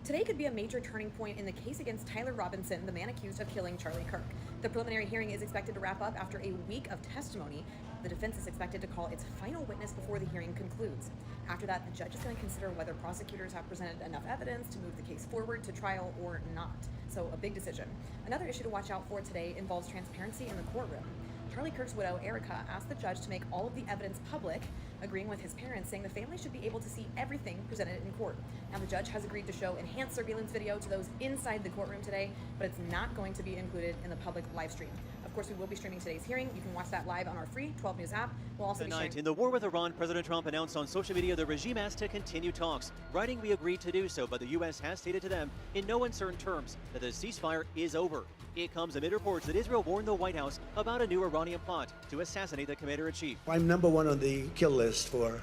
Today could be a major turning point in the case against Tyler Robinson, the man accused of killing Charlie Kirk. The preliminary hearing is expected to wrap up after a week of testimony. The defense is expected to call its final witness before the hearing concludes. After that, the judge is going to consider whether prosecutors have presented enough evidence to move the case forward to trial or not. So a big decision. Another issue to watch out for today involves transparency in the courtroom. Charlie Kirk's widow, Erica, asked the judge to make all of the evidence public, agreeing with his parents, saying the family should be able to see everything presented in court. Now, the judge has agreed to show enhanced surveillance video to those inside the courtroom today, but it's not going to be included in the public live stream. Of course, we will be streaming today's hearing. You can watch that live on our free 12 News app. We'll also Tonight, in the war with Iran, President Trump announced on social media the regime asked to continue talks, writing we agreed to do so, but the U.S. has stated to them in no uncertain terms that the ceasefire is over. It comes amid reports that Israel warned the White House about a new Iranian plot to assassinate the commander-in-chief. I'm number one on the kill list for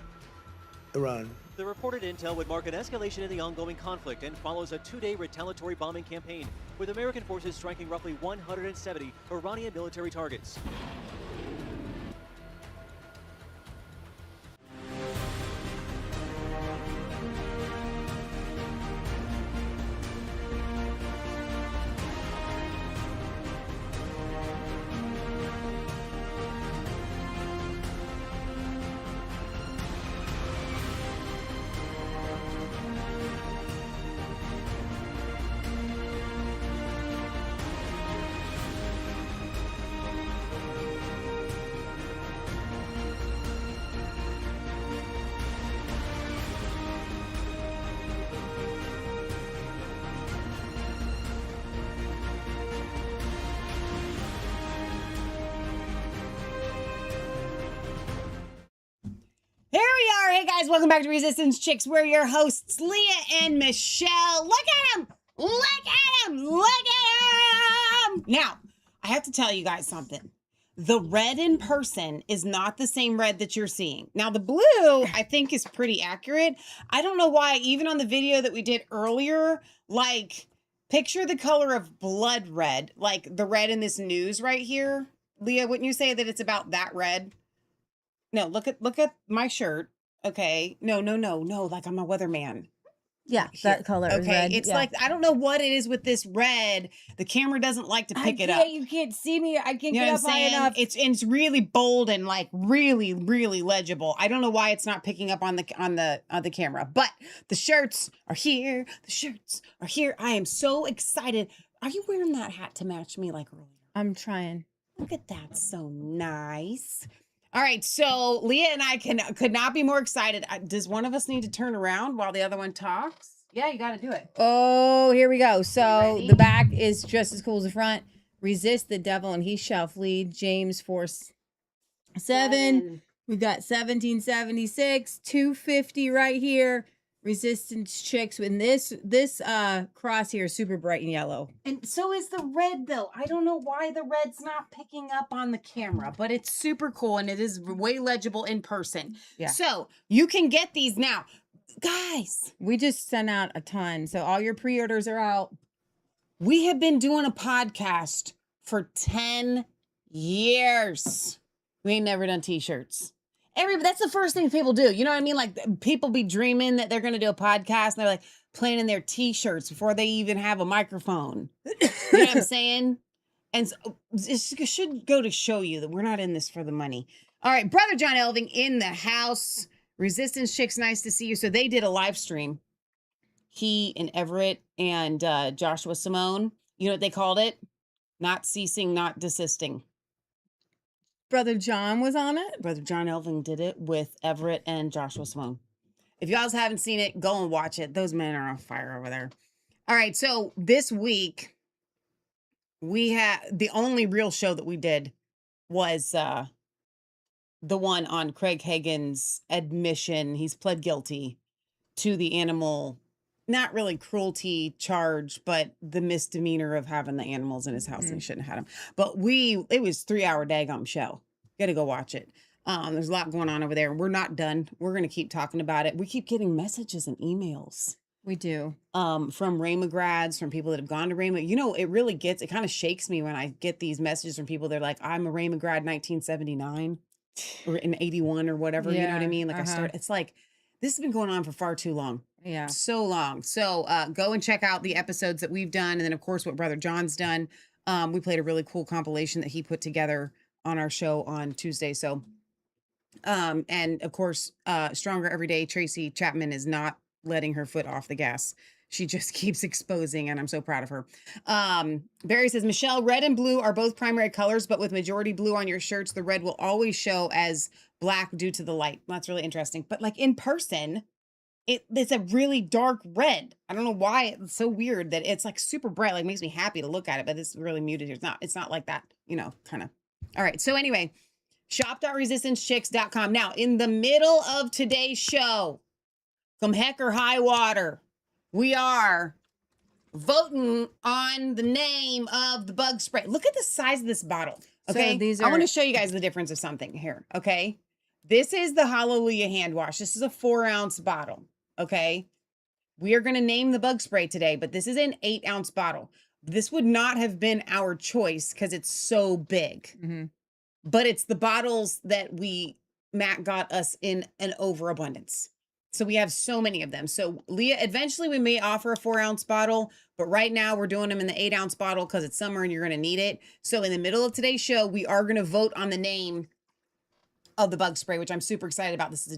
Iran. The reported intel would mark an escalation in the ongoing conflict and follows a two-day retaliatory bombing campaign, with American forces striking roughly 170 Iranian military targets. Here we are. Hey guys, welcome back to Resistance Chicks. We're your hosts, Leah and Michelle. Look at him! Look at him! Look at him! Now, I have to tell you guys something. The red in person is not the same red that you're seeing. Now, the blue, I think, is pretty accurate. I don't know why, even on the video that we did earlier, like, picture the color of blood red, like the red in this news right here. Leah, wouldn't you say that it's about that red? No, look at my shirt. Okay. No. Like I'm a weatherman. Yeah, that color is red. It's like, I don't know what it is with this red. The camera doesn't like to pick it up. You can't see me. I can't You know get what up I'm high saying? enough. It's really bold and like really, really legible. I don't know why it's not picking up on the camera, but the shirts are here. The shirts are here. I am so excited. Are you wearing that hat to match me like earlier? I'm trying. Look at that. So nice. All right, so Leah and I could not be more excited. Does one of us need to turn around while the other one talks? Yeah, you got to do it. Oh, here we go. So ready? the back is just as cool as the front. Resist the devil and he shall flee. James 4:7. We got 1776, 250 right here. Resistance Chicks. And this cross here is super bright and yellow. And so is the red, though. I don't know why the red's not picking up on the camera, but it's super cool and it is way legible in person. Yeah. So you can get these now. Guys, We just sent out a ton. So all your pre-orders are out. we have been doing a podcast for 10 years. We ain't never done t-shirts. That's the first thing people do. You know what I mean? Like people be dreaming that they're going to do a podcast and they're like planning their t-shirts before they even have a microphone. You know what I'm saying? And so, it should go to show you that we're not in this for the money. All right. Brother John Elving in the house. Resistance Chicks, nice to see you. So they did a live stream. He and Everett and Joshua Simone. You know what they called it? Not ceasing, not desisting. Brother John was on it. Brother John Elving did it with Everett and Joshua Simone. If you guys haven't seen it, go and watch it. Those men are on fire over there. All right, so this week we had the only real show that we did was the one on Craig Hagan's admission. He's pled guilty to the animal, not really cruelty charge, but the misdemeanor of having the animals in his house and he shouldn't have had them. But it was 3-hour daggum show. Got to go watch it. There's a lot going on over there. We're not done. We're going to keep talking about it. We keep getting messages and emails. We do. From Rhema grads, from people that have gone to Rhema. You know, it kind of shakes me when I get these messages from people. They're like, I'm a Rhema grad 1979 or in 81 or whatever. You know what I mean? Like it's like, This has been going on for far too long. Yeah. So long. So go and check out the episodes that we've done. And then, of course, what Brother John's done. We played a really cool compilation that he put together on our show on Tuesday. So, and of course, Stronger Every Day, Tracy Chapman is not letting her foot off the gas. She just keeps exposing, and I'm so proud of her. Barry says, Michelle, red and blue are both primary colors, but with majority blue on your shirts, the red will always show as black due to the light. That's really interesting. But like in person, it's a really dark red. I don't know why it's so weird that it's like super bright, like makes me happy to look at it, but it's really muted here. It's not like that, you know, kind of. All right. So anyway, shop.resistancechicks.com. Now, in the middle of today's show, come heck or high water, we are voting on the name of the bug spray. Look at the size of this bottle. Okay. So I want to show you guys the difference of something here. Okay. This is the Hallelujah hand wash. This is a 4-ounce bottle. Okay. We are going to name the bug spray today, but this is an 8-ounce bottle. This would not have been our choice because it's so big, but it's the bottles that Matt got us in an overabundance. So we have so many of them. So Leah, eventually we may offer a 4-ounce bottle, but right now we're doing them in the 8-ounce bottle because it's summer and you're going to need it. So in the middle of today's show, we are going to vote on the name of the bug spray, which I'm super excited about. This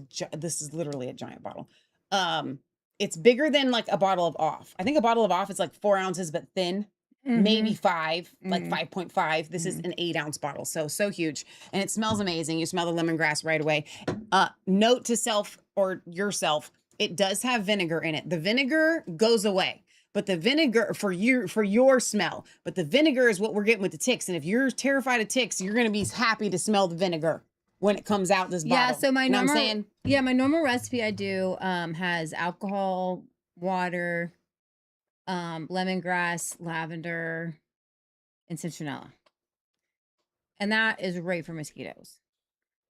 is literally a giant bottle. It's bigger than like a bottle of Off. I think a bottle of Off is like 4 ounces, but thin, maybe 5, like 5.5. This is an 8-ounce bottle. So huge. And it smells amazing. You smell the lemongrass right away. Note to self or yourself, it does have vinegar in it. The vinegar goes away, but the vinegar for your smell, but the vinegar is what we're getting with the ticks. And if you're terrified of ticks, you're going to be happy to smell the vinegar when it comes out this bottle. Yeah, so my you know normal my normal recipe I do has alcohol, water, lemongrass, lavender, and citronella. And that is great for mosquitoes.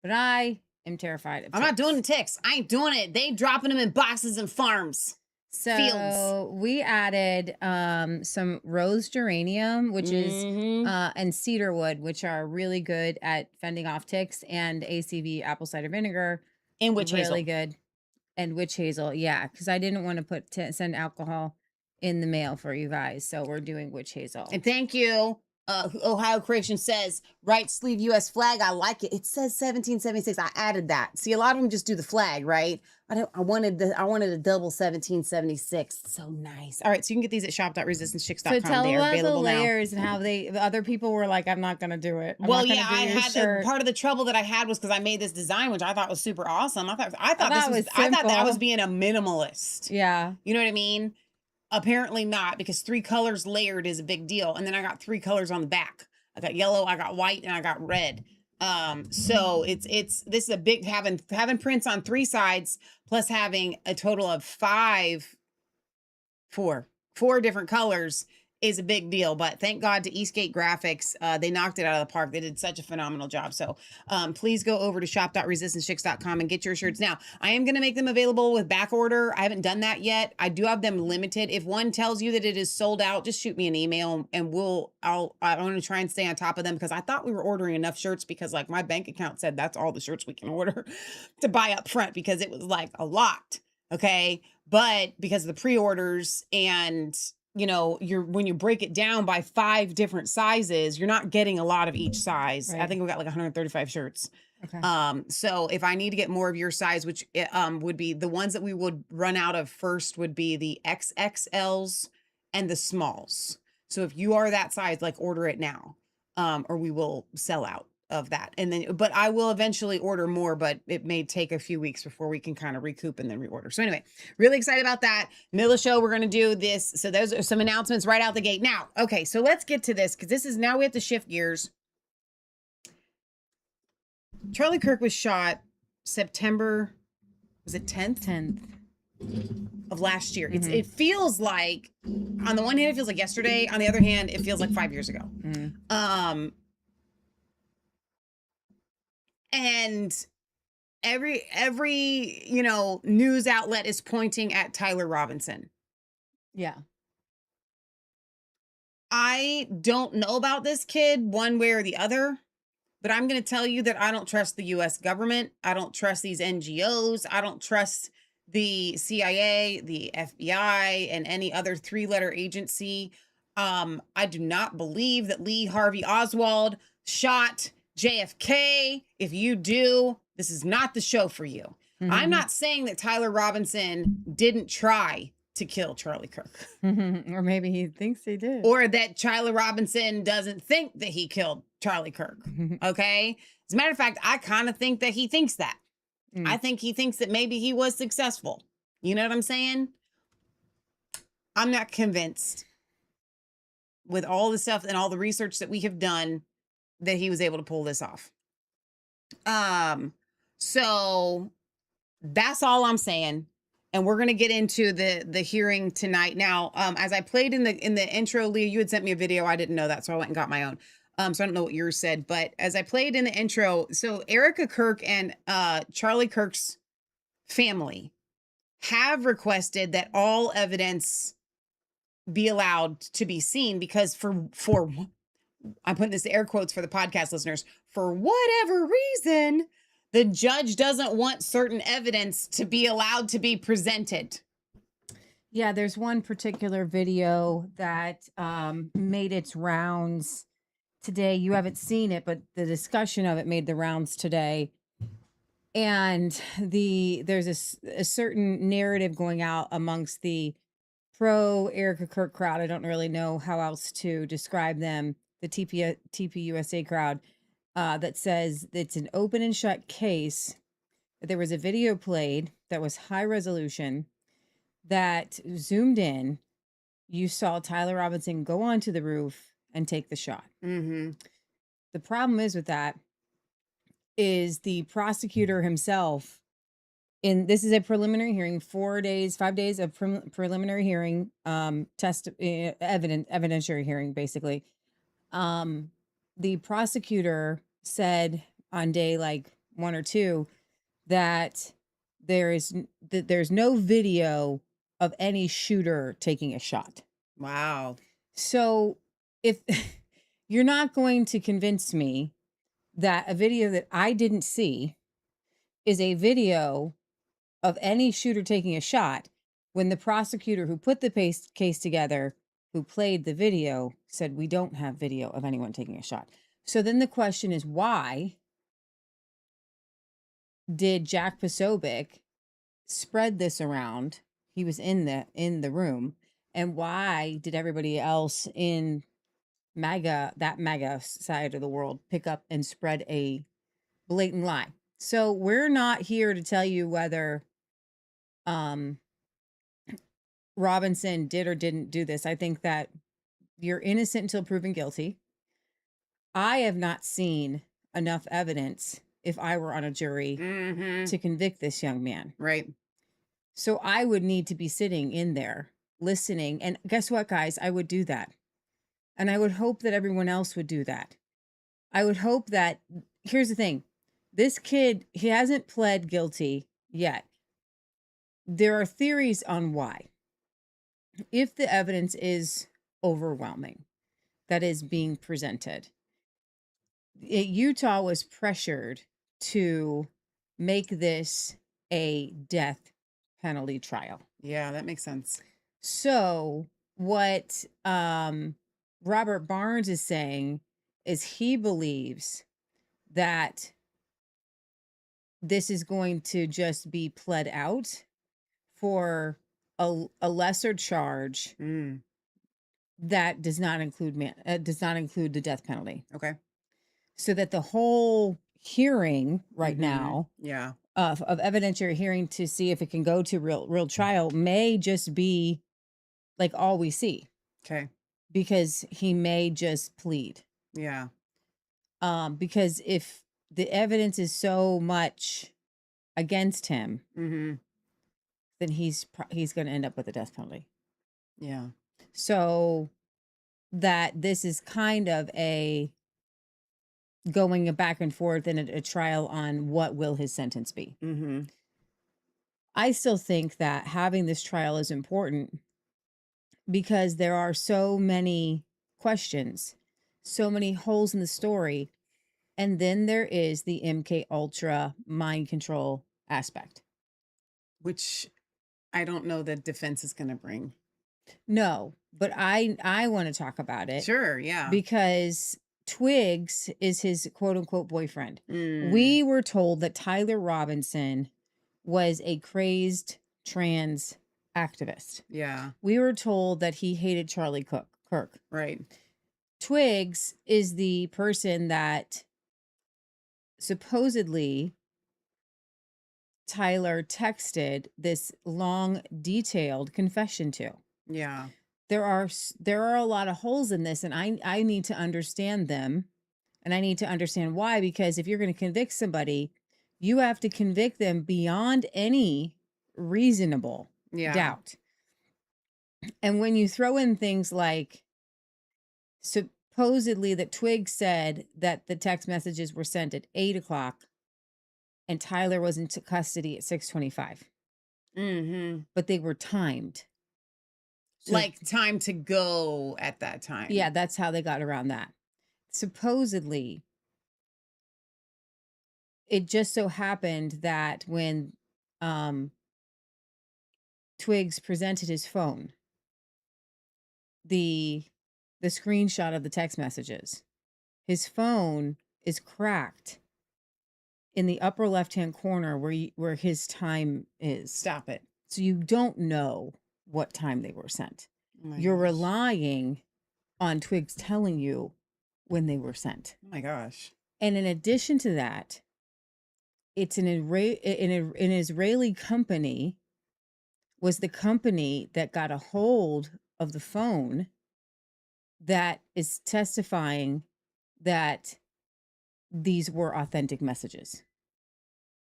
But I am terrified of I'm not ticks. doing the ticks. I ain't doing it. They dropping them in boxes and farms. So fields. we added some rose geranium, which is and cedarwood, which are really good at fending off ticks, and ACV apple cider vinegar, And witch hazel. really good, and witch hazel, yeah, because I didn't want to send alcohol in the mail for you guys, so we're doing witch hazel. And thank you. Ohio Creation says right sleeve U.S. flag. I like it. It says 1776. I added that. See, a lot of them just do the flag, right? I wanted a double 1776. So nice. All right, so you can get these at shop.resistancechicks.com. So tell They are us the available now. layers and how the other people were like, I'm not gonna do it. Well, yeah, I had part of the trouble that I had was because I made this design, which I thought was super awesome. I thought that I was being a minimalist. Yeah, you know what I mean. Apparently not, because 3 colors layered is a big deal. And then I got 3 colors on the back. I got yellow, I got white, and I got red. So this is a big, having prints on 3 sides, plus having a total of 4 different colors is a big deal. But thank God to Eastgate Graphics. They knocked it out of the park. They did such a phenomenal job. So please go over to shop.resistancechicks.com and get your shirts. Now, I am going to make them available with back order. I haven't done that yet. I do have them limited. If one tells you that it is sold out, just shoot me an email and I'm going to try and stay on top of them, because I thought we were ordering enough shirts, because like my bank account said that's all the shirts we can order to buy up front, because it was like a lot. Okay. But because of the pre-orders and you know, when you break it down by 5 different sizes, you're not getting a lot of each size. Right. I think we got like 135 shirts. Okay. So if I need to get more of your size, which would be the ones that we would run out of first, would be the XXLs and the smalls. So if you are that size, like order it now, or we will sell out of that. And then, but I will eventually order more, but it may take a few weeks before we can kind of recoup and then reorder. So anyway, really excited about that. Middle of the show, we're going to do this. So those are some announcements right out the gate. Now, okay, so let's get to this, because now we have to shift gears. Charlie Kirk was shot September, was it 10th? 10th. Of last year. It feels like, on the one hand, it feels like yesterday. On the other hand, it feels like 5 years ago. And every news outlet is pointing at Tyler Robinson. Yeah. I don't know about this kid one way or the other, but I'm going to tell you that I don't trust the U.S. government. I don't trust these NGOs. I don't trust the CIA, the FBI, and any other three-letter agency. I do not believe that Lee Harvey Oswald shot JFK. If you do, this is not the show for you. I'm not saying that Tyler Robinson didn't try to kill Charlie Kirk. Or maybe he thinks he did. Or that Tyler Robinson doesn't think that he killed Charlie Kirk. Okay? As a matter of fact, I kind of think that he thinks that. I think he thinks that maybe he was successful. You know what I'm saying? I'm not convinced with all the stuff and all the research that we have done that he was able to pull this off. So that's all I'm saying. And we're gonna get into the hearing tonight. Now, as I played in the intro, Leah, you had sent me a video. I didn't know that, so I went and got my own. So I don't know what yours said, but as I played in the intro, so Erica Kirk and Charlie Kirk's family have requested that all evidence be allowed to be seen because for I'm putting this air quotes for the podcast listeners, for whatever reason, the judge doesn't want certain evidence to be allowed to be presented. Yeah, there's one particular video that made its rounds today. You haven't seen it, but the discussion of it made the rounds today. And there's a certain narrative going out amongst the pro Erica Kirk crowd. I don't really know how else to describe them. The TPUSA crowd that says it's an open and shut case. There was a video played that was high resolution that zoomed in. You saw Tyler Robinson go onto the roof and take the shot. The problem is with that is the prosecutor himself. This is a preliminary hearing, 5 days of preliminary hearing, evidentiary hearing, basically. The prosecutor said on day like 1 or 2 that there's no video of any shooter taking a shot. Wow. So if you're not going to convince me that a video that I didn't see is a video of any shooter taking a shot, when the prosecutor who put the case together, who played the video, said we don't have video of anyone taking a shot. So then the question is, why did Jack Posobiec spread this around? He was in the room. And why did everybody else in that MAGA side of the world pick up and spread a blatant lie? So we're not here to tell you whether Robinson did or didn't do this. I think that you're innocent until proven guilty. I have not seen enough evidence, if I were on a jury, to convict this young man. Right. So I would need to be sitting in there listening. And guess what, guys? I would do that. And I would hope that everyone else would do that. I would hope that, here's the thing. This kid, he hasn't pled guilty yet. There are theories on why. If the evidence is overwhelming that is being presented, Utah was pressured to make this a death penalty trial. Yeah, that makes sense. So what Robert Barnes is saying is he believes that this is going to just be pled out for a lesser charge that does not include the death penalty. Okay. So that the whole hearing right now, of evidentiary hearing to see if it can go to real trial may just be like all we see. Okay. Because he may just plead. Yeah. Because if the evidence is so much against him, then he's going to end up with a death penalty. Yeah. So that this is kind of a going back and forth in a trial on what will his sentence be. I still think that having this trial is important because there are so many questions, so many holes in the story. And then there is the MK Ultra mind control aspect. Which I don't know that defense is going to bring. No, but I want to talk about it Sure, yeah. because Twigs is his quote unquote boyfriend. Mm, We were told that Tyler Robinson was a crazed trans activist. yeah, We were told that he hated Charlie Kirk. right. Twigs is the person that supposedly Tyler texted this long, detailed confession to. Yeah. There are a lot of holes in this, and I need to understand them, and I need to understand why. Because if you're going to convict somebody, you have to convict them beyond any reasonable Yeah. doubt. And when you throw in things like supposedly that Twig said that the text messages were sent at 8:00 and Tyler was in custody at 6:25, Mm-hmm. but they were timed. So, Like time to go at that time. yeah, that's how they got around that. Supposedly, it just so happened that when Twigs presented his phone, the screenshot of the text messages, his phone is cracked in the upper left-hand corner where his time is. Stop it. So you don't know what time they were sent. Oh my You're gosh. relying on Twigs telling you when they were sent. Oh my gosh. And in addition to that, it's an Israeli company was the company that got a hold of the phone that is testifying that these were authentic messages,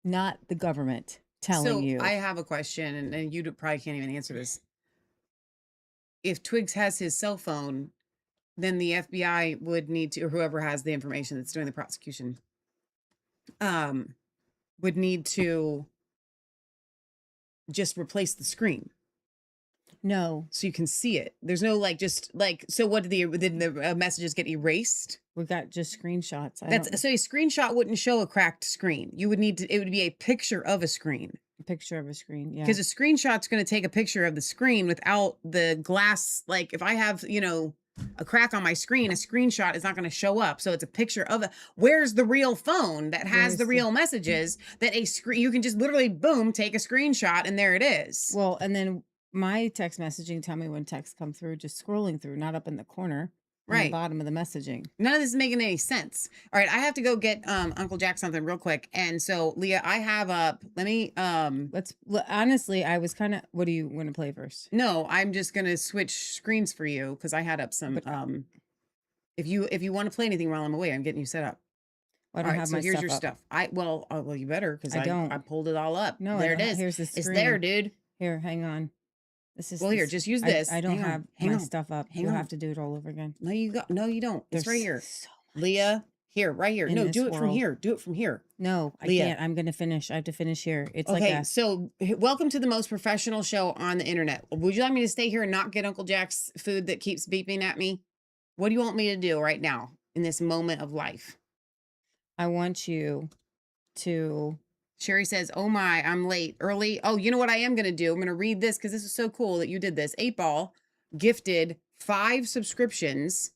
not the government telling you. I have a question, and you probably can't even answer this. If Twigs has his cell phone, then the FBI would need to, or whoever has the information that's doing the prosecution, would need to just replace the screen No, so you can see it. There's no so what did the messages get erased? we got just screenshots. So a screenshot wouldn't show a cracked screen. It would be a picture of a screen. a picture of a screen. Yeah. Because a screenshot's going to take a picture of the screen without the glass. Like if I have, a crack on my screen, a screenshot is not going to show up. So it's a picture of where's the real phone that has the real messages that you can just literally boom, take a screenshot and there it is. Well, and then my text messaging tell me when texts come through, just scrolling through, not up in the corner. On Right. the bottom of the messaging. None of this is making any sense. All right, I have to go get Uncle Jack something real quick. And so Leah, I have let me Honestly, I was kind of, what do you want to play first? no, I'm just gonna switch screens for you because I had up some if you want to play anything while I'm away, I'm getting you set up. I don't have so my here's stuff your up. stuff. Well, you better because I don't. I pulled it all up. No, there I it don't. is. Here's the It's screen. there, dude. Here, hang on. This is Well, here, just use this. I don't Hang on, have hang my on, stuff up. hang You'll on. have to do it all over again. No, you don't. It's There's right here. so much. Leah, here, right here. in No, this do it from world. here. Do it from here. No, I Leah. can't. I'm gonna finish. I have to finish here. It's like Okay, that. so welcome to the most professional show on the internet. Would you like me to stay here and not get Uncle Jack's food that keeps beeping at me? What do you want me to do right now in this moment of life? I want you to. Sherry says, oh my, I'm late. Early. Oh, you know what I am going to do? I'm going to read this because this is so cool that you did this. 8Ball gifted 5 subscriptions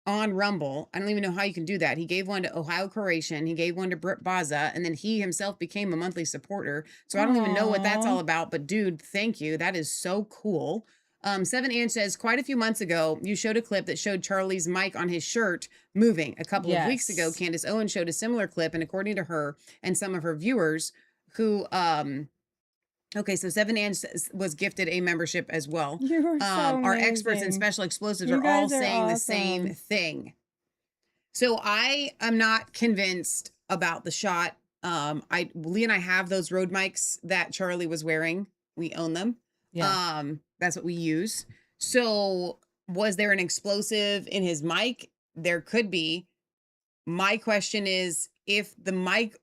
on Rumble. I don't even know how you can do that. He gave one to Ohio Croatian. He gave one to Britt Baza. And then he himself became a monthly supporter. So I don't even know what that's Aw. all about. But dude, thank you. That is so cool. 7Ange says, quite a few months ago, you showed a clip that showed Charlie's mic on his shirt moving. A couple of weeks ago, Yes. Candace Owen showed a similar clip. And according to her and some of her viewers who, okay, so 7Ange was gifted a membership as well. You're so Our experts in amazing. special explosives You are all guys are saying the same awesome. thing. So I am not convinced about the shot. Lee and I have those road mics that Charlie was wearing. We own them. Yeah. That's what we use. So was there an explosive in his mic? There could be. My question is, if the mic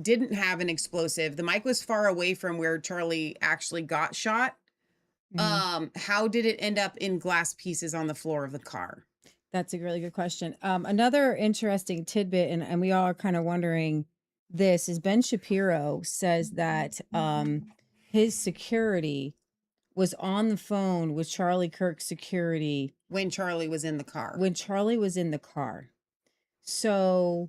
didn't have an explosive, the mic was far away from where Charlie actually got shot. Mhm. How did it end up in glass pieces on the floor of the car? That's a really good question. Another interesting tidbit, and we all are kind of wondering this, is Ben Shapiro says that his security was on the phone with Charlie Kirk's security When Charlie was in the car. when Charlie was in the car. So,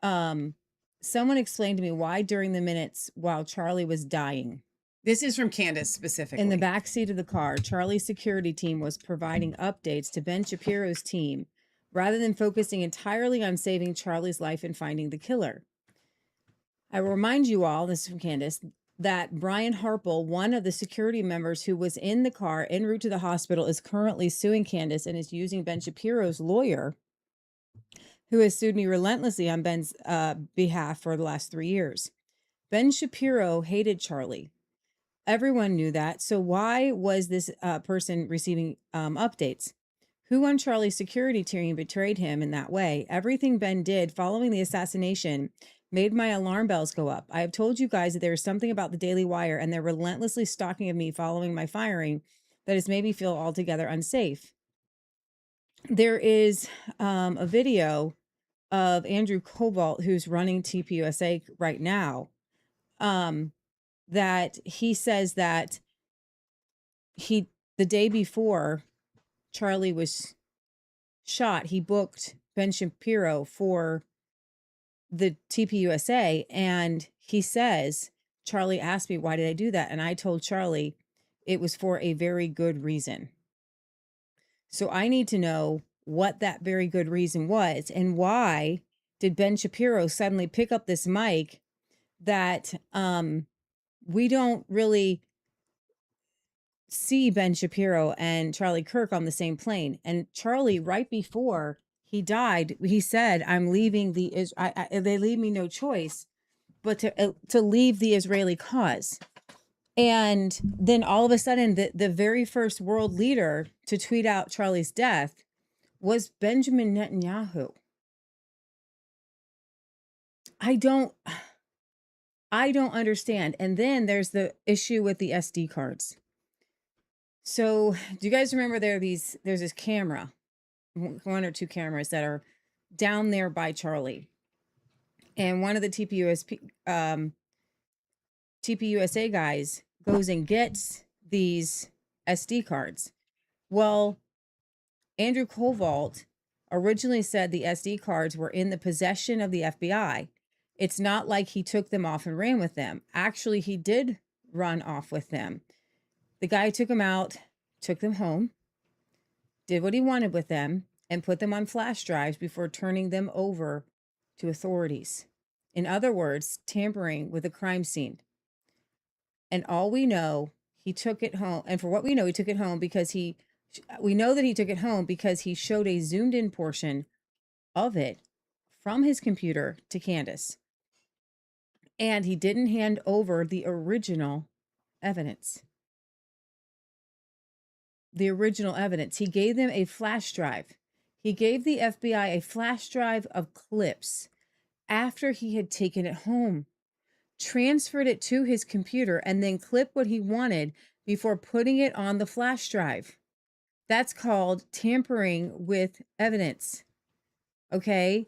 someone explained to me why during the minutes while Charlie was dying, This is from Candace specifically. in the back seat of the car, Charlie's security team was providing updates to Ben Shapiro's team rather than focusing entirely on saving Charlie's life and finding the killer. I will remind you all, this is from Candace, that Brian Harple, one of the security members who was in the car en route to the hospital, is currently suing Candace and is using Ben Shapiro's lawyer, who has sued me relentlessly on Ben's behalf for the last 3 years. Ben Shapiro hated Charlie. Everyone knew that. So why was this person receiving updates? Who on Charlie's security team betrayed him in that way? Everything Ben did following the assassination made my alarm bells go up. I have told you guys that there is something about the Daily Wire and their relentlessly stalking of me following my firing that has made me feel altogether unsafe. There is a video of Andrew Cobalt, who's running TPUSA right now, that he says that the day before Charlie was shot, he booked Ben Shapiro for the TPUSA, and he says, Charlie asked me, why did I do that? And I told Charlie it was for a very good reason. So I need to know what that very good reason was, and why did Ben Shapiro suddenly pick up this mic that we don't really see Ben Shapiro and Charlie Kirk on the same plane. And Charlie, right before he died, he said, I'm leaving they leave me no choice but to leave the Israeli cause. And then all of a sudden, the very first world leader to tweet out Charlie's death was Benjamin Netanyahu. I don't understand. And then there's the issue with the SD cards. So do you guys remember there's this camera, one or two cameras that are down there by Charlie, and one of the TPUSA guys goes and gets these SD cards. Well, Andrew Cobalt originally said the SD cards were in the possession of the FBI. It's not like he took them off and ran with them. Actually, he did run off with them. The guy took them out, took them home, did what he wanted with them, and put them on flash drives before turning them over to authorities. In other words, tampering with a crime scene. And all we know, he took it home. And for what we know, he took it home because we know that he took it home because he showed a zoomed in portion of it from his computer to Candace. And he didn't hand over the original evidence. The original evidence. He gave them a flash drive. He gave the FBI a flash drive of clips after he had taken it home, transferred it to his computer, and then clipped what he wanted before putting it on the flash drive. That's called tampering with evidence. Okay?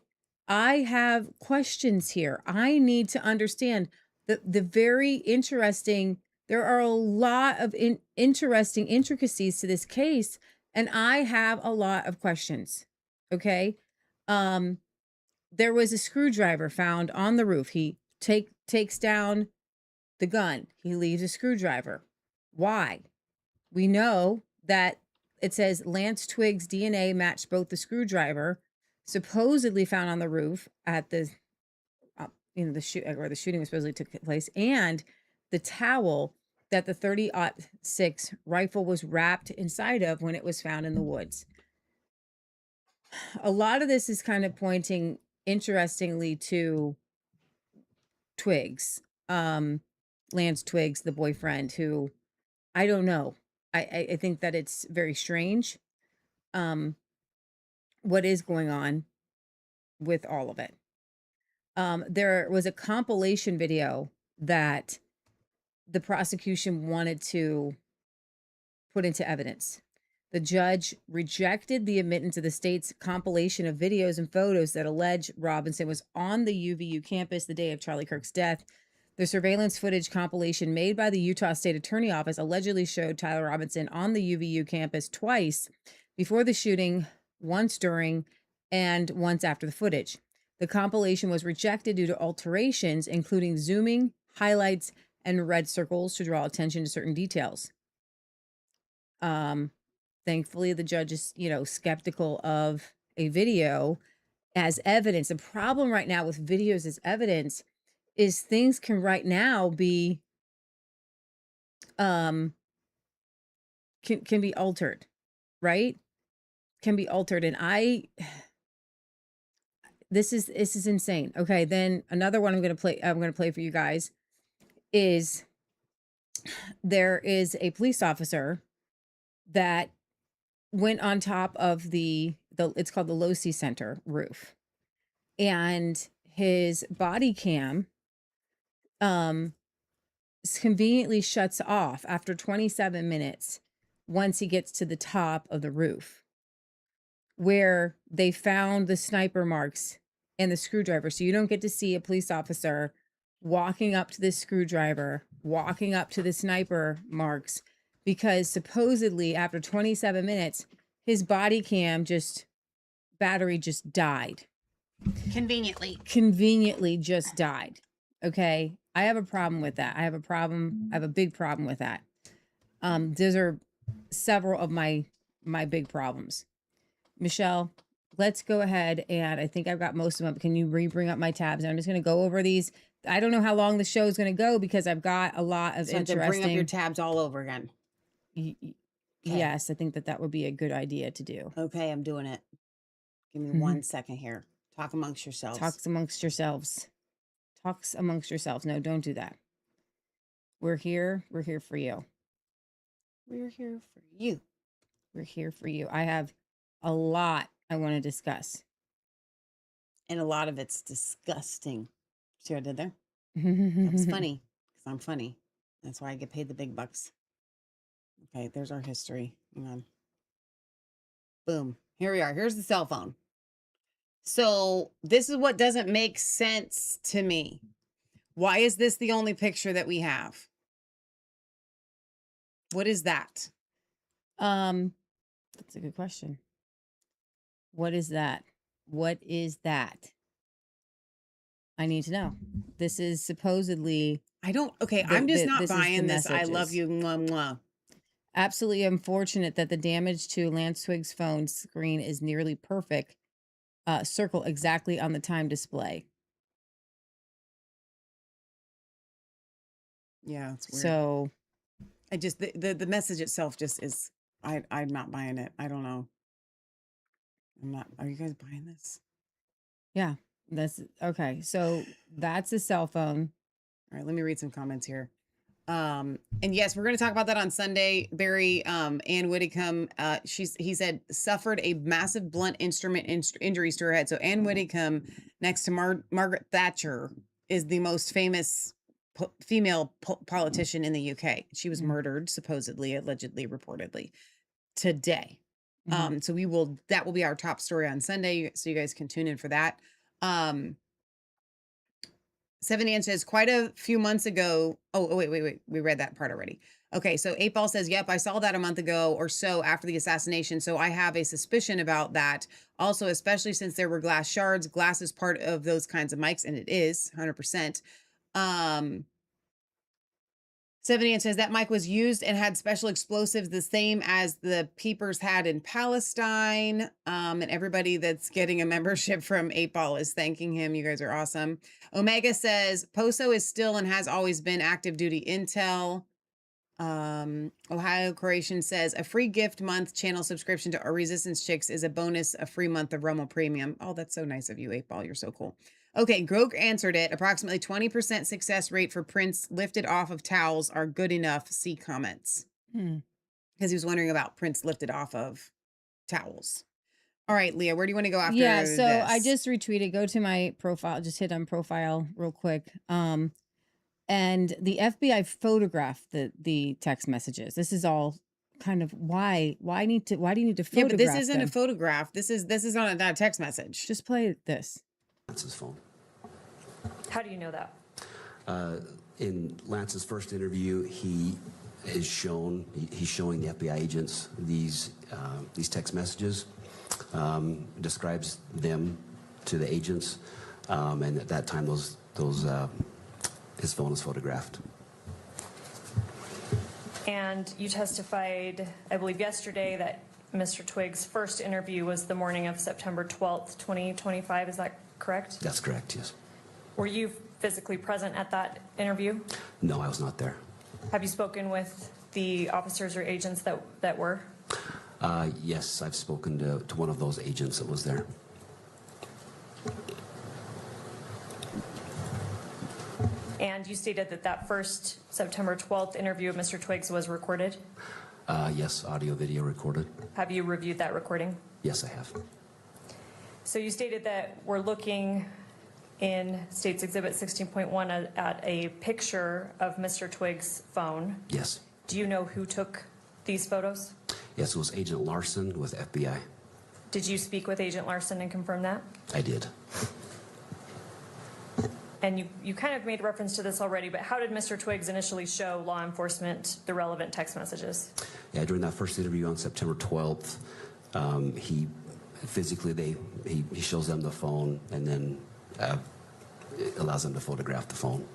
I have questions here. I need to understand the very interesting, there are a lot of interesting intricacies to this case, and I have a lot of questions. Okay? There was a screwdriver found on the roof. He takes down the gun. He leaves a screwdriver. Why? We know that it says Lance Twiggs' DNA matched both the screwdriver supposedly found on the roof at the where the shooting was supposedly took place, and the towel that the 30-06 rifle was wrapped inside of when it was found in the woods. A lot of this is kind of pointing, interestingly, to Twiggs, Lance Twiggs, the boyfriend, who I don't know. I think that it's very strange. What is going on with all of it? There was a compilation video that the prosecution wanted to put into evidence. The judge rejected the admittance of the state's compilation of videos and photos that allege Robinson was on the UVU campus the day of Charlie Kirk's death. The surveillance footage compilation made by the Utah State Attorney Office allegedly showed Tyler Robinson on the UVU campus twice before the shooting, once during, and once after the footage. The compilation was rejected due to alterations, including zooming, highlights, and red circles to draw attention to certain details. Thankfully, the judge is, skeptical of a video as evidence. The problem right now with videos as evidence is things can right now be can be altered, right? Can be altered. And this is insane. Okay, then another one I'm gonna play for you guys is there is a police officer that went on top of the it's called the Losi Center roof, and his body cam conveniently shuts off after 27 minutes once he gets to the top of the roof, where they found the sniper marks and the screwdriver. So you don't get to see a police officer walking up to this screwdriver, walking up to the sniper marks, because supposedly after 27 minutes, his body cam battery just died. Conveniently just died. Okay. I have a problem with that. I have a big problem with that. Those are several of my big problems. Michelle, let's go ahead, and I think I've got most of them. Can you bring up my tabs? And I'm just going to go over these. I don't know how long the show is going to go because I've got a lot of interesting. To bring up your tabs all over again. Yes, I think that would be a good idea to do. Okay, I'm doing it. Give me 1 second here. Talk amongst yourselves. Talks amongst yourselves. No, don't do that. We're here for you. We're here for you. We're here for you. I have a lot I want to discuss. And a lot of it's disgusting. See what I did there? That was funny because I'm funny. That's why I get paid the big bucks. Okay, there's our history. Hang on. Boom. Here we are. Here's the cell phone. So this is what doesn't make sense to me. Why is this the only picture that we have? What is that? That's a good question. What is that? What is that? I need to know. This is supposedly. I'm just not buying this. I love you. Mwah, mwah. Absolutely unfortunate that the damage to Lance Twig's phone screen is nearly perfect. Circle exactly on the time display. Yeah, it's weird. So I just the message itself just is I'm not buying it. I don't know. I'm not. Are you guys buying this? Yeah, that's okay. So that's a cell phone. All right, let me read some comments here. And yes, we're going to talk about that on Sunday. Barry, Ann Whitcomb, he said suffered a massive blunt instrument injuries to her head. So Ann Whitcomb, next to Margaret Thatcher, is the most famous female politician in the UK. She was murdered, supposedly, allegedly, reportedly, today. So that will be our top story on Sunday. So you guys can tune in for that. 70 says quite a few months ago. Oh, wait. We read that part already. Okay. So 8-Ball says, yep, I saw that a month ago or so after the assassination. So I have a suspicion about that. Also, especially since there were glass shards. Glass is part of those kinds of mics, and it is 100%. 70 says that mic was used and had special explosives, the same as the peepers had in Palestine. And everybody that's getting a membership from 8-Ball is thanking him. You guys are awesome. Omega says Poso is still and has always been active duty intel. Ohio Croatian says a free gift month channel subscription to our Resistance Chicks is a bonus, a free month of Romo Premium. Oh, that's so nice of you, 8-Ball. You're so cool. Okay, Grog answered it. Approximately 20% success rate for prints lifted off of towels are good enough. See comments. Because he was wondering about prints lifted off of towels. All right, Leah, where do you want to go after this? So this? I just retweeted. Go to my profile. Just hit on profile real quick. And the FBI photographed the text messages. This is all kind of why do you need to photograph? Yeah, but this isn't a photograph. This is not a text message. Just play this. That's his phone. How do you know that? In Lance's first interview, he's showing the FBI agents these text messages, describes them to the agents, and at that time, his phone was photographed. And you testified, I believe yesterday, that Mr. Twiggs' first interview was the morning of September 12th, 2025. Is that correct? That's correct, yes. Were you physically present at that interview? No, I was not there. Have you spoken with the officers or agents that were? Yes, I've spoken to one of those agents that was there. And you stated that first September 12th interview of Mr. Twiggs was recorded? Yes, audio, video recorded. Have you reviewed that recording? Yes, I have. So you stated that we're looking in State's Exhibit 16.1 at a picture of Mr. Twiggs' phone. Yes. Do you know who took these photos? Yes, it was Agent Larson with FBI. Did you speak with Agent Larson and confirm that? I did. And you kind of made reference to this already, but how did Mr. Twiggs initially show law enforcement the relevant text messages? Yeah, during that first interview on September 12th, he physically, he shows them the phone and then allows them to photograph the phone.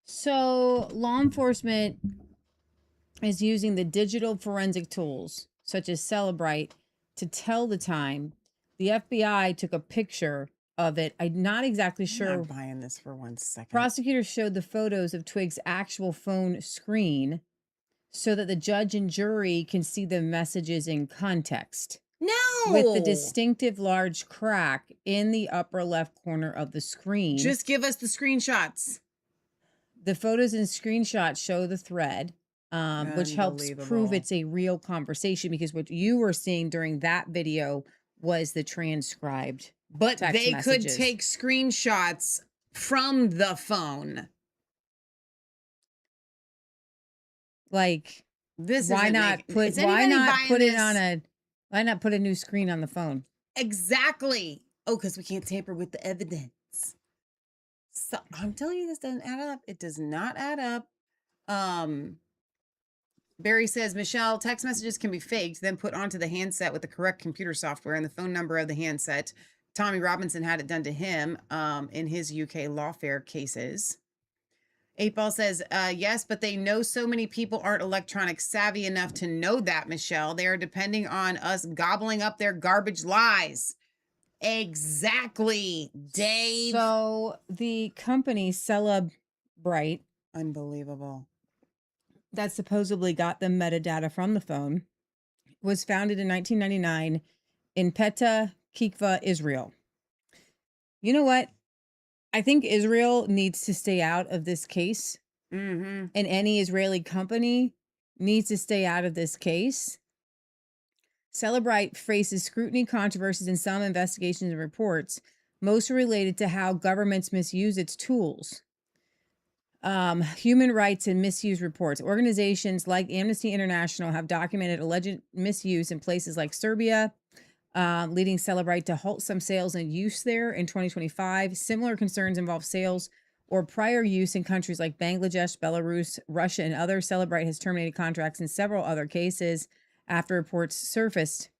So law enforcement is using the digital forensic tools, such as Celebrite, to tell the time. The FBI took a picture of it. I'm not exactly sure. I'm not buying this for 1 second. Prosecutors showed the photos of Twiggs' actual phone screen so that the judge and jury can see the messages in context. No! With the distinctive large crack in the upper left corner of the screen. Just give us the screenshots. The photos and screenshots show the thread, which helps prove it's a real conversation, because what you were seeing during that video was the transcribed But text they messages. could take screenshots from the phone. Like, This why isn't not making- put is why anybody not buying put it this? on a why not put a new screen on the phone? Exactly. Oh, because we can't tamper with the evidence. So I'm telling you, this doesn't add up. It does not add up. Barry says, Michelle, text messages can be faked, then put onto the handset with the correct computer software and the phone number of the handset. Tommy Robinson had it done to him in his UK lawfare cases. 8-Ball says, yes, but they know so many people aren't electronic savvy enough to know that, Michelle. They are depending on us gobbling up their garbage lies. Exactly, Dave. So the company Celebrite, Unbelievable. that supposedly got the metadata from the phone, was founded in 1999 in Petah Tikva, Israel. You know what? I think Israel needs to stay out of this case, and any Israeli company needs to stay out of this case. Celebrite faces scrutiny, controversies, and some investigations and reports, most are related to how governments misuse its tools. Human rights and misuse reports. Organizations like Amnesty International have documented alleged misuse in places like Serbia, leading Celebrite to halt some sales and use there in 2025. Similar concerns involve sales or prior use in countries like Bangladesh, Belarus, Russia, and others. Celebrite has terminated contracts in several other cases after reports surfaced.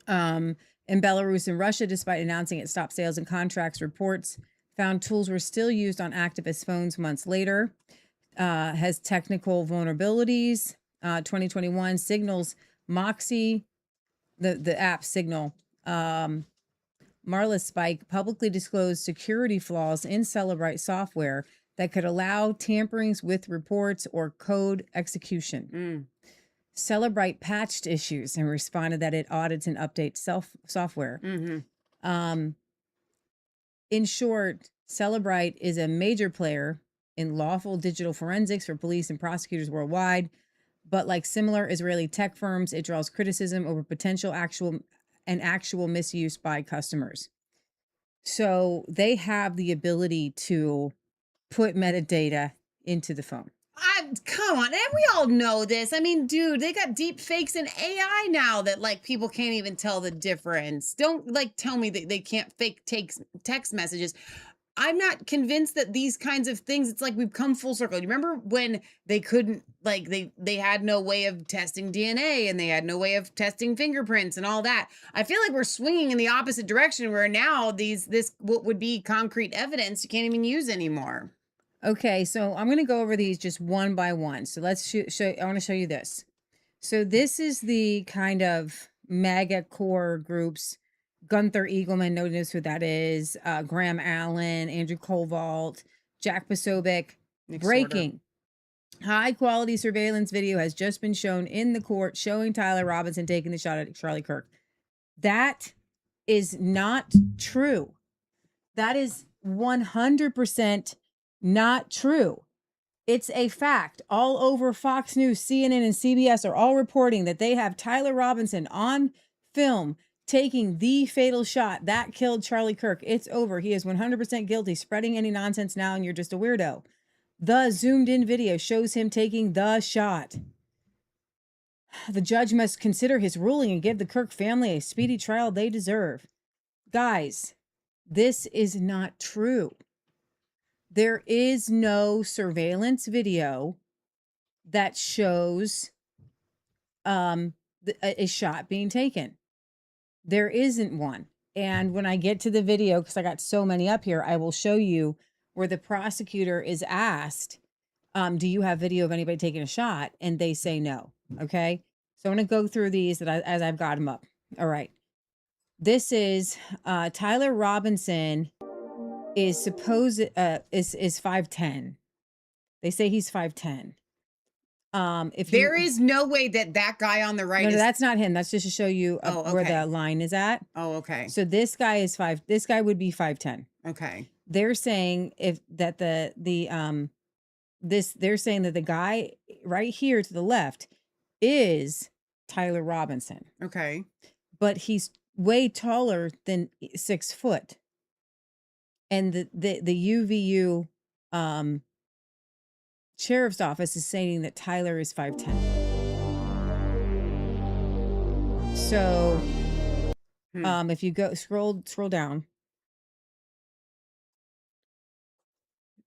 In Belarus and Russia, despite announcing it stopped sales and contracts, reports found tools were still used on activist phones months later. Has technical vulnerabilities. 2021 Signal's Moxie, the app Signal, Marla Spike publicly disclosed security flaws in Celebrite software that could allow tamperings with reports or code execution. Celebrite patched issues and responded that it audits and updates software. In short, Celebrite is a major player in lawful digital forensics for police and prosecutors worldwide. But like similar Israeli tech firms, it draws criticism over potential actual misuse by customers. So they have the ability to put metadata into the phone. Come on, and we all know this. I mean, dude, they got deep fakes and AI now that like people can't even tell the difference. Don't like tell me that they can't fake text messages. I'm not convinced that these kinds of things, it's like we've come full circle. You remember when they couldn't, like, they had no way of testing DNA and they had no way of testing fingerprints and all that. I feel like we're swinging in the opposite direction where now this what would be concrete evidence you can't even use anymore. Okay, so I'm going to go over these just one by one. So let's show. I want to show you this. So this is the kind of MAGA core groups. Gunther Eagleman, nobody knows who that is. Graham Allen, Andrew Koval, Jack Posobiec. Breaking. High quality surveillance video has just been shown in the court showing Tyler Robinson taking the shot at Charlie Kirk. That is not true. That is 100% not true. It's a fact. All over Fox News, CNN, and CBS are all reporting that they have Tyler Robinson on film taking the fatal shot that killed Charlie Kirk. It's over. He is 100% guilty. Spreading any nonsense now and you're just a weirdo. The zoomed in video shows him taking the shot. The judge must consider his ruling and give the Kirk family a speedy trial they deserve. Guys, this is not true. There is no surveillance video that shows a shot being taken. There isn't one. And when I get to the video, because I got so many up here, I will show you where the prosecutor is asked, do you have video of anybody taking a shot? And they say no. Okay. So I'm going to go through these as I've got them up. All right. This is Tyler Robinson is supposed is 5'10". They say he's 5'10". If there is no way that guy on the right no, is... that's not him. That's just to show you where the line is at. Oh, okay. So this guy is this guy would be 5'10". Okay. They're saying they're saying that the guy right here to the left is Tyler Robinson. Okay. But he's way taller than 6 foot. And the UVU sheriff's office is saying that Tyler is 5'10". So if you go scroll down.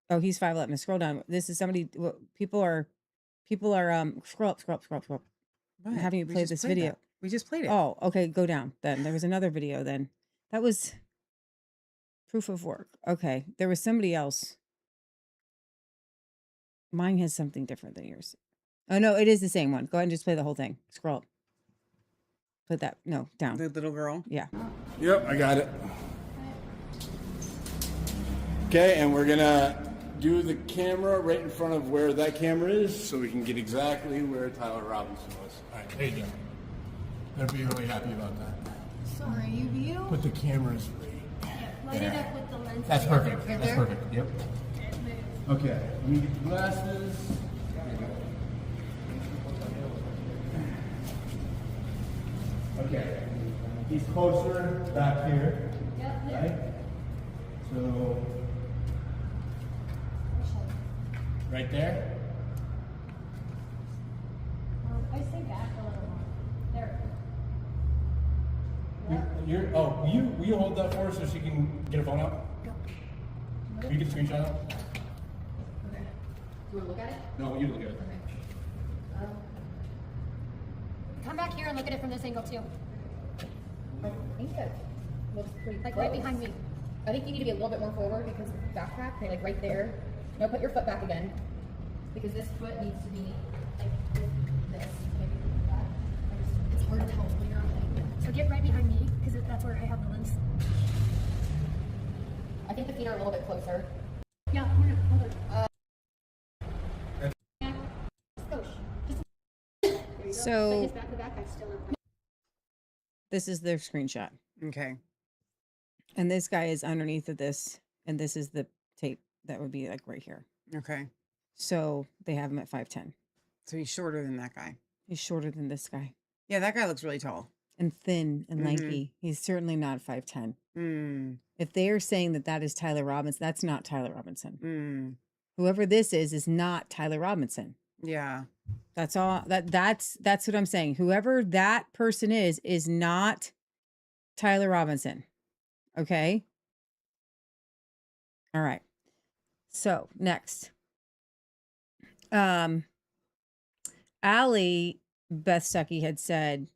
Oh, he's 5'11". Scroll down. This is somebody people are scroll up. What? I'm having you play this video. We just played it. Oh, okay, go down. Then there was another video then. That was proof of work. Okay, there was somebody else. Mine has something different than yours. Oh, no, it is the same one. Go ahead and just play the whole thing. Scroll up. Put that, no, down. The little girl? Yeah. Yep, I got it. Okay, and we're gonna do the camera right in front of where that camera is so we can get exactly where Tyler Robinson was. All right, there you go. They'll be really happy about that. Sorry, you Put the cameras light it up with the lens. That's perfect. Right That's there? perfect. Yep. Okay, let me get the glasses. Okay, he's closer back here. Yep. Right? So, right there? I say back a little more. There. Will you hold that for her so she can get her phone out? Will you get a screenshot out? Okay. Do you want to look at it? No, you look at it. Come back here and look at it from this angle too. I think that looks pretty Like close. right behind me. I think you need to be a little bit more forward because backtrack, okay, like right there. No, put your foot back again. Because this foot needs to be like this. Maybe like that. It's hard to tell when you're on thing. So get right behind me because that's where I have the lens. I think the feet are a little bit closer. Yeah, hold on. So Just back to back, I still don't. this is their screenshot. Okay. And this guy is underneath of this. And this is the tape that would be like right here. Okay. So they have him at 5'10". So he's shorter than that guy. He's shorter than this guy. Yeah, that guy looks really tall. And thin and lanky. He's certainly not 5'10". If they are saying that that is Tyler Robinson, that's not Tyler Robinson. Whoever this is not Tyler Robinson. Yeah. That's all. That's what I'm saying. Whoever that person is not Tyler Robinson. Okay. All right. So next, Allie Beth Stuckey had said,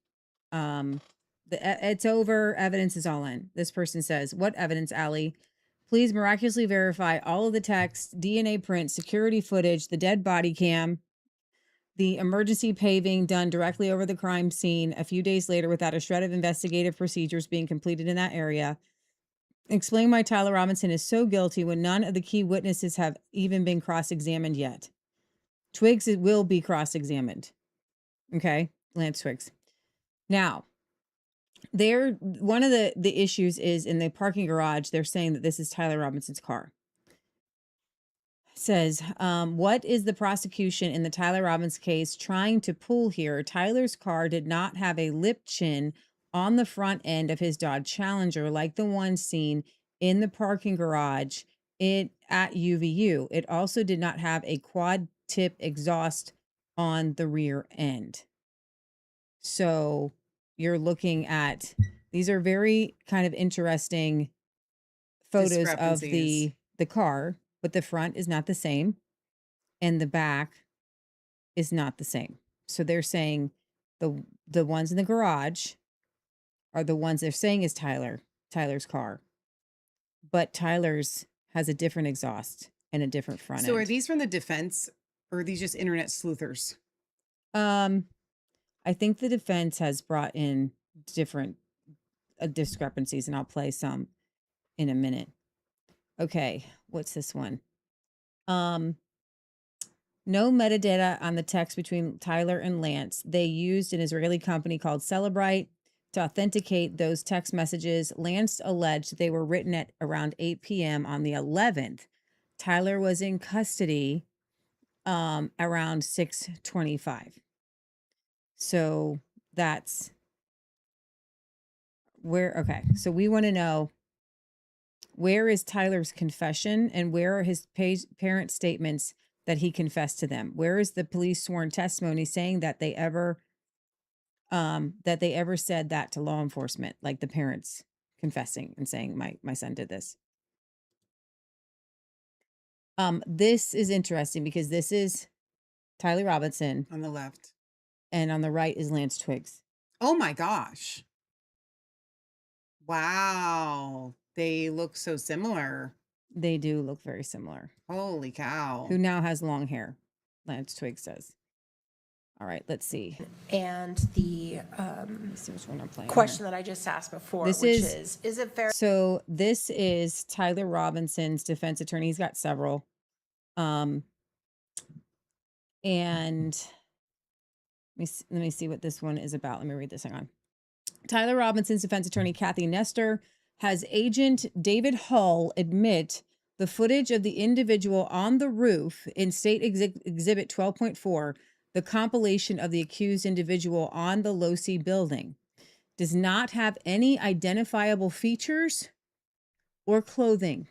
it's over. Evidence is all in. This person says, what evidence, Allie? Please miraculously verify all of the text, DNA prints, security footage, the dead body cam, the emergency paving done directly over the crime scene a few days later without a shred of investigative procedures being completed in that area. Explain why Tyler Robinson is so guilty when none of the key witnesses have even been cross-examined yet. Twiggs will be cross-examined. Okay, Lance Twiggs. Now, one of the issues is in the parking garage, they're saying that this is Tyler Robinson's car. Says, what is the prosecution in the Tyler Robbins case trying to pull here? Tyler's car did not have a lip chin on the front end of his Dodge Challenger like the one seen in the parking garage at UVU. It also did not have a quad tip exhaust on the rear end. So you're looking at, these are very kind of interesting photos of the car, but the front is not the same and the back is not the same. So they're saying the ones in the garage are the ones they're saying is Tyler's car, but Tyler's has a different exhaust and a different front end. So are these from the defense or are these just internet sleuthers? I think the defense has brought in different discrepancies, and I'll play some in a minute. Okay, what's this one? No metadata on the text between Tyler and Lance. They used an Israeli company called Celebrite to authenticate those text messages. Lance alleged they were written at around 8 p.m. on the 11th. Tyler was in custody around 6:25. So that's where, okay. So we want to know, where is Tyler's confession and where are his parent statements that he confessed to them? Where is the police sworn testimony saying that they ever said that to law enforcement, like the parents confessing and saying, my son did this? This is interesting because this is Tyler Robinson On the left. and on the right is Lance Twiggs. Oh my gosh. Wow. They look so similar. They do look very similar. Holy cow. Who now has long hair, Lance Twiggs says. All right, let's see. And the Let's see which one I'm playing question here. that I just asked before, This which is- is it fair? So this is Tyler Robinson's defense attorney. He's got several. And let me see what this one is about. Let me read this. Hang on. Tyler Robinson's defense attorney, Kathy Nestor, has agent David Hull admit the footage of the individual on the roof in State Exhibit 12.4, the compilation of the accused individual on the Losi building, does not have any identifiable features or clothing.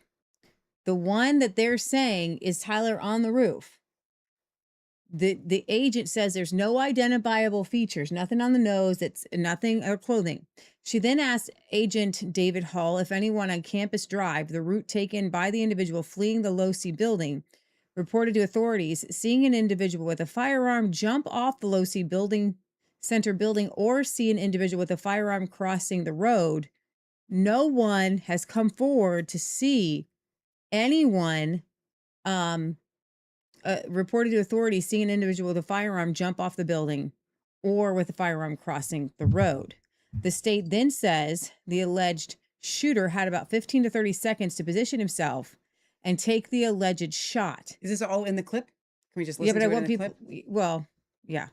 The one that they're saying is Tyler on the roof. The agent says there's no identifiable features, nothing on the nose, that's nothing or clothing. She then asked agent David Hull if anyone on Campus Drive, the route taken by the individual fleeing the Losi building, reported to authorities seeing an individual with a firearm jump off the Losi building center building or see an individual with a firearm crossing the road. No one has come forward to see anyone reported to authorities seeing an individual with a firearm jump off the building or with a firearm crossing the road. The state then says the alleged shooter had about 15 to 30 seconds to position himself and take the alleged shot. Is this all in the clip? Can we just listen Yeah, but to I it want in the people, clip? well, yeah.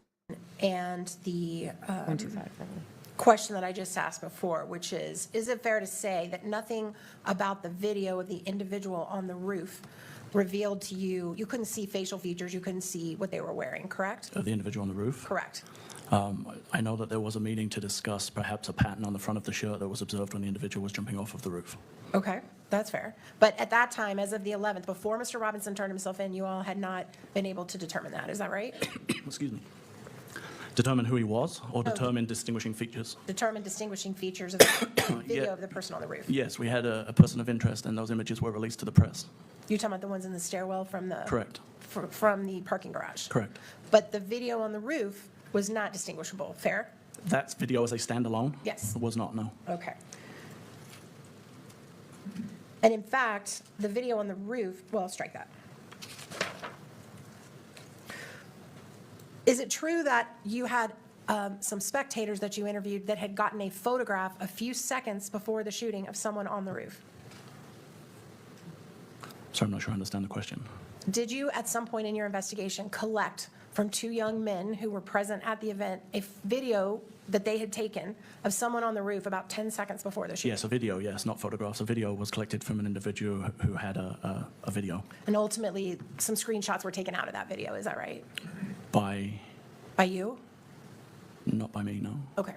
And the 125 probably. question that I just asked before, which is it fair to say that nothing about the video of the individual on the roof revealed to you, you couldn't see facial features, you couldn't see what they were wearing, correct? Of the individual on the roof? Correct. I know that there was a meeting to discuss perhaps a pattern on the front of the shirt that was observed when the individual was jumping off of the roof. Okay, that's fair. But at that time, as of the 11th, before Mr. Robinson turned himself in, you all had not been able to determine that, is that right? Excuse me. Determine who he was, or determine distinguishing features? Determine distinguishing features of the video Yeah. of the person on the roof. Yes, we had a person of interest, and those images were released to the press. You're talking about the ones in the stairwell from the Correct. from the parking garage. Correct. But the video on the roof was not distinguishable. Fair? That video as a standalone? Yes. Was not, no. Okay. And in fact, the video on the roof, well, strike that. Is it true that you had some spectators that you interviewed that had gotten a photograph a few seconds before the shooting of someone on the roof? Sorry, I'm not sure I understand the question. Did you, at some point in your investigation, collect from two young men who were present at the event a video that they had taken of someone on the roof about 10 seconds before the shooting? Yes, a video, yes, not photographs. A video was collected from an individual who had a video. And ultimately, some screenshots were taken out of that video, is that right? By you? Not by me, no. Okay.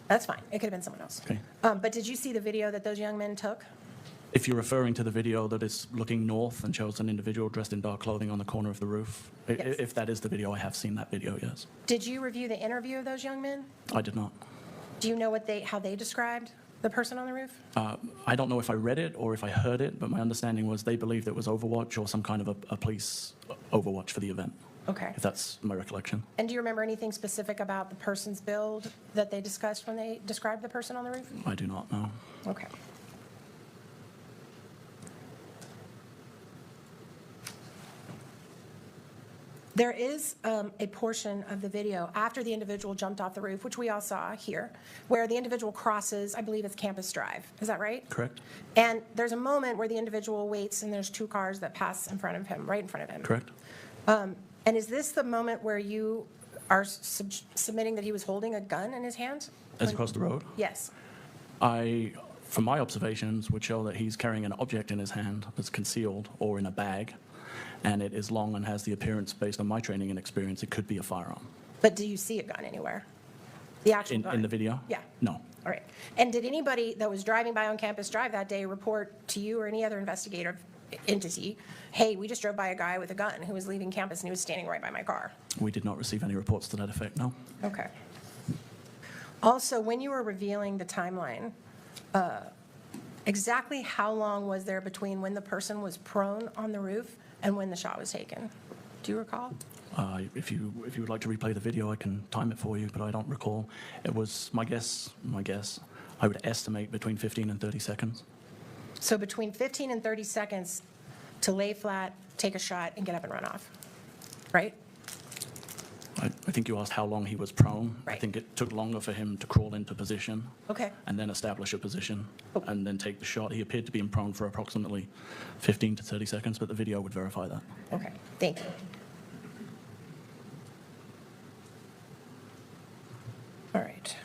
That's fine. It could have been someone else. Okay. But did you see the video that those young men took? If you're referring to the video that is looking north and shows an individual dressed in dark clothing on the corner of the roof, Yes. if that is the video, I have seen that video, yes. Did you review the interview of those young men? I did not. Do you know how they described the person on the roof? I don't know if I read it or if I heard it, but my understanding was they believed it was Overwatch or some kind of a police Overwatch for the event. Okay. If that's my recollection. And do you remember anything specific about the person's build that they discussed when they described the person on the roof? I do not know. Okay. There is a portion of the video after the individual jumped off the roof, which we all saw here, where the individual crosses, I believe it's Campus Drive. Is that right? Correct. And there's a moment where the individual waits and there's two cars that pass in front of him, right in front of him. Correct. And is this the moment where you are submitting that he was holding a gun in his hand? As across the road? Yes. From my observations, would show that he's carrying an object in his hand that's concealed or in a bag, and it is long and has the appearance, based on my training and experience, it could be a firearm. But do you see a gun anywhere? The actual gun? In the video? Yeah. No. All right. And did anybody that was driving by on Campus Drive that day report to you or any other investigative entity, hey, we just drove by a guy with a gun who was leaving campus and he was standing right by my car? We did not receive any reports to that effect, no. Okay. Also, when you were revealing the timeline, exactly how long was there between when the person was prone on the roof and when the shot was taken? Do you recall? If you would like to replay the video, I can time it for you, but I don't recall. It was my guess, I would estimate between 15 and 30 seconds. So between 15 and 30 seconds to lay flat, take a shot, and get up and run off, right? I think you asked how long he was prone. I Right. think it took longer for him to crawl into position. Okay. And then establish a position, Oh. and then take the shot. He appeared to be in prone for approximately 15 to 30 seconds, but the video would verify that. Okay, thank you. All right.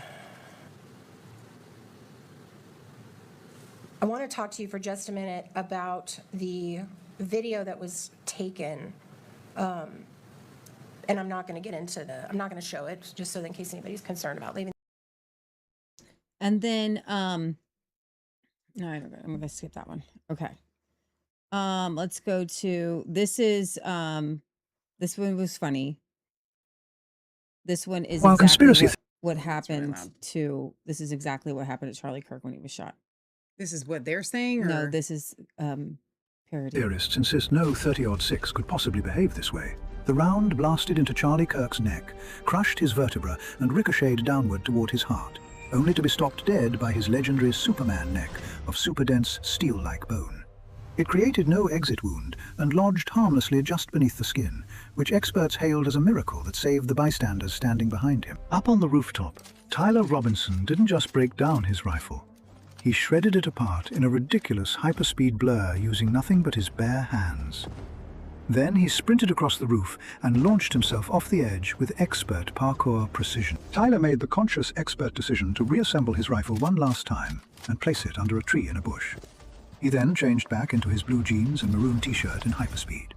I want to talk to you for just a minute about the video that was taken. And I'm not going to get into I'm not going to show it, just so in case anybody's concerned about leaving. And then, no, I'm going to skip that one. Okay. Let's go to, this one was funny. This one is While exactly conspiracy what happened to, this is exactly what happened to Charlie Kirk when he was shot. This is what they're saying? Or? No, this is parody. theorists insist no 30-06 could possibly behave this way. The round blasted into Charlie Kirk's neck, crushed his vertebra, and ricocheted downward toward his heart, only to be stopped dead by his legendary Superman neck of super-dense, steel-like bone. It created no exit wound and lodged harmlessly just beneath the skin, which experts hailed as a miracle that saved the bystanders standing behind him. Up on the rooftop, Tyler Robinson didn't just break down his rifle. He shredded it apart in a ridiculous hyperspeed blur using nothing but his bare hands. Then he sprinted across the roof and launched himself off the edge with expert parkour precision. Tyler made the conscious expert decision to reassemble his rifle one last time and place it under a tree in a bush. He then changed back into his blue jeans and maroon t-shirt in hyperspeed.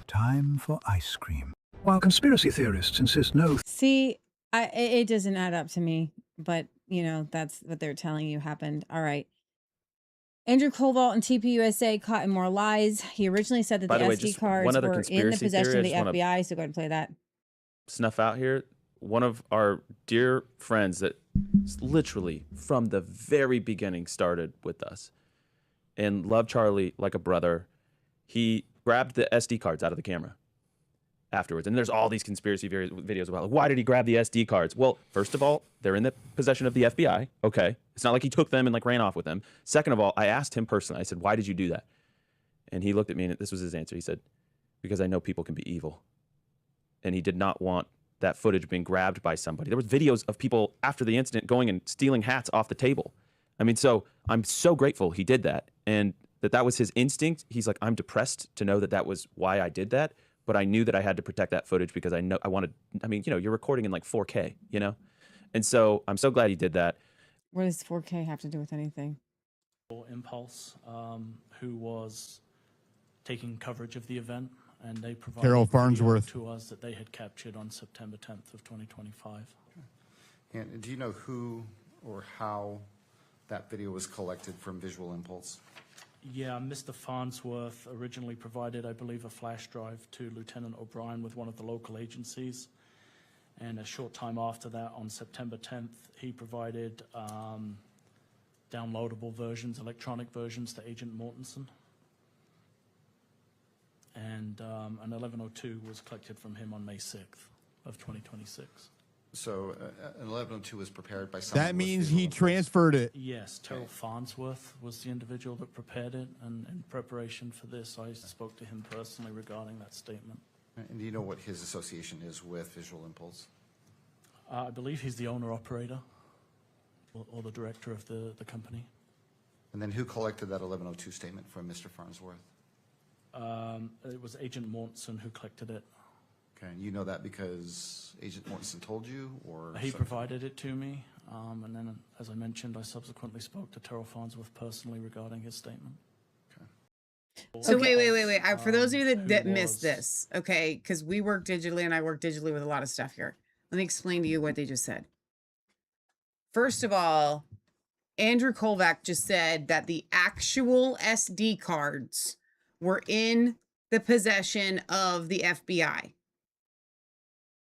Time for ice cream. While conspiracy theorists insist no... See, it doesn't add up to me, but, you know, that's what they're telling you happened. All right. Andrew Koval and TPUSA caught in more lies. He originally said that the By the way, SD just cards one other were in the conspiracy possession of theory the I just wanna FBI, so go ahead and play that. Snuff out here. one of our dear friends that literally from the very beginning started with us and loved Charlie like a brother. He grabbed the SD cards out of the camera afterwards. And there's all these conspiracy videos about, like, why did he grab the SD cards? Well, first of all, they're in the possession of the FBI. Okay. It's not like he took them and like ran off with them. Second of all, I asked him personally, I said, why did you do that? And he looked at me and this was his answer. He said, because I know people can be evil. And he did not want that footage being grabbed by somebody. There was videos of people after the incident going and stealing hats off the table. I mean, so I'm so grateful he did that. And that was his instinct. He's like, I'm depressed to know that was why I did that. But I knew that I had to protect that footage because I wanted, I mean, you're recording in like 4K, And so I'm so glad he did that. What does 4K have to do with anything? Impulse, who was taking coverage of the event, and they provided Carol video Farnsworth to us that they had captured on September 10th of 2025. And do you know who or how that video was collected from Visual Impulse? Yeah, Mr. Farnsworth originally provided, I believe, a flash drive to Lieutenant O'Brien with one of the local agencies. And a short time after that, on September 10th, he provided downloadable versions, electronic versions to Agent Mortensen. And an 1102 was collected from him on May 6th of 2026. So an 1102 was prepared by someone. That means he transferred it. Yes, Terrell Farnsworth was the individual that prepared it, and in preparation for this, I spoke to him personally regarding that statement. And do you know what his association is with Visual Impulse? I believe he's the owner-operator or the director of the company. And then who collected that 1102 statement from Mr. Farnsworth? It was Agent Mortensen who collected it. Okay, and you know that because Agent Mortensen told you, or he provided it to me, and then, as I mentioned, I subsequently spoke to Terrell Farnsworth personally regarding his statement. Okay. So wait. For those of you that missed this, okay, because we work digitally and I work digitally with a lot of stuff here. Let me explain to you what they just said. First of all, Andrew Kovac just said that the actual SD cards were in the possession of the FBI.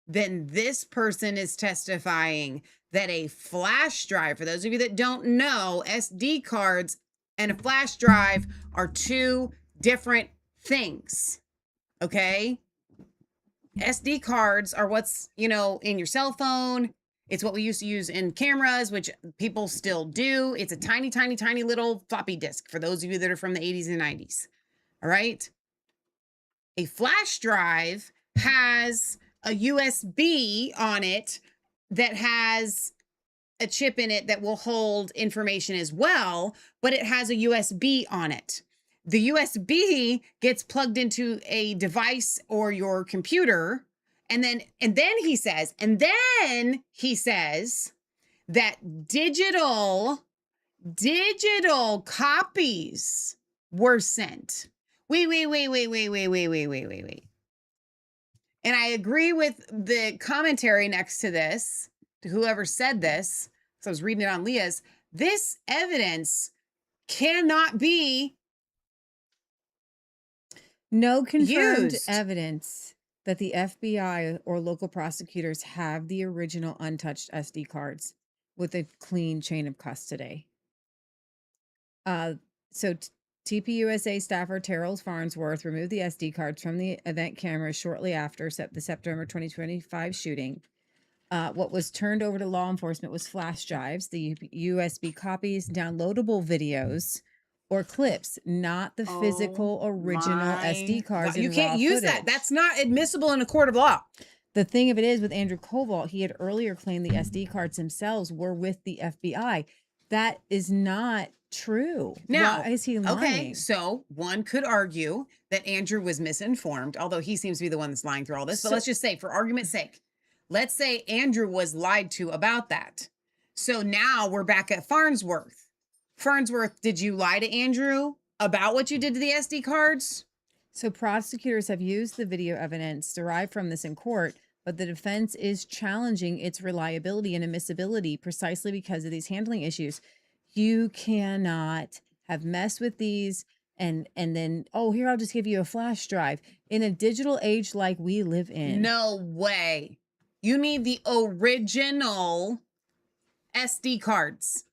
Then this person is testifying that a flash drive, for those of you that don't know, SD cards and a flash drive are two different things, okay? SD cards are what's, in your cell phone. It's what we used to use in cameras, which people still do. It's a tiny, tiny, tiny little floppy disk for those of you that are from the 80s and 90s, all right? A flash drive has a USB on it that has a chip in it that will hold information as well, but it has a USB on it. The USB gets plugged into a device or your computer, and then he says that digital copies were sent. Wait. And I agree with the commentary next to this, to whoever said this, so I was reading it on Leah's. This evidence cannot be no confirmed used. Evidence that the FBI or local prosecutors have the original untouched SD cards with a clean chain of custody. So TPUSA staffer Terrell Farnsworth removed the SD cards from the event cameras shortly after the September 2025 shooting. What was turned over to law enforcement was flash drives, the USB copies, downloadable videos, or clips, not the physical original SD cards. You can't use that. That's not admissible in a court of law. The thing of it is, with Andrew Koval, he had earlier claimed the SD cards themselves were with the FBI. That is not true. Now, why is he lying? Okay, so one could argue that Andrew was misinformed, although he seems to be the one that's lying through all this. But let's just say, for argument's sake, let's say Andrew was lied to about that. So now we're back at Farnsworth. Farnsworth, did you lie to Andrew about what you did to the SD cards? So prosecutors have used the video evidence derived from this in court, but the defense is challenging its reliability and admissibility precisely because of these handling issues. You cannot have messed with these and then, oh, here, I'll just give you a flash drive. In a digital age like we live in. No way. You need the original SD cards.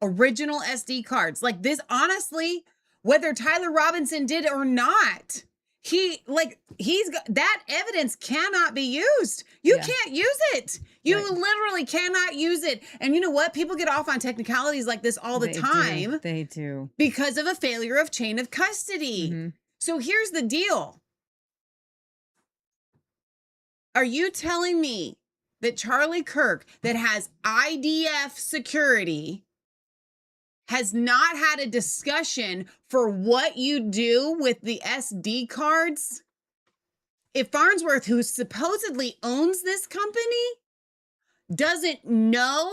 Original SD cards. Like this, honestly, whether Tyler Robinson did or not, he's got that evidence cannot be used. You can't use it. You literally cannot use it. And you know what? People get off on technicalities like this all the time. They do. Because of a failure of chain of custody. So here's the deal. Are you telling me that Charlie Kirk, that has IDF security, has not had a discussion for what you do with the SD cards? If Farnsworth, who supposedly owns this company, doesn't know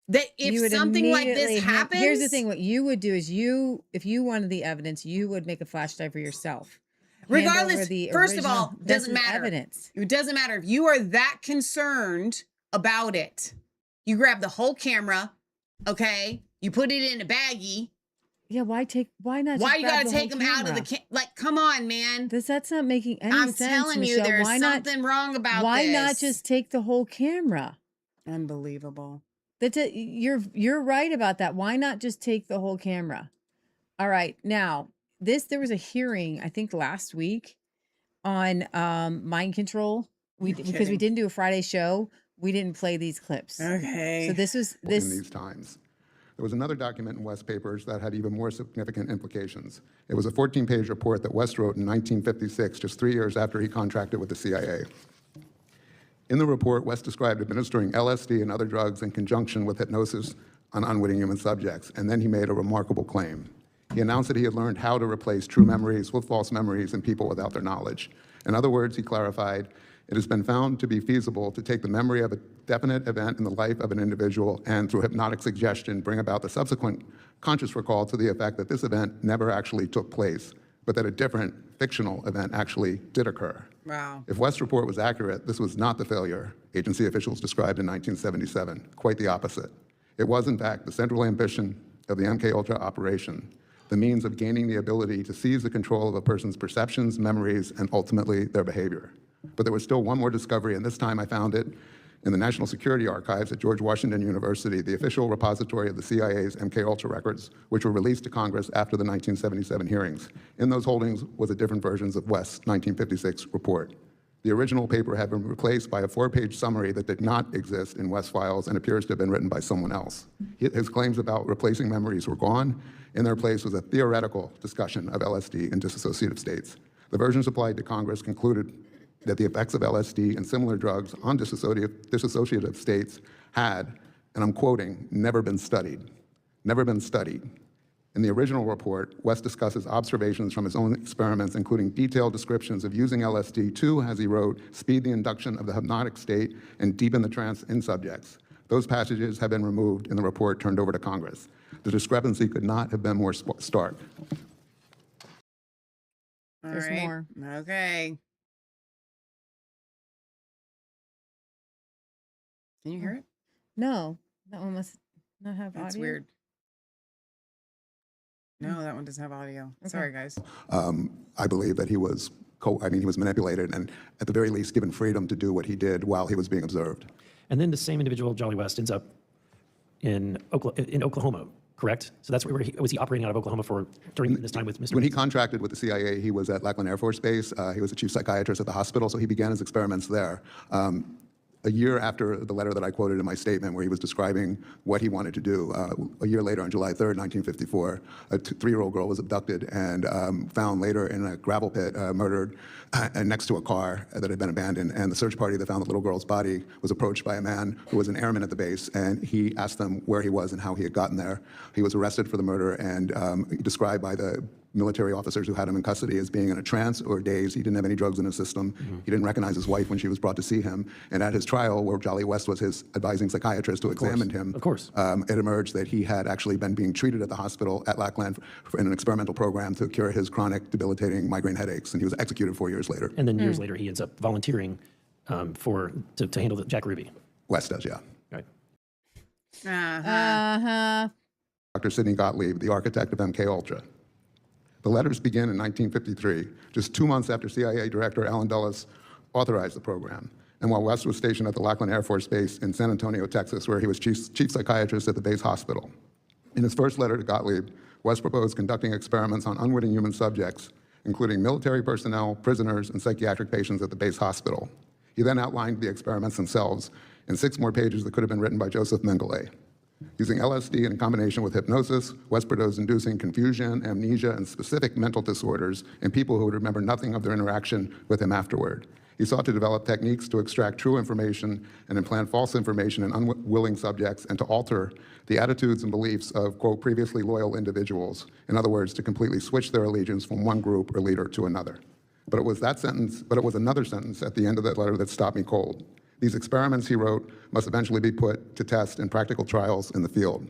that if something like this happens... Here's the thing. What you would do is if you wanted the evidence, you would make a flash drive for yourself. Regardless, first of all, doesn't matter. Evidence. It doesn't matter. If you are that concerned about it, you grab the whole camera, okay? You put it in a baggie. Yeah, why not? Why you gotta take them out of the like? Come on, man. That's not making any sense. I'm telling you, Michelle. there's something wrong about why this. Why not just take the whole camera? Unbelievable. You're right about that. Why not just take the whole camera? All right, now there was a hearing I think last week on mind control. Because we didn't do a Friday show, we didn't play these clips. Okay. So this was in these times. There was another document in West Papers that had even more significant implications. It was a 14-page report that West wrote in 1956, just 3 years after he contracted with the CIA. In the report, West described administering LSD and other drugs in conjunction with hypnosis on unwitting human subjects, and then he made a remarkable claim. He announced that he had learned how to replace true memories with false memories in people without their knowledge. In other words, he clarified, it has been found to be feasible to take the memory of a definite event in the life of an individual and through hypnotic suggestion bring about the subsequent conscious recall to the effect that this event never actually took place, but that a different fictional event actually did occur. Wow. If West's report was accurate, this was not the failure agency officials described in 1977, quite the opposite. It was, in fact, the central ambition of the MKUltra operation, the means of gaining the ability to seize the control of a person's perceptions, memories, and ultimately their behavior. But there was still one more discovery, and this time I found it in the National Security Archives at George Washington University, the official repository of the CIA's MKUltra records, which were released to Congress after the 1977 hearings. In those holdings was a different versions of West's 1956 report. The original paper had been replaced by a 4-page summary that did not exist in West's files and appears to have been written by someone else. His claims about replacing memories were gone. In their place was a theoretical discussion of LSD in dissociative states. The version supplied to Congress concluded that the effects of LSD and similar drugs on dissociative states had, and I'm quoting, never been studied. Never been studied. In the original report, West discusses observations from his own experiments, including detailed descriptions of using LSD to, as he wrote, speed the induction of the hypnotic state and deepen the trance in subjects. Those passages have been removed in the report turned over to Congress. The discrepancy could not have been more stark. There's more. Okay. Can you hear it? No, that one must not have That's audio. weird. No, that one doesn't have audio. Okay. Sorry, guys. I believe that he was manipulated and at the very least given freedom to do what he did while he was being observed. And then the same individual, Jolly West, ends up in Oklahoma, correct? So that's where was he operating out of Oklahoma for during this time with Mr. When he contracted with the CIA, he was at Lackland Air Force Base. He was a chief psychiatrist at the hospital, so he began his experiments there. A year after the letter that I quoted in my statement where he was describing what he wanted to do, a year later on July 3rd, 1954, a 3-year-old girl was abducted and found later in a gravel pit, murdered next to a car that had been abandoned. And the search party that found the little girl's body was approached by a man who was an airman at the base, and he asked them where he was and how he had gotten there. He was arrested for the murder and described by the military officers who had him in custody as being in a trance or daze. He didn't have any drugs in his system. He didn't recognize his wife when she was brought to see him. And at his trial, where Jolly West was his advising psychiatrist who examined him, it emerged that he had actually been being treated at the hospital at Lackland in an experimental program to cure his chronic debilitating migraine headaches. And he was executed 4 years later. And then years later, he ends up volunteering to handle the Jack Ruby. West does, yeah. Right. Dr. Sidney Gottlieb, the architect of MKUltra. The letters begin in 1953, just 2 months after CIA Director Allen Dulles authorized the program. and while West was stationed at the Lackland Air Force Base in San Antonio, Texas, where he was chief psychiatrist at the base hospital. In his first letter to Gottlieb, West proposed conducting experiments on unwitting human subjects, including military personnel, prisoners, and psychiatric patients at the base hospital. He then outlined the experiments themselves in 6 more pages that could have been written by Joseph Mengele. Using LSD in combination with hypnosis, West proposed inducing confusion, amnesia, and specific mental disorders in people who would remember nothing of their interaction with him afterward. He sought to develop techniques to extract true information and implant false information in unwilling subjects and to alter the attitudes and beliefs of, quote, previously loyal individuals. In other words, to completely switch their allegiance from one group or leader to another. But it was another sentence at the end of that letter that stopped me cold. These experiments, he wrote, must eventually be put to test in practical trials in the field.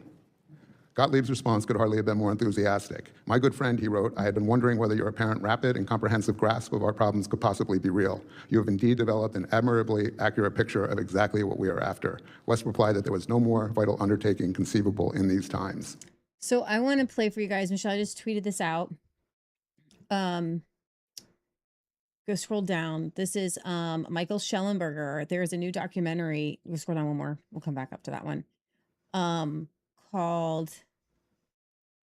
Gottlieb's response could hardly have been more enthusiastic. My good friend, he wrote, I had been wondering whether your apparent rapid and comprehensive grasp of our problems could possibly be real. You have indeed developed an admirably accurate picture of exactly what we are after. West replied that there was no more vital undertaking conceivable in these times. So I want to play for you guys. Michelle, I just tweeted this out. Go scroll down. This is Michael Schellenberger. There is a new documentary. We'll scroll down one more. We'll come back up to that one. Called,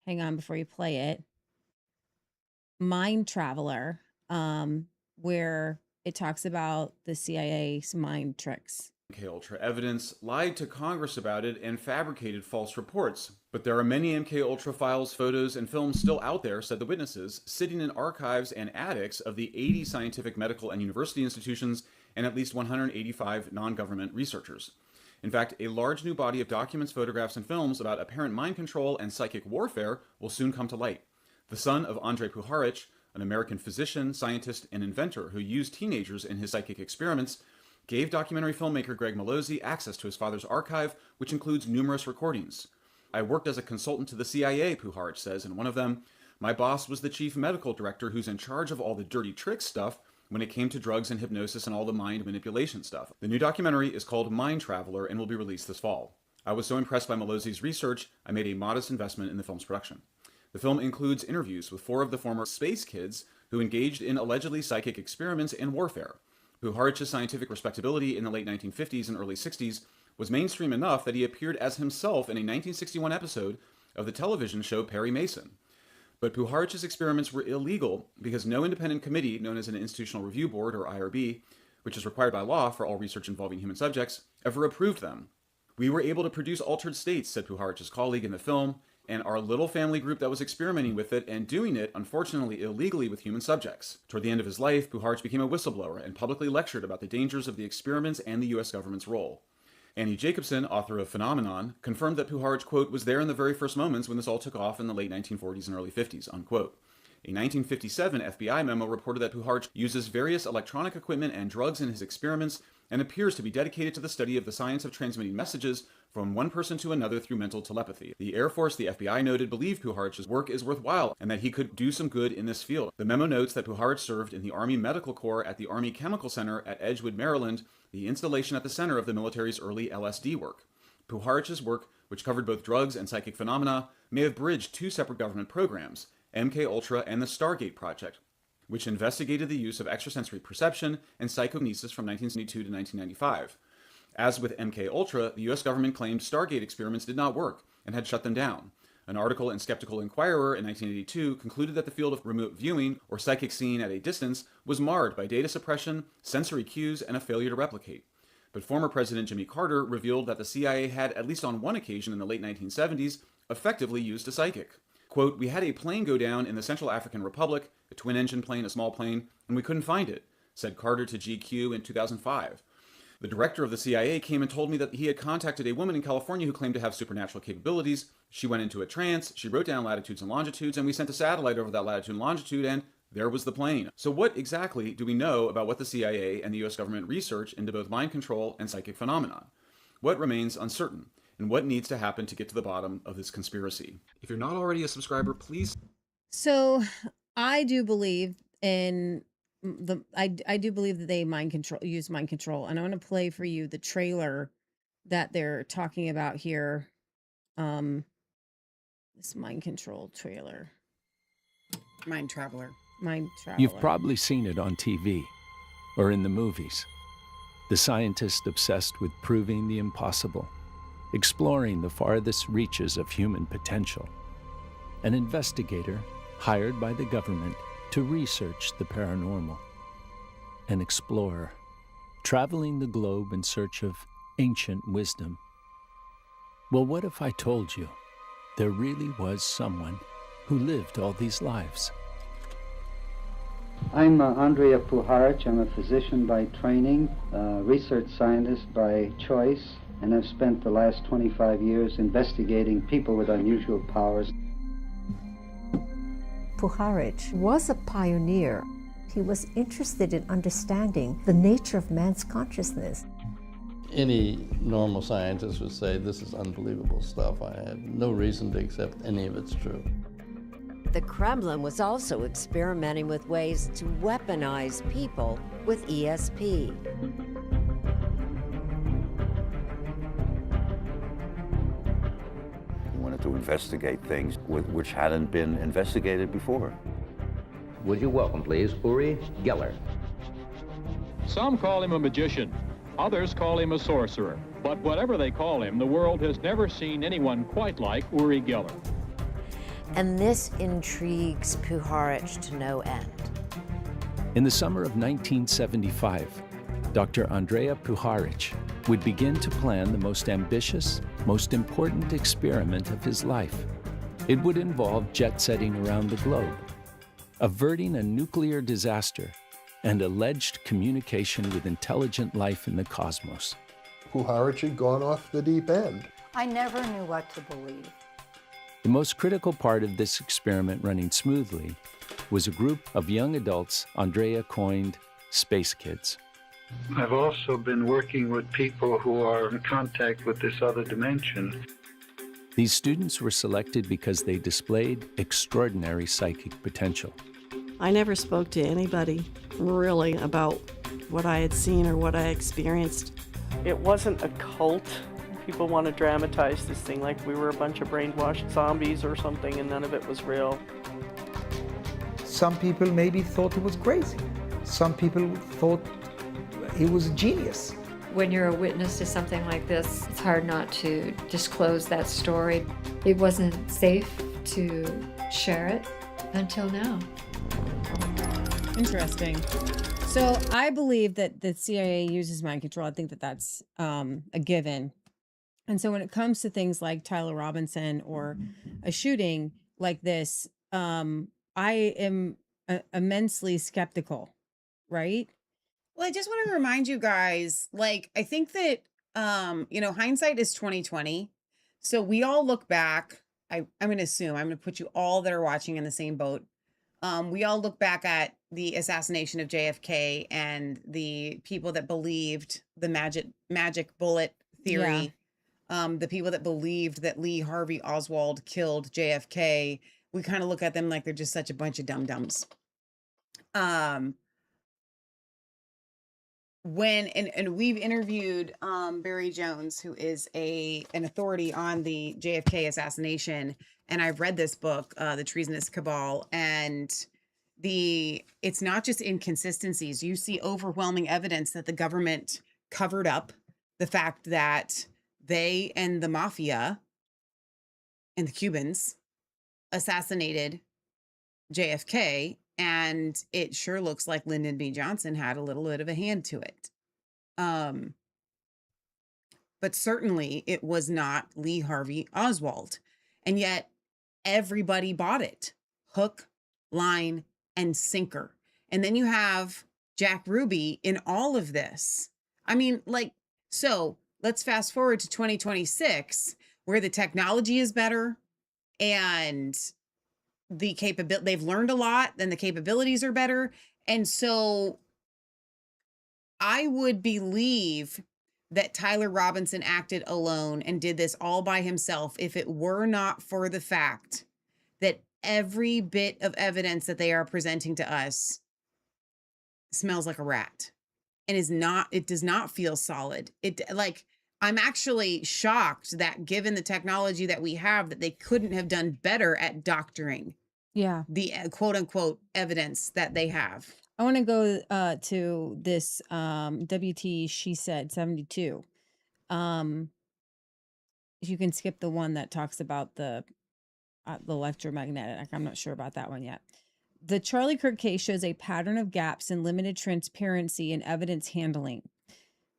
hang on before you play it, Mind Traveler, where it talks about the CIA's mind tricks. MKUltra evidence, lied to Congress about it, and fabricated false reports. But there are many MKUltra files, photos, and films still out there, said the witnesses, sitting in archives and attics of the 80 scientific, medical, and university institutions and at least 185 non-government researchers. In fact, a large new body of documents, photographs, and films about apparent mind control and psychic warfare will soon come to light. The son of Andrei Puharich, an American physician, scientist, and inventor who used teenagers in his psychic experiments, gave documentary filmmaker Greg Malozzi access to his father's archive, which includes numerous recordings. I worked as a consultant to the CIA, Puharich says in one of them. My boss was the chief medical director who's in charge of all the dirty trick stuff when it came to drugs and hypnosis and all the mind manipulation stuff. The new documentary is called Mind Traveler and will be released this fall. I was so impressed by Malozzi's research, I made a modest investment in the film's production. The film includes interviews with 4 of the former space kids who engaged in allegedly psychic experiments and warfare. Puharich's scientific respectability in the late 1950s and early 60s was mainstream enough that he appeared as himself in a 1961 episode of the television show Perry Mason. But Puharich's experiments were illegal because no independent committee, known as an Institutional Review Board, or IRB, which is required by law for all research involving human subjects, ever approved them. We were able to produce altered states, said Puharich's colleague in the film, and our little family group that was experimenting with it and doing it, unfortunately, illegally with human subjects. Toward the end of his life, Puharich became a whistleblower and publicly lectured about the dangers of the experiments and the U.S. government's role. Annie Jacobson, author of Phenomenon, confirmed that Puharich, quote, was there in the very first moments when this all took off in the late 1940s and early 50s, unquote. A 1957 FBI memo reported that Puharich uses various electronic equipment and drugs in his experiments and appears to be dedicated to the study of the science of transmitting messages from one person to another through mental telepathy. The Air Force, the FBI noted, believed Puharich's work is worthwhile and that he could do some good in this field. The memo notes that Puharich served in the Army Medical Corps at the Army Chemical Center at Edgewood, Maryland, the installation at the center of the military's early LSD work. Puharich's work, which covered both drugs and psychic phenomena, may have bridged 2 separate government programs, MKUltra and the Stargate Project, which investigated the use of extrasensory perception and psychokinesis from 1972 to 1995. As with MKUltra, the U.S. government claimed Stargate experiments did not work and had shut them down. An article in Skeptical Inquirer in 1982 concluded that the field of remote viewing, or psychic seeing at a distance, was marred by data suppression, sensory cues, and a failure to replicate. But former President Jimmy Carter revealed that the CIA had, at least on one occasion in the late 1970s, effectively used a psychic. Quote, we had a plane go down in the Central African Republic, a twin-engine plane, a small plane, and we couldn't find it, said Carter to GQ in 2005. The director of the CIA came and told me that he had contacted a woman in California who claimed to have supernatural capabilities. She went into a trance, she wrote down latitudes and longitudes, and we sent a satellite over that latitude and longitude, and there was the plane. So what exactly do we know about what the CIA and the U.S. government research into both mind control and psychic phenomena? What remains uncertain? And what needs to happen to get to the bottom of this conspiracy? If you're not already a subscriber, please. So I do believe in I do believe that they use mind control, and I want to play for you the trailer that they're talking about here. This mind control trailer. Mind Traveler. Mind Traveler. You've probably seen it on TV or in the movies. the scientist obsessed with proving the impossible, exploring the farthest reaches of human potential, an investigator hired by the government to research the paranormal, an explorer traveling the globe in search of ancient wisdom. Well, what if I told you there really was someone who lived all these lives? I'm Andrea Puharich. I'm a physician by training, research scientist by choice, and I've spent the last 25 years investigating people with unusual powers. Puharich was a pioneer. He was interested in understanding the nature of man's consciousness. Any normal scientist would say, this is unbelievable stuff. I have no reason to accept any of it's true. The Kremlin was also experimenting with ways to weaponize people with ESP. He wanted to investigate things which hadn't been investigated before. Would you welcome, please, Uri Geller. Some call him a magician. Others call him a sorcerer. But whatever they call him, the world has never seen anyone quite like Uri Geller. And this intrigues Puharich to no end. In the summer of 1975, Dr. Andrea Puharich would begin to plan the most ambitious, most important experiment of his life. It would involve jet-setting around the globe, averting a nuclear disaster, and alleged communication with intelligent life in the cosmos. Puharich had gone off the deep end. I never knew what to believe. The most critical part of this experiment running smoothly was a group of young adults Andrea coined Space Kids. I've also been working with people who are in contact with this other dimension. These students were selected because they displayed extraordinary psychic potential. I never spoke to anybody really about what I had seen or what I experienced. It wasn't a cult. People want to dramatize this thing like we were a bunch of brainwashed zombies or something, and none of it was real. Some people maybe thought he was crazy. Some people thought he was a genius. When you're a witness to something like this, it's hard not to disclose that story. It wasn't safe to share it until now. Interesting. So I believe that the CIA uses mind control. I think that that's a given. And so when it comes to things like Tyler Robinson or a shooting like this, I am immensely skeptical, right? Well, I just want to remind you guys, like, I think that, hindsight is 2020. So we all look back. I'm going to assume, I'm going to put you all that are watching in the same boat. We all look back at the assassination of JFK and the people that believed the magic bullet theory. Yeah. The people that believed that Lee Harvey Oswald killed JFK, we kind of look at them like they're just such a bunch of dum-dums. And we've interviewed Barry Jones, who is an authority on the JFK assassination, and I've read this book, The Treasonous Cabal, and it's not just inconsistencies. You see overwhelming evidence that the government covered up the fact that they and the mafia and the Cubans assassinated JFK, and it sure looks like Lyndon B. Johnson had a little bit of a hand to it. But certainly it was not Lee Harvey Oswald. And yet everybody bought it. Hook, line, and sinker. And then you have Jack Ruby in all of this. I mean, so let's fast forward to 2026, where the technology is better and they've learned a lot, then the capabilities are better. And so I would believe that Tyler Robinson acted alone and did this all by himself if it were not for the fact that every bit of evidence that they are presenting to us smells like a rat and it does not feel solid. I'm actually shocked that given the technology that we have, that they couldn't have done better at doctoring the quote unquote evidence that they have. I want to go to this WT She Said 72. You can skip the one that talks about the electromagnetic. I'm not sure about that one yet. The Charlie Kirk case shows a pattern of gaps in limited transparency in evidence handling.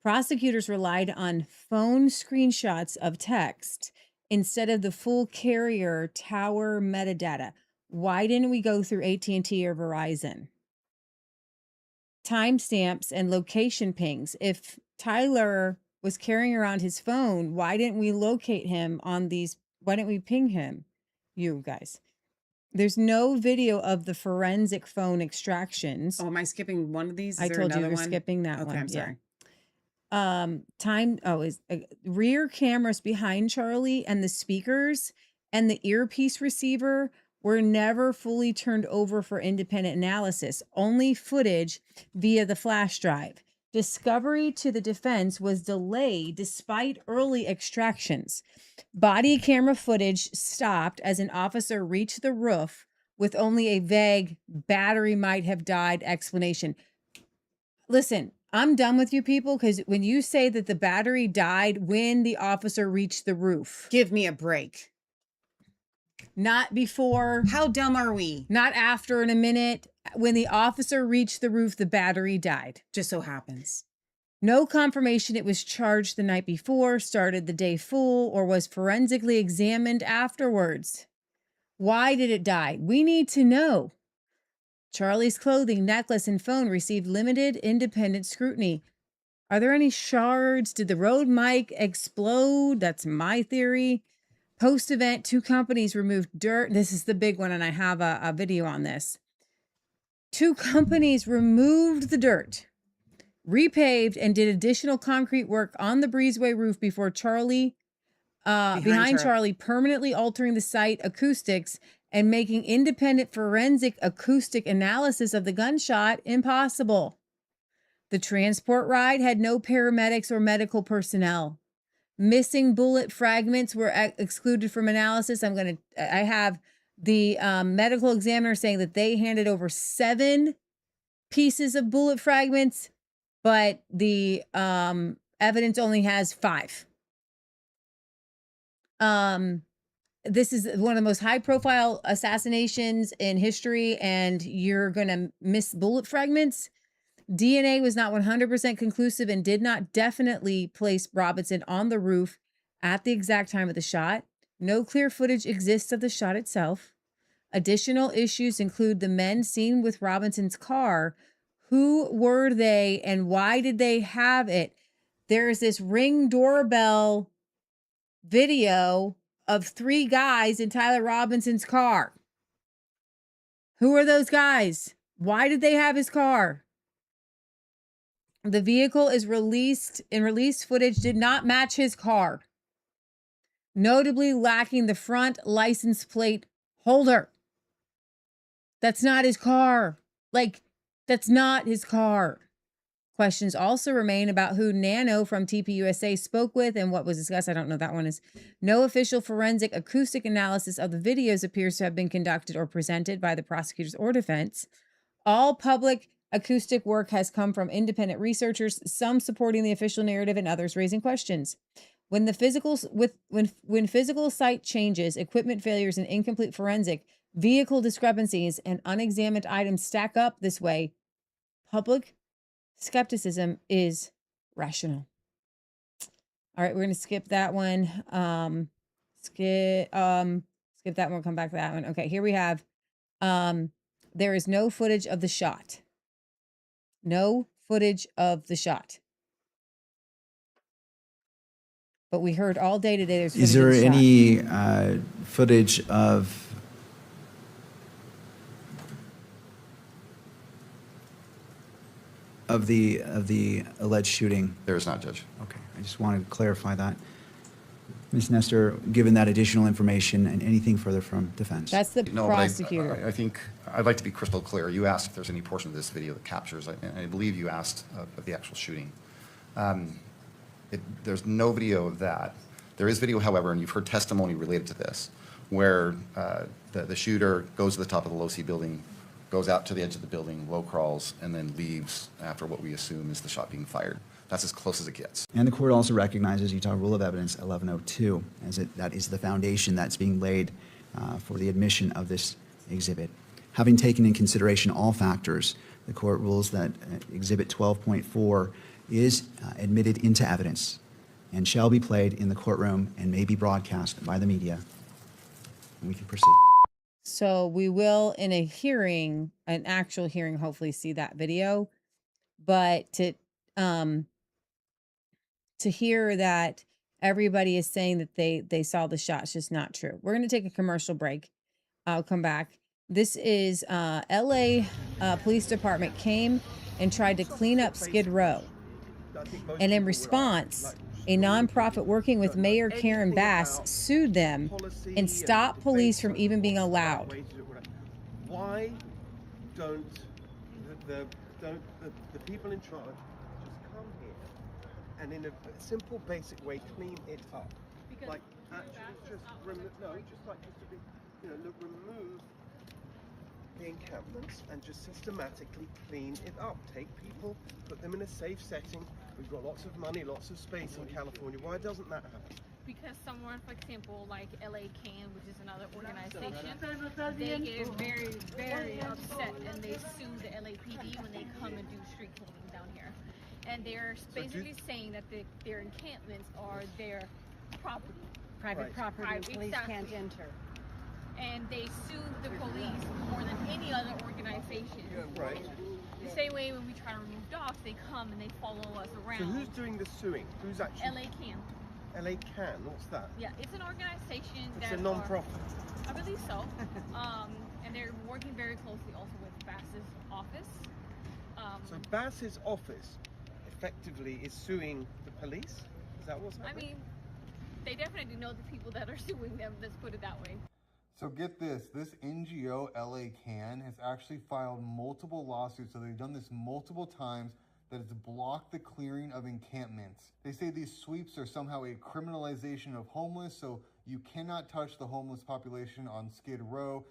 Prosecutors relied on phone screenshots of text instead of the full carrier tower metadata. Why didn't we go through AT&T or Verizon? Timestamps and location pings. If Tyler was carrying around his phone, why didn't we locate him on these? Why didn't we ping him? You guys. There's no video of the forensic phone extractions. Oh, am I skipping one of these? Is I there told you another you're one? skipping that Okay, one. I'm sorry. Rear cameras behind Charlie and the speakers and the earpiece receiver were never fully turned over for independent analysis, only footage via the flash drive. Discovery to the defense was delayed despite early extractions. Body camera footage stopped as an officer reached the roof with only a vague battery might have died explanation. Listen, I'm done with you people because when you say that the battery died when the officer reached the roof. Give me a break. Not before. How dumb are we? Not after in a minute. When the officer reached the roof, the battery died. Just so happens. No confirmation it was charged the night before, started the day full, or was forensically examined afterwards. Why did it die? We need to know. Charlie's clothing, necklace, and phone received limited independent scrutiny. Are there any shards? Did the road mic explode? That's my theory. Post-event, 2 companies removed dirt. This is the big one, and I have a video on this. 2 companies removed the dirt, repaved, and did additional concrete work on the breezeway roof before behind Charlie, permanently altering the site acoustics and making independent forensic acoustic analysis of the gunshot impossible. The transport ride had no paramedics or medical personnel. Missing bullet fragments were excluded from analysis. I have the medical examiner saying that they handed over 7 pieces of bullet fragments, but the evidence only has 5. This is one of the most high-profile assassinations in history, and you're going to miss bullet fragments. DNA was not 100% conclusive and did not definitely place Robinson on the roof at the exact time of the shot. No clear footage exists of the shot itself. Additional issues include the men seen with Robinson's car. Who were they and why did they have it? There's this Ring doorbell video of 3 guys in Tyler Robinson's car. Who are those guys? Why did they have his car? The vehicle is released footage did not match his car, notably lacking the front license plate holder. That's not his car. That's not his car. Questions also remain about who Nano from TPUSA spoke with and what was discussed. I don't know that one is. No official forensic acoustic analysis of the videos appears to have been conducted or presented by the prosecutors or defense. All public acoustic work has come from independent researchers, some supporting the official narrative and others raising questions. When physical site changes, equipment failures, and incomplete forensic, vehicle discrepancies, and unexamined items stack up this way, public skepticism is rational. All right, we're going to skip that one. Skip that one. Come back to that one. Okay, here we have. There is no footage of the shot. No footage of the shot. But we heard all day today there's footage Is there of the any shot. footage of the alleged shooting? There is not, Judge. Okay, I just wanted to clarify that. Ms. Nestor, given that additional information and anything further from defense? That's the No, but prosecutor. I think I'd like to be crystal clear. You asked if there's any portion of this video that captures, and I believe you asked of the actual shooting. There's no video of that. There is video, however, and you've heard testimony related to this, where the shooter goes to the top of the low-C building, goes out to the edge of the building, low crawls, and then leaves after what we assume is the shot being fired. That's as close as it gets. And the court also recognizes Utah Rule of Evidence 1102 as that is the foundation that's being laid for the admission of this exhibit. Having taken in consideration all factors, the court rules that Exhibit 12.4 is admitted into evidence and shall be played in the courtroom and may be broadcast by the media. And we can proceed. So we will, in a hearing, an actual hearing, hopefully see that video. But to hear that everybody is saying that they saw the shot is just not true. We're going to take a commercial break. I'll come back. This is LA Police Department came and tried to clean up Skid Row. And in response, a nonprofit working with Mayor Karen Bass sued them and stopped police from even being allowed. Why don't the people in charge just come here and in a simple, basic way clean it up? Because like actually just remove the encampments and just systematically clean it up. Take people, put them in a safe setting. We've got lots of money, lots of space in California. Why doesn't that happen? Because someone, for example, like LA Can, which is another organization, they get very, very upset and they sue the LAPD when they come and do street cleaning down here. And they're basically saying that their encampments are their property. Private property, police can't enter. And they sue the police more than any other organization. Right. The same way when we try to remove dogs, they come and they follow us around. So who's doing the suing? Who's actually? LA Can. LA Can, what's that? Yeah, it's an organization It's that a non-profit. I believe so. And they're working very closely also with Bass's office. So Bass's office effectively is suing the police? Is that what's happening? I mean, they definitely know the people that are suing them, let's put it that way. So get this NGO, LA Can, has actually filed multiple lawsuits, so they've done this multiple times, that it's blocked the clearing of encampments. They say these sweeps are somehow a criminalization of homeless, so you cannot touch the homeless population on Skid Row.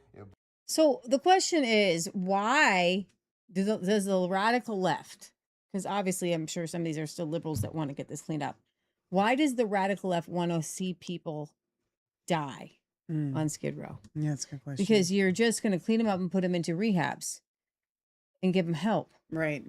So the question is, why does the radical left, because obviously I'm sure some of these are still liberals that want to get this cleaned up, why does the radical left want to see people die on Skid Row? Yeah, that's a good question. Because you're just going to clean them up and put them into rehabs and give them help. Right.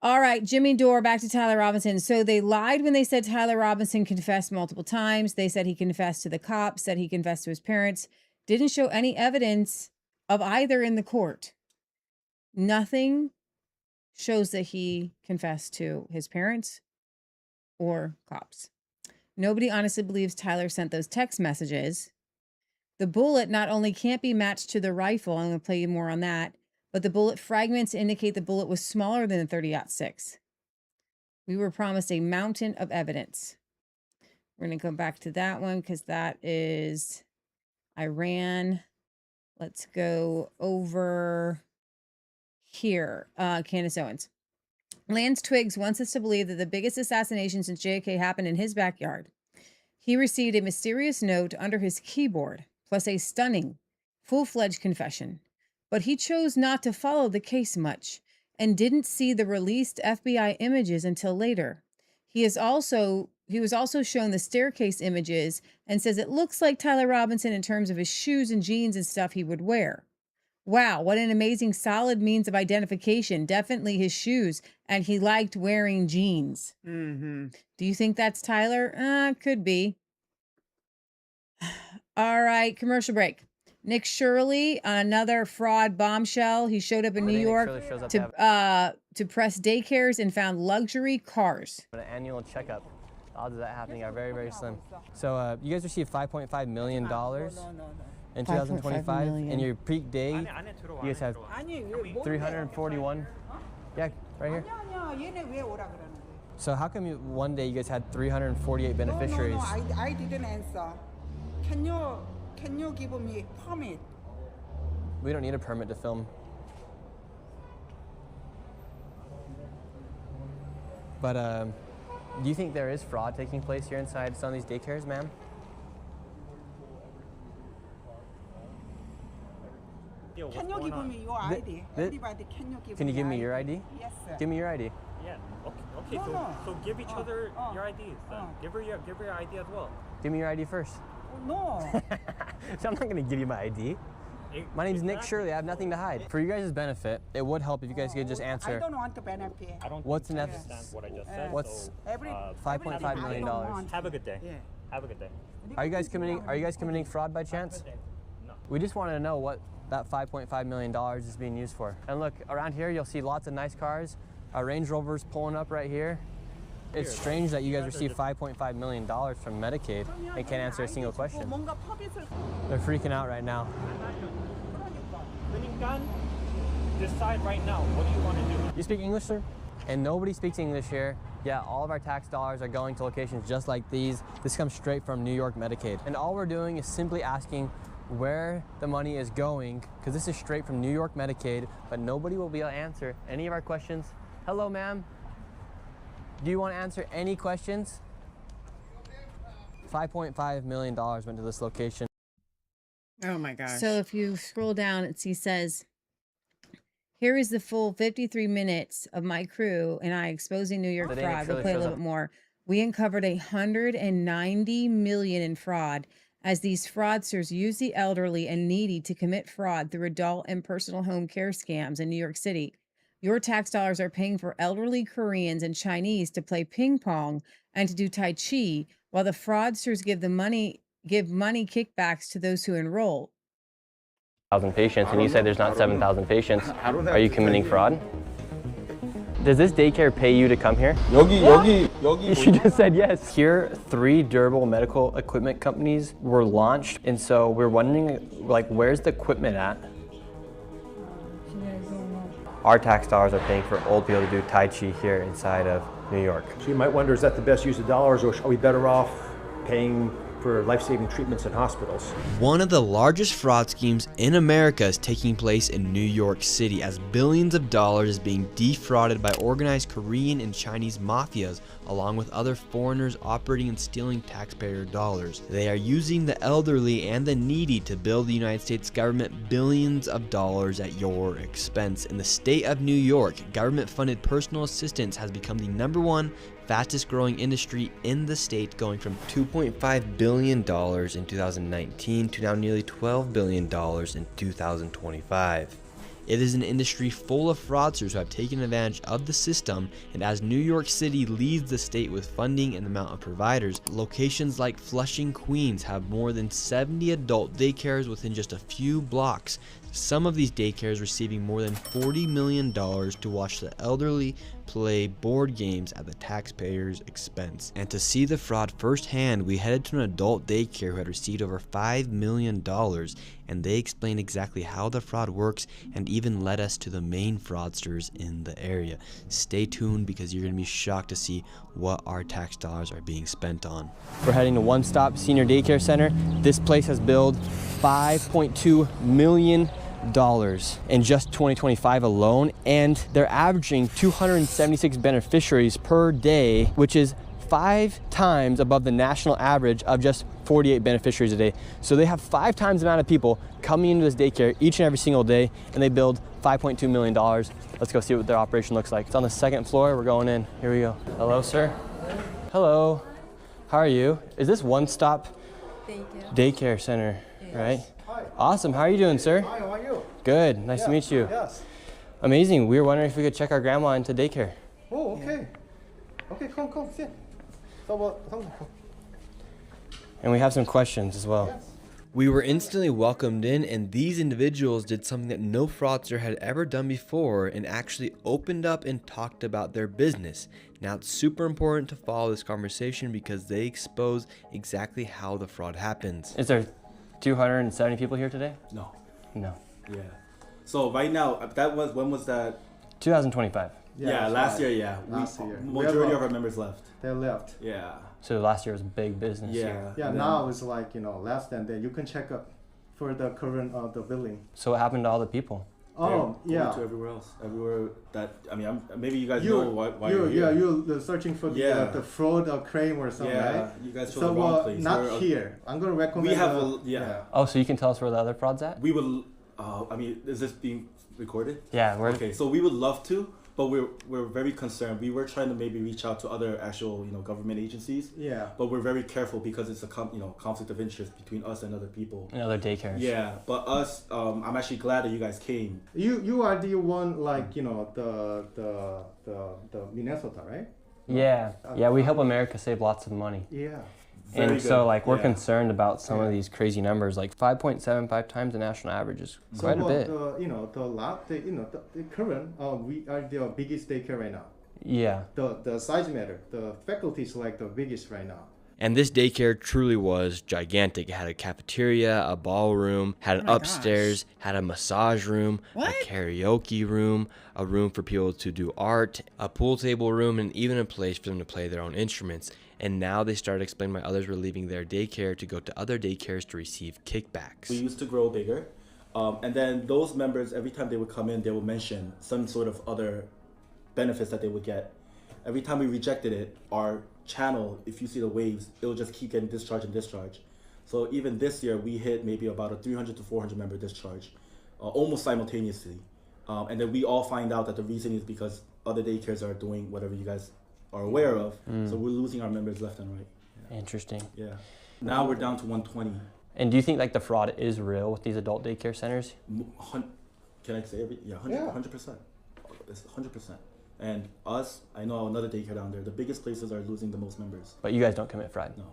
All right, Jimmy Dore, back to Tyler Robinson. So they lied when they said Tyler Robinson confessed multiple times. They said he confessed to the cops, said he confessed to his parents. Didn't show any evidence of either in the court. Nothing shows that he confessed to his parents or cops. Nobody honestly believes Tyler sent those text messages. The bullet not only can't be matched to the rifle, I'm going to play you more on that, but the bullet fragments indicate the bullet was smaller than the .30-06. We were promised a mountain of evidence. We're going to go back to that one because that is Iran. Let's go over here. Candace Owens. Lance Twiggs wants us to believe that the biggest assassination since JFK happened in his backyard. He received a mysterious note under his keyboard, plus a stunning, full-fledged confession. But he chose not to follow the case much and didn't see the released FBI images until later. He was also shown the staircase images and says it looks like Tyler Robinson in terms of his shoes and jeans and stuff he would wear. Wow, what an amazing solid means of identification. Definitely his shoes, and he liked wearing jeans. Mm-hmm. Do you think that's Tyler? Could be. All right, commercial break. Nick Shirley on another fraud bombshell. He showed up in New York to press daycares and found luxury cars. An annual checkup. The odds of that happening are very, very slim. So you guys received $5.5 million in 2025. In your peak day, you guys have 341. Yeah, right here. So how come one day you guys had 348 beneficiaries? No, I didn't answer. Can you give me a permit? We don't need a permit to film. But do you think there is fraud taking place here inside some of these daycares, ma'am? Can you give me your ID? Everybody, can you give me your ID? Yes, sir. Give me your ID. Yeah. Okay. So give each other your IDs then. Give her your ID as well. Give me your ID first. No. So I'm not gonna give you my ID. My name's Nick Shirley. I have nothing to hide. For you guys' benefit, it would help if you guys could just answer. I don't want to benefit. I don't What's think an you understand what I just said. What's $5.5 million? Have a good day. Yeah. Have a good day. Are you guys committing fraud by chance? No. We just wanted to know what that $5.5 million is being used for. And look, around here you'll see lots of nice cars. Range Rover's pulling up right here. It's strange that you guys receive $5.5 million from Medicaid and can't answer a single question. They're freaking out right now. Decide right now. What do you want to do? You speak English, sir? And nobody speaks English here. Yeah, all of our tax dollars are going to locations just like these. This comes straight from New York Medicaid. And all we're doing is simply asking where the money is going, because this is straight from New York Medicaid, but nobody will be able to answer any of our questions. Hello, ma'am. Do you want to answer any questions? $5.5 million went to this location. Oh my gosh. So if you scroll down, it says, here is the full 53 minutes of my crew and I exposing New York fraud. We'll play a little bit more. We uncovered $190 million in fraud as these fraudsters use the elderly and needy to commit fraud through adult and personal home care scams in New York City. Your tax dollars are paying for elderly Koreans and Chinese to play ping pong and to do Tai Chi, while the fraudsters give money kickbacks to those who enroll. 1,000 patients, and you said there's not 7,000 patients. Are you committing fraud? Does this daycare pay you to come here? Yogi. She just said yes. Here, 3 durable medical equipment companies were launched, and so we're wondering, like, where's the equipment at? Our tax dollars are paying for old people to do Tai Chi here inside of New York. So you might wonder, is that the best use of dollars, or are we better off paying for life-saving treatments in hospitals? One of the largest fraud schemes in America is taking place in New York City, as billions of dollars is being defrauded by organized Korean and Chinese mafias, along with other foreigners operating and stealing taxpayer dollars. They are using the elderly and the needy to bill the United States government billions of dollars at your expense. In the state of New York, government-funded personal assistance has become the #1 fastest growing industry in the state, going from $2.5 billion in 2019 to now nearly $12 billion in 2025. It is an industry full of fraudsters who have taken advantage of the system, and as New York City leads the state with funding and amount of providers, locations like Flushing, Queens have more than 70 adult daycares within just a few blocks. Some of these daycares receiving more than $40 million to watch the elderly play board games at the taxpayers' expense. And to see the fraud firsthand, we headed to an adult daycare who had received over $5 million, and they explained exactly how the fraud works and even led us to the main fraudsters in the area. Stay tuned, because you're going to be shocked to see what our tax dollars are being spent on. We're heading to One Stop Senior Daycare Center. This place has billed $5.2 million in just 2025 alone, and they're averaging 276 beneficiaries per day, which is 5 times above the national average of just 48 beneficiaries a day. So they have 5 times the amount of people coming into this daycare each and every single day, and they build $5.2 million. Let's go see what their operation looks like. It's on the 2nd floor. We're going in. Here we go. Hello, sir. Hello. How are you? Is this One Stop Daycare Center, right? Hi. Awesome. How are you doing, sir? Hi, how are you? Good. Nice to meet you. Yes. Amazing. We were wondering if we could check our grandma into daycare. Oh, okay. Okay, come, sit. And we have some questions as well. Yes. We were instantly welcomed in, and these individuals did something that no fraudster had ever done before, and actually opened up and talked about their business. Now, it's super important to follow this conversation because they expose exactly how the fraud happens. Is there 270 people here today? No. No. Yeah. So right now, when was that? 2025. Yeah, last year, yeah. Last year. Majority of our members left. They left. Yeah. So last year was big business. Yeah. Yeah, now it's like, less than that. You can check up for the current the billing. So what happened to all the people? Oh, yeah. To everywhere else. Everywhere that, maybe you guys know why you're here. Yeah, you're searching for the fraud claim or something, right? You guys chose the wrong place. Not here. I'm going to recommend. We have Oh, so you can tell us where the other fraud's at? We will, I mean, is this being recorded? Yeah, we're okay. So we would love to, but we're very concerned. We were trying to maybe reach out to other actual government agencies. Yeah. But we're very careful because it's a conflict of interest between us and other people. and other daycares. Yeah, but us, I'm actually glad that you guys came. You are the one like the Minnesota, right? Yeah, yeah, we help America save lots of money. Yeah. And Very so, good. like, we're Yeah. concerned about some of these crazy numbers. Like 5.75 times the national average is quite a bit. The current we are the biggest daycare right now. Yeah. The size matter. The faculty is like the biggest right now. And this daycare truly was gigantic. It had a cafeteria, a ballroom, had an upstairs, had a massage room, a karaoke room, a room for people to do art, a pool table room, and even a place for them to play their own instruments. And now they started explaining why others were leaving their daycare to go to other daycares to receive kickbacks. We used to grow bigger. And then those members, every time they would come in, they would mention some sort of other benefits that they would get. Every time we rejected it, our channel, if you see the waves, it will just keep getting discharge and discharge. So even this year, we hit maybe about a 300 to 400 member discharge, almost simultaneously. And then we all find out that the reason is because other daycares are doing whatever you guys are aware of. So we're losing our members left and right. Yeah. Interesting. Yeah. Now we're down to 120. And do you think like the fraud is real with these adult daycare centers? Can I say everything? Yeah, 100%. It's 100%. And us, I know another daycare down there, the biggest places are losing the most members. But you guys don't commit fraud? No.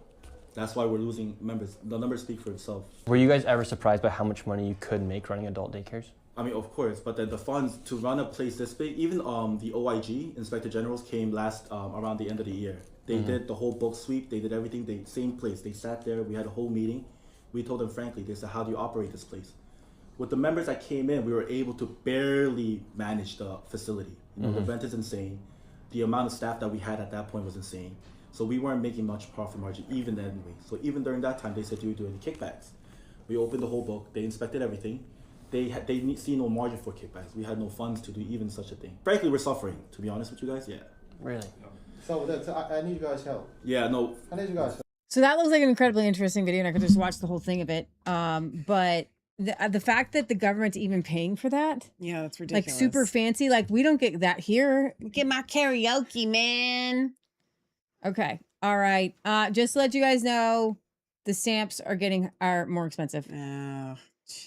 That's why we're losing members. The numbers speak for itself. Were you guys ever surprised by how much money you could make running adult daycares? I mean, of course, but then the funds to run a place this big, even the OIG, Inspector Generals, came last around the end of the year. They did the whole book sweep, they did everything, same place. They sat there, we had a whole meeting. We told them frankly, they said, how do you operate this place? With the members that came in, we were able to barely manage the facility. The rent is insane. The amount of staff that we had at that point was insane. So we weren't making much profit margin even anyway. So even during that time, they said, do you do any kickbacks? We opened the whole book, they inspected everything. They see no margin for kickbacks. We had no funds to do even such a thing. Frankly, we're suffering, to be honest with you guys, yeah. Really? So I need you guys' help. Yeah, no. I need you guys' help. So that looks like an incredibly interesting video, and I could just watch the whole thing of it. But the fact that the government's even paying for that, yeah, that's ridiculous. Like super fancy, like we don't get that here. Get my karaoke, man. Okay, all right. Just to let you guys know, the stamps are more expensive.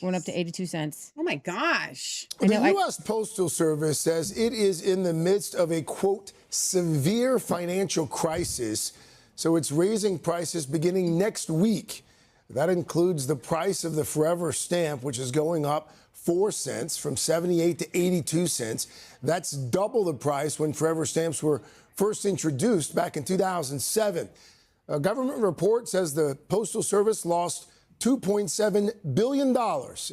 Went up to 82 cents. Oh my gosh. The U.S. Postal Service says it is in the midst of a, quote, severe financial crisis. So it's raising prices beginning next week. That includes the price of the Forever stamp, which is going up 4 cents from 78 to 82 cents. That's double the price when Forever stamps were first introduced back in 2007. A government report says the Postal Service lost $2.7 billion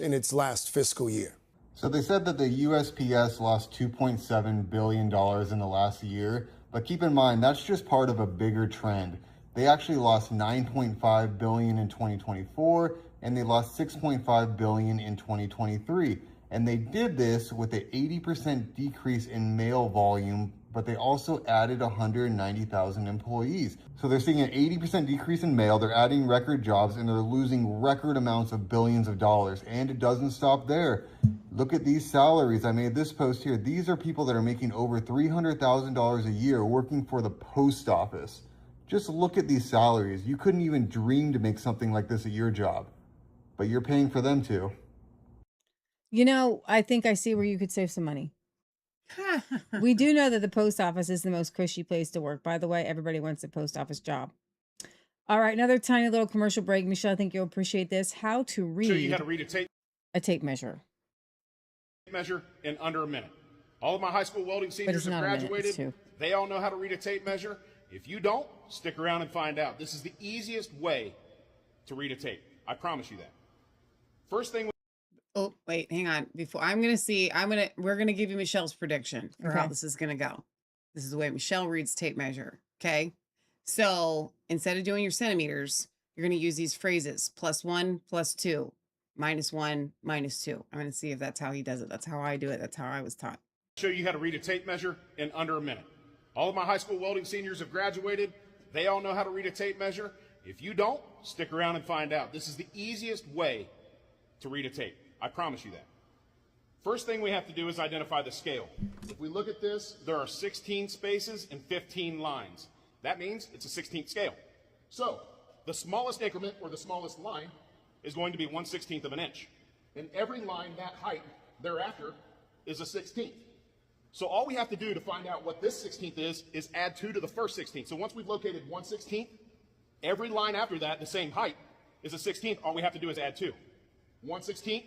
in its last fiscal year. So they said that the USPS lost $2.7 billion in the last year, but keep in mind, that's just part of a bigger trend. They actually lost $9.5 billion in 2024, and they lost $6.5 billion in 2023. And they did this with an 80% decrease in mail volume, but they also added 190,000 employees. So they're seeing an 80% decrease in mail, they're adding record jobs, and they're losing record amounts of billions of dollars. And it doesn't stop there. Look at these salaries. I made this post here. These are people that are making over $300,000 a year working for the post office. Just look at these salaries. You couldn't even dream to make something like this at your job, but you're paying for them too. You know, I think I see where you could save some money. We do know that the post office is the most cushy place to work. By the way, everybody wants a post office job. All right, another tiny little commercial break. Michelle, I think you'll appreciate this. How to read, show you how to read a tape measure. Measure in under a minute. All of my high school welding seniors have graduated. They all know how to read a tape measure. If you don't, stick around and find out. This is the easiest way to read a tape. I promise you that. First thing. Oh, wait, hang on. We're going to give you Michelle's prediction for how this is going to go. This is the way Michelle reads tape measure. Okay. So instead of doing your centimeters, you're going to use these phrases: +1, +2, -1, -2. I'm going to see if that's how he does it. That's how I do it. That's how I was taught. Show you how to read a tape measure in under a minute. All of my high school welding seniors have graduated. They all know how to read a tape measure. If you don't, stick around and find out. This is the easiest way to read a tape. I promise you that. First thing we have to do is identify the scale. If we look at this, there are 16 spaces and 15 lines. That means it's a 16th scale. So the smallest increment, or the smallest line, is going to be 1/16 of an inch. And every line that height thereafter is a 16th. So all we have to do to find out what this 16th is add 2 to the first 16th. So once we've located 1/16, every line after that, the same height, is a 16th. All we have to do is add 2. 1/16,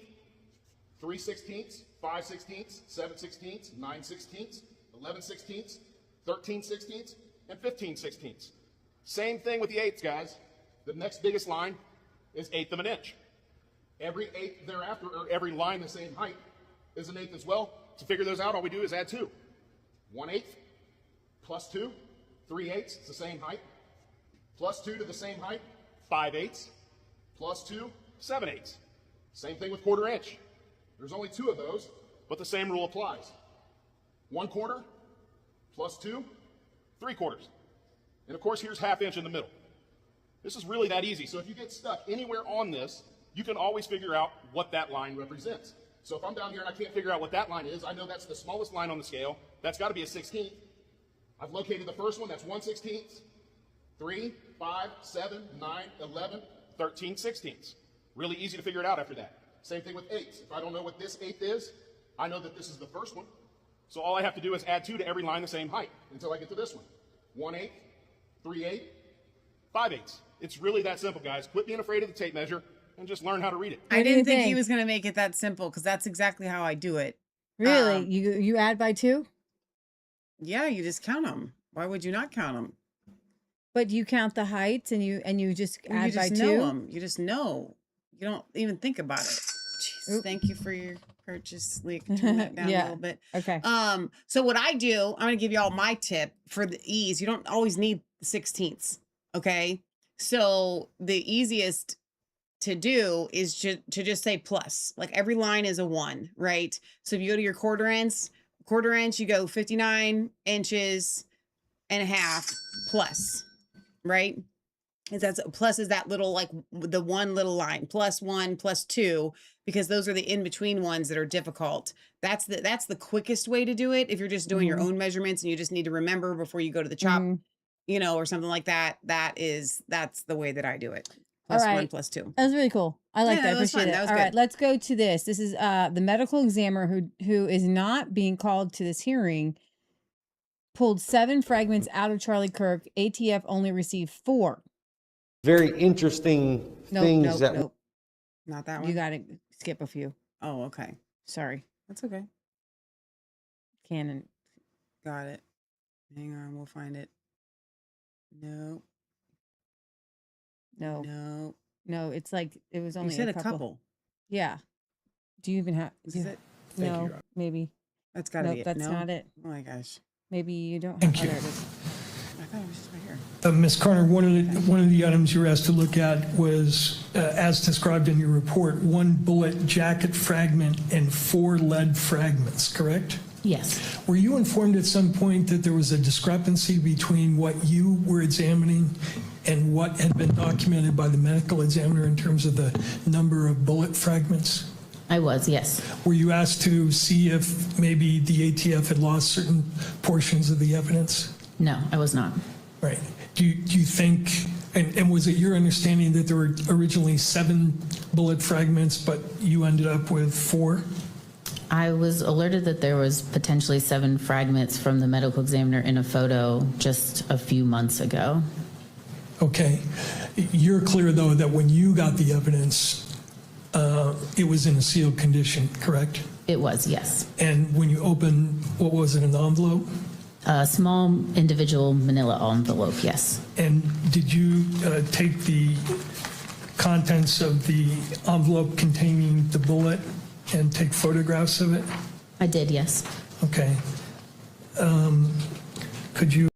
3/16, 5/16, 7/16, 9/16, 11/16, 13/16, and 15/16. Same thing with the eighths, guys. The next biggest line is 1/8 of an inch. Every eighth thereafter, or every line the same height, is an eighth as well. To figure those out, all we do is add 2. 1/8 plus 2, 3/8, it's the same height. Plus 2 to the same height, 5/8, plus 2, 7/8. Same thing with 1/4 inch. There's only 2 of those, but the same rule applies. 1/4 plus 2, 3/4. And of course, here's 1/2 inch in the middle. This is really that easy. So if you get stuck anywhere on this, you can always figure out what that line represents. So if I'm down here and I can't figure out what that line is, I know that's the smallest line on the scale. That's got to be a 16th. I've located the first one, that's 1/16. 3, 5, 7, 9, 11, 13/16. Really easy to figure it out after that. Same thing with eighths. If I don't know what this eighth is, I know that this is the first one. So all I have to do is add 2 to every line the same height until I get to this one. 1/8, 3/8, 5/8. It's really that simple, guys. Quit being afraid of the tape measure and just learn how to read it. I didn't think he was going to make it that simple, because that's exactly how I do it. Really? You add by 2? Yeah, you just count them. Why would you not count them? But you count the heights and you just add by 2? Know them. You just know. You don't even think about it. Jeez, thank you for your purchase. Like, turn that down a little bit. Okay. So what I do, I'm going to give you all my tip for the ease. You don't always need 16ths. Okay. So the easiest to do is to just say plus. Like every line is a 1, right? So if you go to your quarter inch, you go 59 inches and a half plus, right? That's plus is that little, like the one little line, plus 1, plus 2, because those are the in-between ones that are difficult. That's the quickest way to do it. If you're just doing your own measurements and you just need to remember before you go to the chop, or something like that, that's the way that I do it. Plus 1, plus 2. That was really cool. I like that. I appreciate it. That was All good. right, let's go to this. This is the medical examiner who is not being called to this hearing pulled 7 fragments out of Charlie Kirk. ATF only received 4. Very interesting things that. Nope. Not that one. You got to skip a few. Oh, okay. Sorry. That's okay. Canon. Got it. Hang on. We'll find it. No. No. No, it's like it was only you said a couple. Yeah. Do you even have? Is it? No, maybe. That's got to be it. That's No? not it. Oh my gosh. Maybe you don't. Thank you. There it is. I thought it was just right here. Ms. Carter, one of the items you were asked to look at was, as described in your report, 1 bullet jacket fragment and 4 lead fragments, correct? Yes. Were you informed at some point that there was a discrepancy between what you were examining and what had been documented by the medical examiner in terms of the number of bullet fragments? I was, yes. Were you asked to see if maybe the ATF had lost certain portions of the evidence? No, I was not. Right. Do you think, and was it your understanding that there were originally 7 bullet fragments, but you ended up with 4? I was alerted that there was potentially 7 fragments from the medical examiner in a photo just a few months ago. Okay. You're clear, though, that when you got the evidence, it was in a sealed condition, correct? It was, yes. And when you opened, what was it, an envelope? A small individual manila envelope, yes. And did you take the contents of the envelope containing the bullet and take photographs of it? I did, yes. Okay. Could you?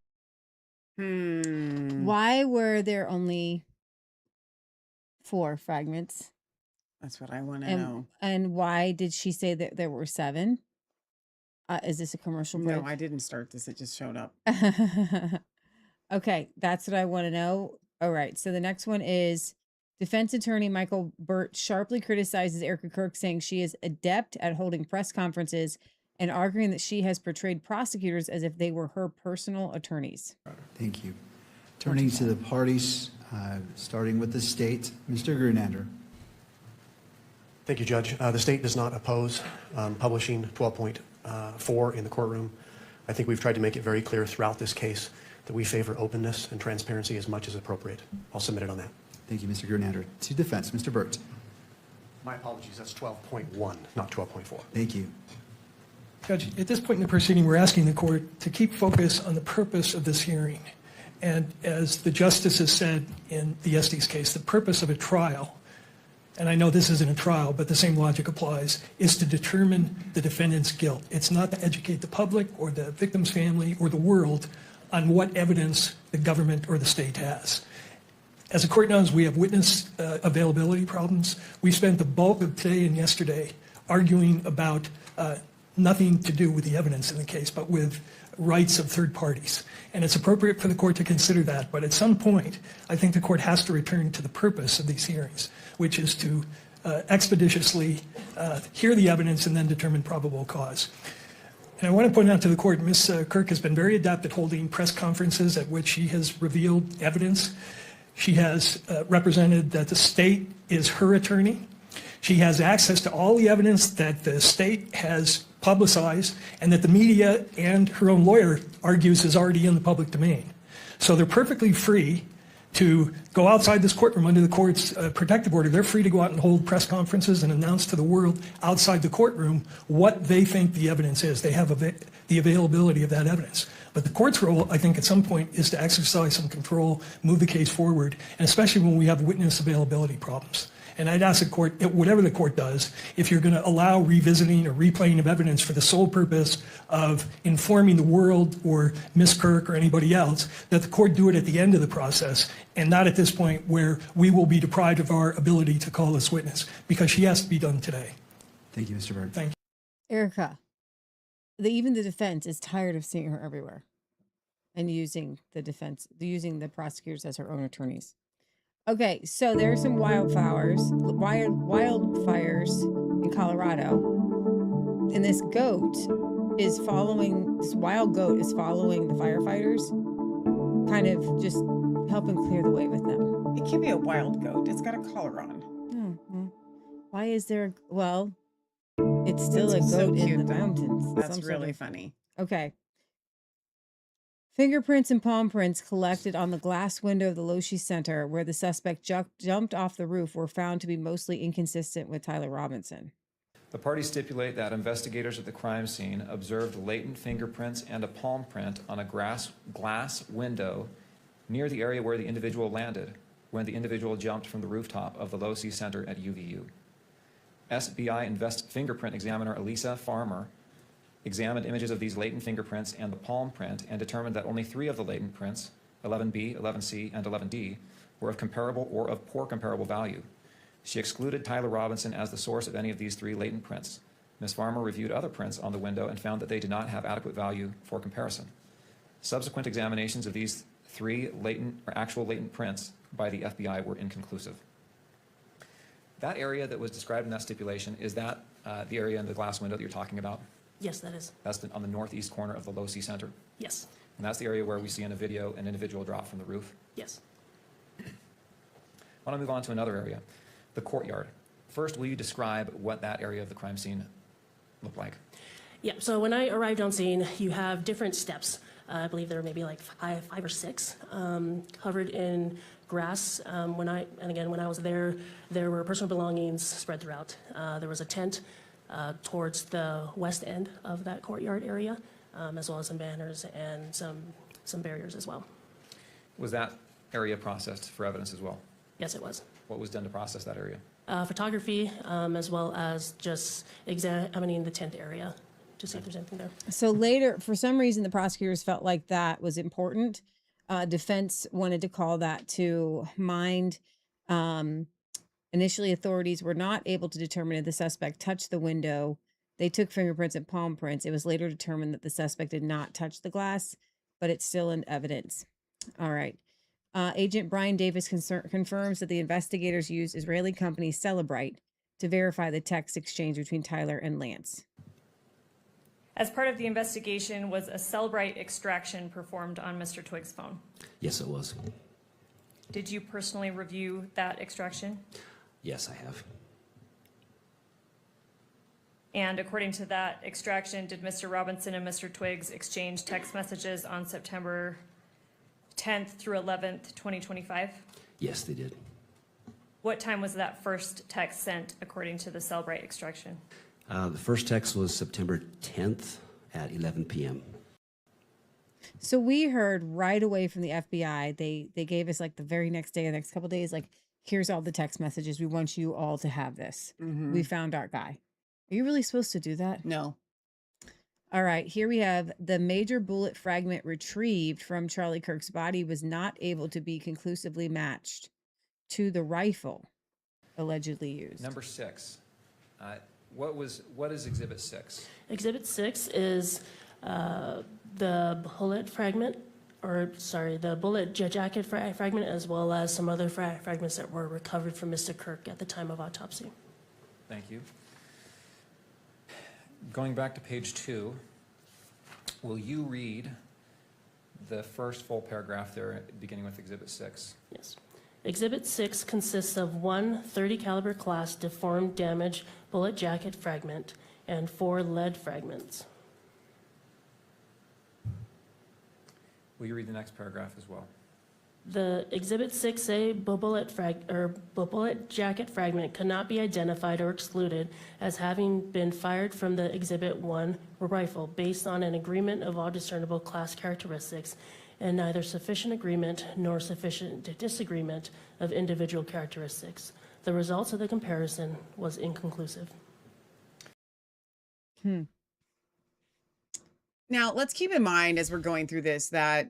Why were there only 4 fragments? That's what I want to know. And why did she say that there were 7? Is this a commercial break? No, I didn't start this. It just showed up. Okay, that's what I want to know. All right, so the next one is Defense attorney Michael Burt sharply criticizes Erica Kirk, saying she is adept at holding press conferences and arguing that she has portrayed prosecutors as if they were her personal attorneys. Thank you. Turning to the parties, starting with the state, Mr. Grunander. Thank you, Judge. The state does not oppose publishing 12.4 in the courtroom. I think we've tried to make it very clear throughout this case that we favor openness and transparency as much as appropriate. I'll submit it on that. Thank you, Mr. Grunander. To defense, Mr. Burt. My apologies, that's 12.1, not 12.4. Thank you. Judge, at this point in the proceeding, we're asking the court to keep focus on the purpose of this hearing. And as the justice has said in the Estes case, the purpose of a trial, and I know this isn't a trial, but the same logic applies, is to determine the defendant's guilt. It's not to educate the public or the victim's family or the world on what evidence the government or the state has. As the court knows, we have witness availability problems. We spent the bulk of today and yesterday arguing about nothing to do with the evidence in the case, but with rights of third parties. And it's appropriate for the court to consider that. But at some point, I think the court has to return to the purpose of these hearings, which is to expeditiously hear the evidence and then determine probable cause. And I want to point out to the court, Ms. Kirk has been very adept at holding press conferences at which she has revealed evidence. She has represented that the state is her attorney. She has access to all the evidence that the state has publicized and that the media and her own lawyer argues is already in the public domain. So they're perfectly free to go outside this courtroom under the court's protective order. They're free to go out and hold press conferences and announce to the world outside the courtroom what they think the evidence is. They have the availability of that evidence. But the court's role, I think, at some point is to exercise some control, move the case forward, and especially when we have witness availability problems. And I'd ask the court, whatever the court does, if you're going to allow revisiting or replaying of evidence for the sole purpose of informing the world or Ms. Kirk or anybody else, that the court do it at the end of the process and not at this point where we will be deprived of our ability to call this witness, because she has to be done today. Thank you, Mr. Byrd. Thank you. Erica, even the defense is tired of seeing her everywhere and using the prosecutors as her own attorneys. Okay, so there are some wildfires in Colorado, and this wild goat is following the firefighters, kind of just helping clear the way with them. It can't be a wild goat. It's got a collar on. Mm-hmm. Why is there? Well, it's still a goat in the mountains. That's really funny. Okay. Fingerprints and palm prints collected on the glass window of the Loshi Center, where the suspect jumped off the roof, were found to be mostly inconsistent with Tyler Robinson. The parties stipulate that investigators at the crime scene observed latent fingerprints and a palm print on a glass window near the area where the individual landed when the individual jumped from the rooftop of the Loshi Center at UVU. SBI fingerprint examiner Elisa Farmer examined images of these latent fingerprints and the palm print and determined that only 3 of the latent prints, 11B, 11C, and 11D, were of comparable or of poor comparable value. She excluded Tyler Robinson as the source of any of these 3 latent prints. Ms. Farmer reviewed other prints on the window and found that they did not have adequate value for comparison. Subsequent examinations of these 3 actual latent prints by the FBI were inconclusive. That area that was described in that stipulation, is that the area in the glass window that you're talking about? Yes, that is. That's on the northeast corner of the Losi Center? Yes. And that's the area where we see in a video an individual drop from the roof? Yes. I want to move on to another area, the courtyard. First, will you describe what that area of the crime scene looked like? Yeah, so when I arrived on scene, you have different steps. I believe there were maybe like five or six covered in grass. When I was there were personal belongings spread throughout. There was a tent towards the west end of that courtyard area, as well as some banners and some barriers as well. Was that area processed for evidence as well? Yes, it was. What was done to process that area? Photography, as well as just examining the tent area to see if there's anything there. So later, for some reason, the prosecutors felt like that was important. Defense wanted to call that to mind. Initially, authorities were not able to determine if the suspect touched the window. They took fingerprints and palm prints. It was later determined that the suspect did not touch the glass, but it's still in evidence. All right. Agent Brian Davis confirms that the investigators used Israeli company Celebrite to verify the text exchange between Tyler and Lance. As part of the investigation, was a Celebrite extraction performed on Mr. Twig's phone? Yes, it was. Did you personally review that extraction? Yes, I have. And according to that extraction, did Mr. Robinson and Mr. Twiggs exchange text messages on September 10th through 11th, 2025? Yes, they did. What time was that first text sent according to the Celebrite extraction? The first text was September 10th at 11 p.m. So we heard right away from the FBI, they gave us like the very next day, the next couple days, like, here's all the text messages. We want you all to have this. We found our guy. Are you really supposed to do that? No. All right, here we have the major bullet fragment retrieved from Charlie Kirk's body was not able to be conclusively matched to the rifle allegedly used. Number 6. What is Exhibit 6? Exhibit 6 is the bullet fragment, the bullet jacket fragment, as well as some other fragments that were recovered from Mr. Kirk at the time of autopsy. Thank you. Going back to page 2, will you read the first full paragraph there, beginning with Exhibit 6? Yes. Exhibit 6 consists of one .30 caliber class deformed damaged bullet jacket fragment and 4 lead fragments. Will you read the next paragraph as well? The Exhibit 6A bullet jacket fragment cannot be identified or excluded as having been fired from the Exhibit 1 rifle based on an agreement of all discernible class characteristics and neither sufficient agreement nor sufficient disagreement of individual characteristics. The results of the comparison was inconclusive. Now, let's keep in mind as we're going through this that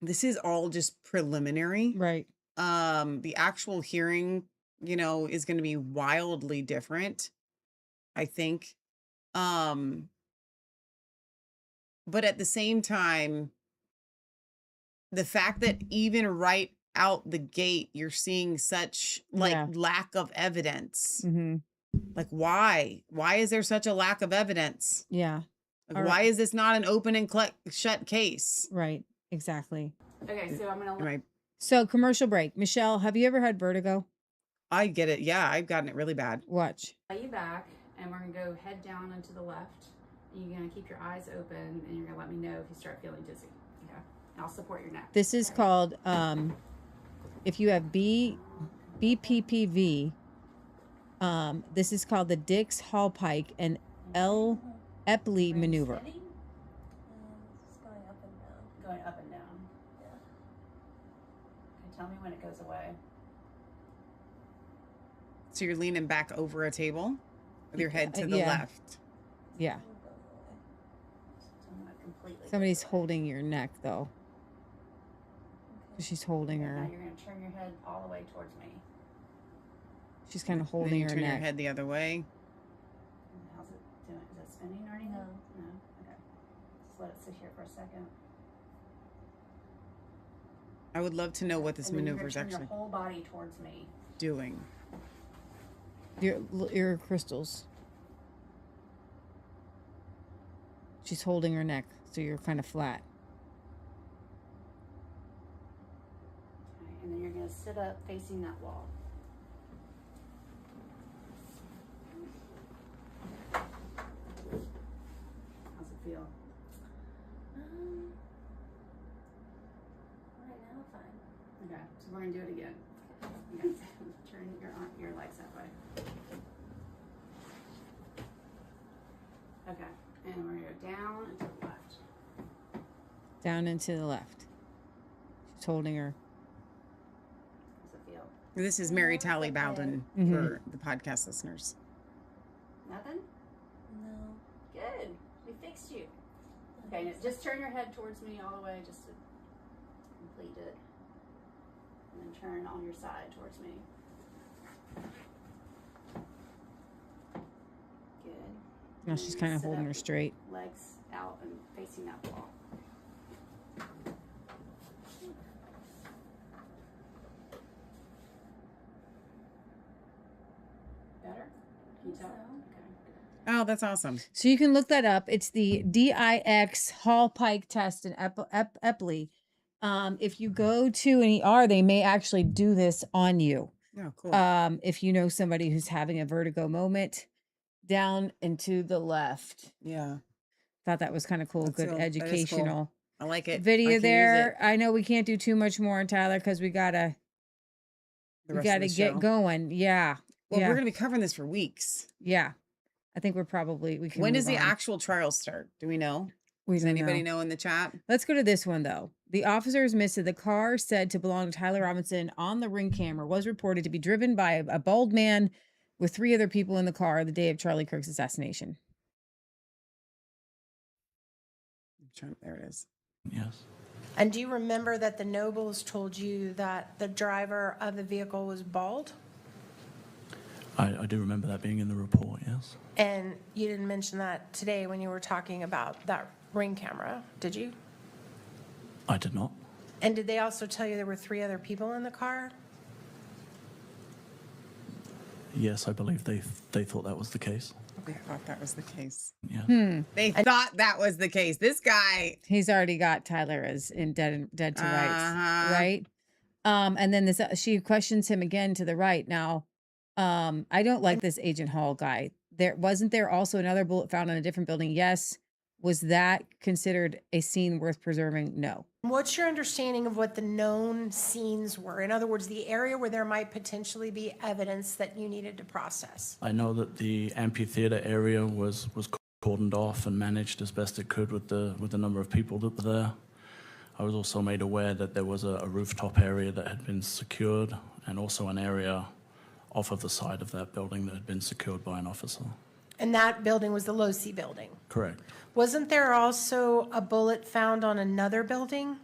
this is all just preliminary. Right. The actual hearing, is going to be wildly different, I think. But at the same time, the fact that even right out the gate, you're seeing such lack of evidence. Like, why? Why is there such a lack of evidence? Yeah. Like, why is this not an open and shut case? Right. Exactly. Okay, so I'm gonna. Right. So commercial break. Michelle, have you ever had vertigo? I get it. Yeah, I've gotten it really bad. Watch. Lay you back, and we're gonna go head down and to the left. And you're gonna keep your eyes open, and you're gonna let me know if you start feeling dizzy. Okay. And I'll support your neck. This is called if you have BPPV. This is called the Dix Hallpike and L. Epley maneuver. Going up and down. Yeah. Okay, tell me when it goes away. So you're leaning back over a table with your head to the left. Yeah. Somebody's holding your neck though. She's holding her. Now you're going to turn your head all the way towards me. She's kind of holding her turn neck. Your head the other way. How's it doing? Is it spinning or anything? No. Okay. Just let it sit here for a second. I would love to know what this maneuver is actually your whole body towards me. doing. Your crystals. She's holding her neck, so you're kind of flat. Okay, and then you're going to sit up facing that wall. How's it feel? Right now, fine. Okay, so we're going to do it again. You guys turn your legs that way. Okay, and we're going to go down and to the left. Down and to the left. She's holding her. How's it feel? This is Mary Tally Bowden for the podcast listeners. Nothing? No. Good. We fixed you. Okay, now just turn your head towards me all the way just to complete it. And then turn on your side towards me. Good. Now she's kind of holding her straight. Legs out and facing that wall. Oh, that's awesome. So you can look that up. It's the DIX Hall Pike test in Epley. If you go to an ER, they may actually do this on you. Oh, cool. If you know somebody who's having a vertigo moment, down and to the left. Yeah. Thought that was kind of cool. That's Good cool. That is cool. educational I like it. I video can use there. it. I know we can't do too much more on Tyler because we gotta The rest of the get show. going. Yeah. Well, yeah. we're gonna be covering this for weeks. Yeah. I think we can. When does move the on. actual trial start? Do we know? We Does don't anybody know in the chat? Let's go to this one though. The officers missed that the car said to belong to Tyler Robinson on the ring camera was reported to be driven by a bald man with 3 other people in the car the day of Charlie Kirk's assassination. There it is. Yes. And do you remember that the Nobles told you that the driver of the vehicle was bald? I do remember that being in the report, yes. And you didn't mention that today when you were talking about that ring camera, did you? I did not. And did they also tell you there were 3 other people in the car? Yes, I believe they thought that was the case. They thought that was the case. Yeah. They thought that was the case. This guy, he's already got Tyler as in dead to rights, Uh-huh. right? And then this she questions him again to the right. Now, I don't like this Agent Hall guy. Wasn't there also another bullet found in a different building? Yes. Was that considered a scene worth preserving? No. What's your understanding of what the known scenes were? In other words, the area where there might potentially be evidence that you needed to process. I know that the amphitheater area was cordoned off and managed as best it could with the number of people that were there. I was also made aware that there was a rooftop area that had been secured and also an area off of the side of that building that had been secured by an officer. And that building was the Low-C building. Correct. Wasn't there also a bullet found on another building?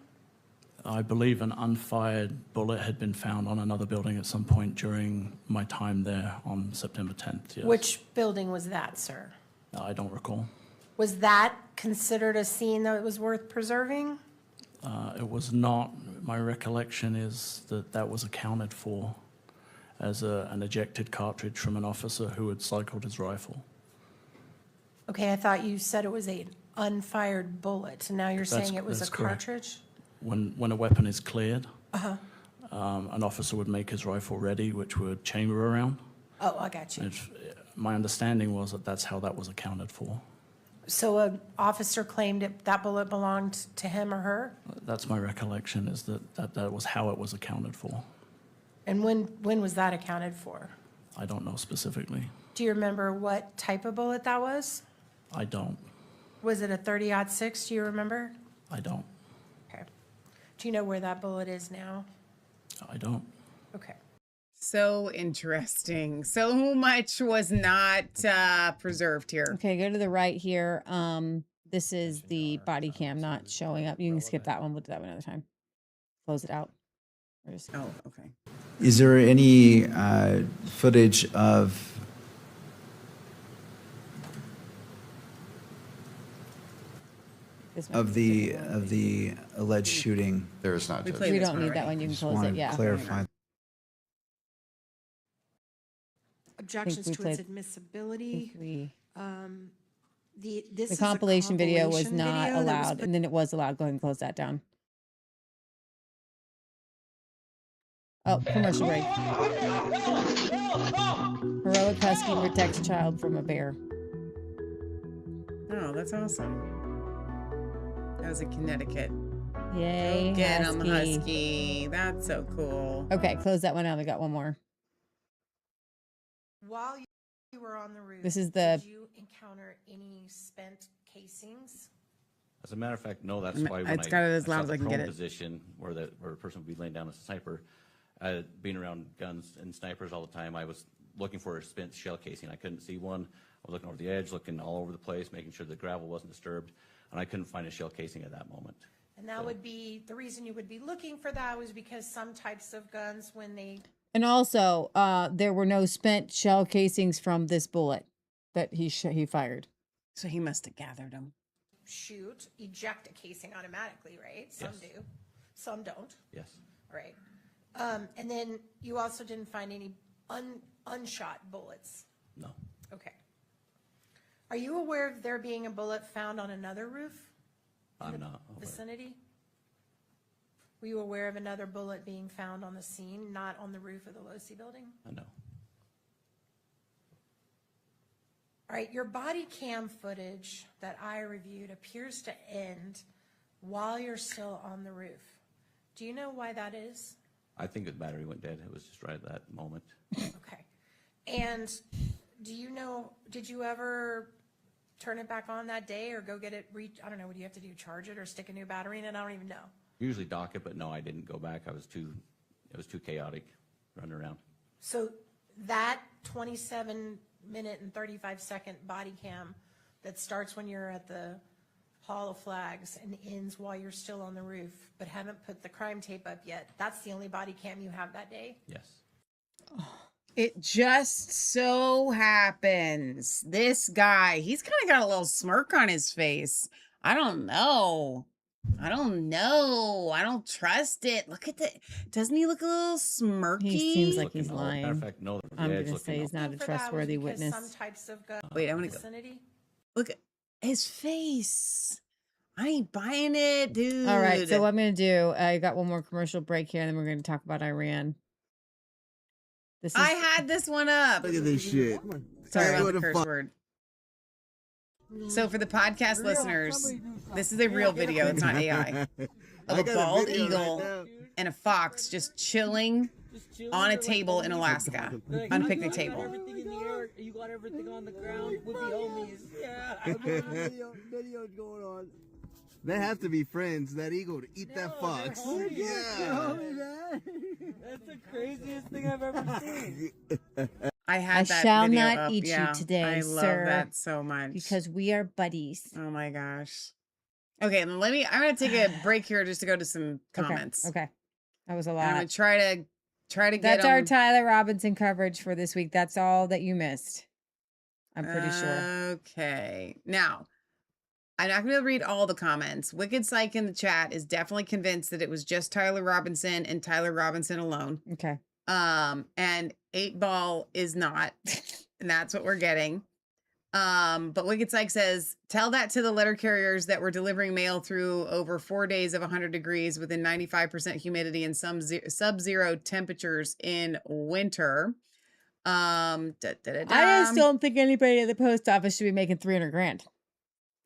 I believe an unfired bullet had been found on another building at some point during my time there on September 10th, yes. Which building was that, sir? I don't recall. Was that considered a scene that was worth preserving? It was not. My recollection is that that was accounted for as an ejected cartridge from an officer who had cycled his rifle. Okay, I thought you said it was an unfired bullet, and now you're saying it was a correct. cartridge? When a weapon is cleared, Uh-huh. an officer would make his rifle ready, which would chamber around. Oh, I got you. My understanding was that that's how that was accounted for. So an officer claimed that bullet belonged to him or her? That's my recollection, is that was how it was accounted for. And when was that accounted for? I don't know specifically. Do you remember what type of bullet that was? I don't. Was it a 30-06? Do you remember? I don't. Okay. Do you know where that bullet is now? I don't. Okay. So interesting. So much was not preserved here. Okay, go to the right here. This is the body cam not showing up. You can skip that one. We'll do that one another time. Close it out. Oh, okay. Is there any footage of the alleged shooting? There is not. We don't need that one. You can close it. Yeah. Clarify. Objections to its admissibility. This The is a compilation video was not video that was allowed, and then it was allowed. Go ahead and close that down. Oh, commercial break. Heroic husky protects child from a bear. Oh, that's awesome. That was in Connecticut. Yay, Get 'em, husky. husky. That's so cool. Okay, close that one out. We got one more. While you were on the roof, This is the- did you encounter any spent casings? As a matter of fact, no. That's why when It's got it as loud saw as the I can get prone it. position where a person would be laying down as a sniper, being around guns and snipers all the time, I was looking for a spent shell casing. I couldn't see one. I was looking over the edge, looking all over the place, making sure the gravel wasn't disturbed, and I couldn't find a shell casing at that moment. And that would be, the reason you would be looking for that was because some types of guns, when they And also, there were no spent shell casings from this bullet that he fired. So he must have gathered them. shoot, eject a casing automatically, right? Some Yes. do, some don't. Yes. Right. And then you also didn't find any unshot bullets. No. Okay. Are you aware of there being a bullet found on another roof in I'm the not aware. vicinity? Were you aware of another bullet being found on the scene, not on the roof of the Losi building? I know. All right, your body cam footage that I reviewed appears to end while you're still on the roof. Do you know why that is? I think the battery went dead. It was just right at that moment. Okay. And do you know, did you ever turn it back on that day or go get it, I don't know, what do you have to do, charge it or stick a new battery in it? I don't even know. Usually dock it, but no, I didn't go back. It was too chaotic running around. So that 27-minute and 35-second body cam that starts when you're at the Hall of Flags and ends while you're still on the roof, but haven't put the crime tape up yet, that's the only body cam you have that day? Yes. It just so happens this guy, he's kind of got a little smirk on his face. I don't know. I don't trust it. Look at the, doesn't he look a little smirky? He seems like he's lying. Matter of fact, no, the I'm edge going to say looking he's not a For that was trustworthy because witness. Some types of gun Wait, I'm gonna go. vicinity. Look at his face. I ain't buying it, dude. All right, so what I'm going to do, I got one more commercial break here, and then we're going to talk about Iran. This is, I had this one up. Look at this shit. Sorry about What the the curse fuck? word. So for the podcast listeners, this is a real video. It's not AI. Of a bald eagle and a fox just chilling on a table in Alaska, on a picnic table. Everything in the air, you got everything on the ground with the homies. Yeah. Video's going on. They have to be friends. That eagle to eat that fox. Yeah. That's the craziest thing I've ever seen. I I had that shall video not up. eat Yeah, you today, I sir. love that so much. because we are buddies. Oh my gosh. Okay, then I'm gonna take a break here just to go to some comments. Okay. That was a And I'm gonna lot. try to get That's our 'em- Tyler Robinson coverage for this week. That's all that you missed. I'm pretty sure. Okay. Now, I'm not going to be able to read all the comments. Wicked Psych in the chat is definitely convinced that it was just Tyler Robinson and Tyler Robinson alone. Okay. And 8 Ball is not. And that's what we're getting. But Wicked Psych says, tell that to the letter carriers that were delivering mail through over 4 days of 100 degrees within 95% humidity and some sub-zero temperatures in winter. I just don't think anybody at the post office should be making 300 grand.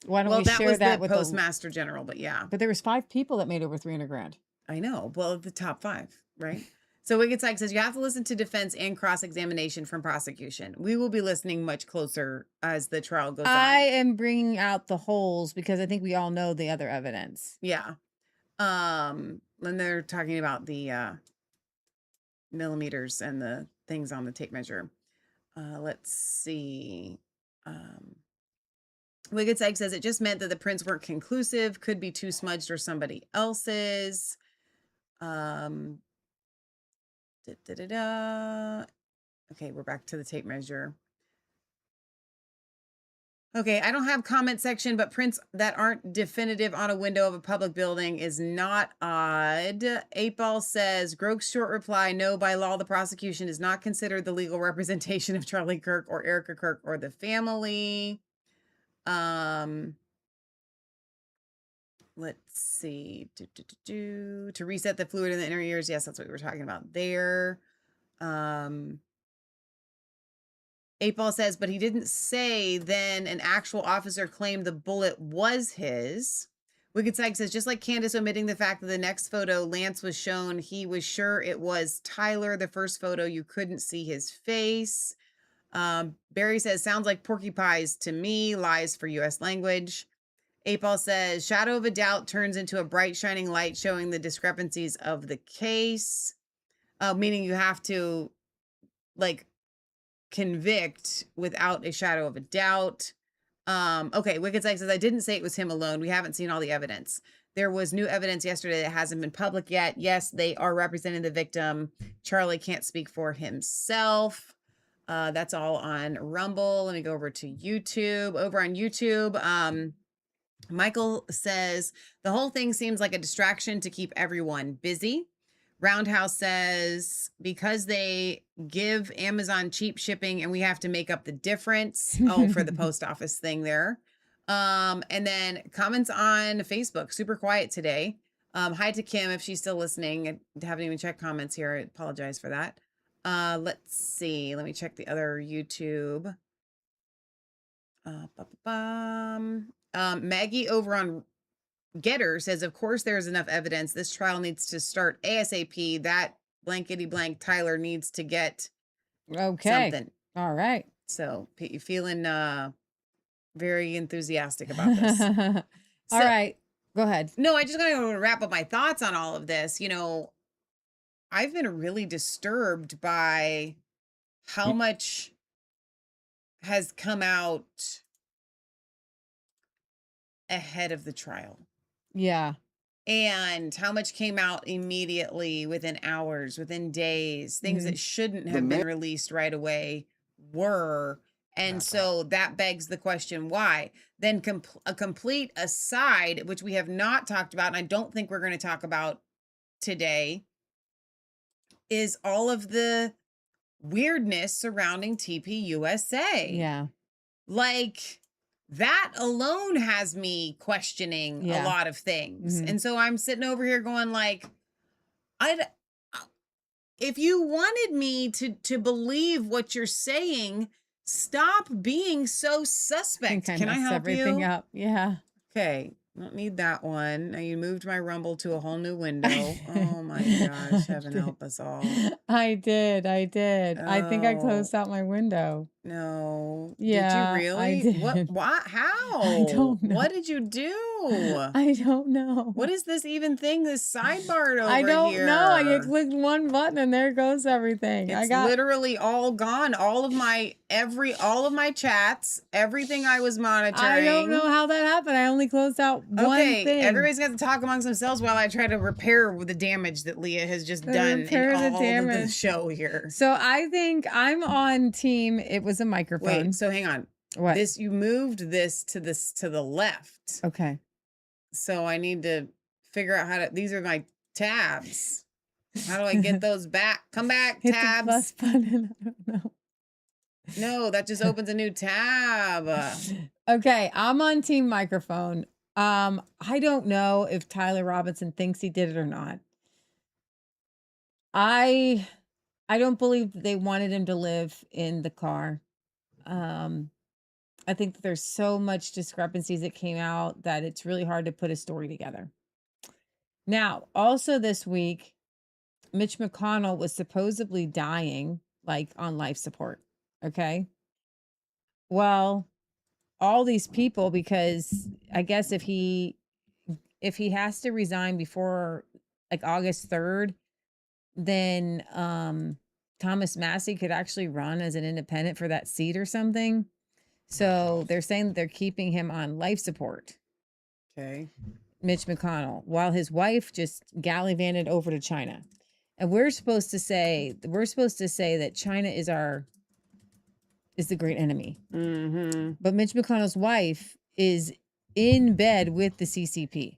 Why don't Well, we that share was that the with Postmaster General, but yeah. But there was 5 people that made over 300 grand. I know. Well, the top 5, right? So Wicked Psych says you have to listen to defense and cross-examination from prosecution. We will be listening much closer as the trial goes I on. am bringing out the holes because I think we all know the other evidence. Yeah. When they're talking about the millimeters and the things on the tape measure. Let's see. Wicked Psych says it just meant that the prints weren't conclusive, could be too smudged or somebody else's. Okay, we're back to the tape measure. Okay, I don't have comment section, but prints that aren't definitive on a window of a public building is not odd. 8 Ball says, Groke's short reply, no, by law, the prosecution is not considered the legal representation of Charlie Kirk or Erica Kirk or the family. Let's see. To reset the fluid in the inner ears. Yes, that's what we were talking about there. 8 Ball says, but he didn't say then an actual officer claimed the bullet was his. Wicked Psych says, just like Candace omitting the fact that the next photo Lance was shown, he was sure it was Tyler. The first photo, you couldn't see his face. Barry says, sounds like Porky Pies to me, lies for U.S. language. 8 Ball says, shadow of a doubt turns into a bright shining light showing the discrepancies of the case. Meaning you have to, like, convict without a shadow of a doubt. Okay, Wicked Psych says, I didn't say it was him alone. We haven't seen all the evidence. There was new evidence yesterday that hasn't been public yet. Yes, they are representing the victim. Charlie can't speak for himself. That's all on Rumble. Let me go over to YouTube. Over on YouTube, Michael says, the whole thing seems like a distraction to keep everyone busy. Roundhouse says, because they give Amazon cheap shipping and we have to make up the difference. Oh, for the post office thing there. And then comments on Facebook, super quiet today. Hi to Kim if she's still listening. I haven't even checked comments here. I apologize for that. Let's see. Let me check the other YouTube. Maggie over on Getter says, of course there's enough evidence. This trial needs to start ASAP. That blankety blank Tyler needs to get something. All right. So you feeling very enthusiastic about this. All right. Go ahead. No, I just gotta go wrap up my thoughts on all of this. You know, I've been really disturbed by how much has come out ahead of the trial. Yeah. And how much came out immediately, within hours, within days, things that shouldn't have been released right away were. And so that begs the question, why? Then a complete aside, which we have not talked about, and I don't think we're going to talk about today, is all of the weirdness surrounding TPUSA. Yeah. Like, that alone has me questioning a lot of things. And so I'm sitting over here going like, if you wanted me to believe what you're saying, stop being so suspect. Can I help everything you? up? Yeah. Okay. Don't need that one. Now you moved my Rumble to a whole new window. Oh my gosh. Heaven help us all. I did. I think I closed out my window. No. Yeah. Did you really? I did. What? How? I don't know. What did you do? I don't know. What is this even thing? This sidebar over here? I don't know. I clicked one button and there goes everything. It's literally all gone. All of my chats, everything I was monitoring. I don't know how that happened. I only closed out one thing. Everybody's got to talk amongst themselves while I try to repair the damage that Leah has just done in all of the show here. So I think I'm on team. It was a microphone. Wait, so hang on. What? You moved this to the left. Okay. So I need to figure out how to. These are my tabs. How do I get those back? Come back, Hit tabs. the plus button. I don't know. No, that just opens a new tab. Okay, I'm on team microphone. I don't know if Tyler Robinson thinks he did it or not. I don't believe they wanted him to live in the car. I think that there's so much discrepancies that came out that it's really hard to put a story together. Now, also this week, Mitch McConnell was supposedly dying, like on life support. Okay. Well, all these people, because I guess if he has to resign before like August 3rd, then Thomas Massey could actually run as an independent for that seat or something. So they're saying that they're keeping him on life support. Okay. Mitch McConnell, while his wife just gallivanted over to China. And we're supposed to say that China is the great enemy. Mm-hmm. But Mitch McConnell's wife is in bed with the CCP.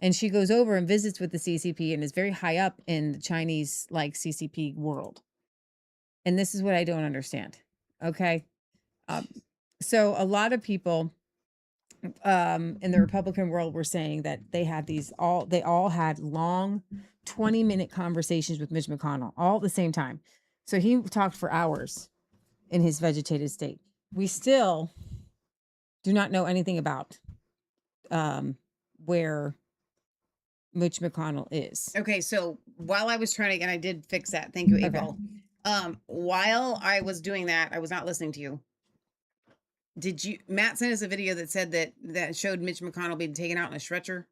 And she goes over and visits with the CCP and is very high up in the Chinese like CCP world. And this is what I don't understand. Okay. So a lot of people in the Republican world were saying that they all had long 20-minute conversations with Mitch McConnell all at the same time. So he talked for hours in his vegetative state. We still do not know anything about where Mitch McConnell is. Okay, so while I was trying to, and I did fix that. Thank you, April. While I was doing that, I was not listening to you. Matt sent us a video that said that showed Mitch McConnell being taken out in a stretcher?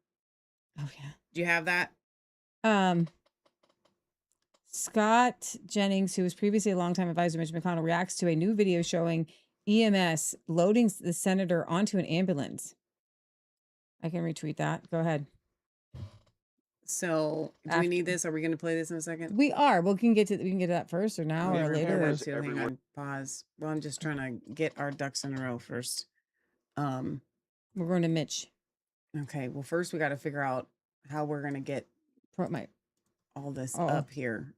Oh yeah. Do you have that? Scott Jennings, who was previously a longtime advisor to Mitch McConnell, reacts to a new video showing EMS loading the senator onto an ambulance. I can retweet that. Go ahead. So, do we need this? Are we going to play this in a second? We are. We can get to that first or now or later. Hang on. Pause. Well, I'm just trying to get our ducks in a row first. We're going to Mitch. Okay. Well, first we got to figure out how we're going to get all this up here.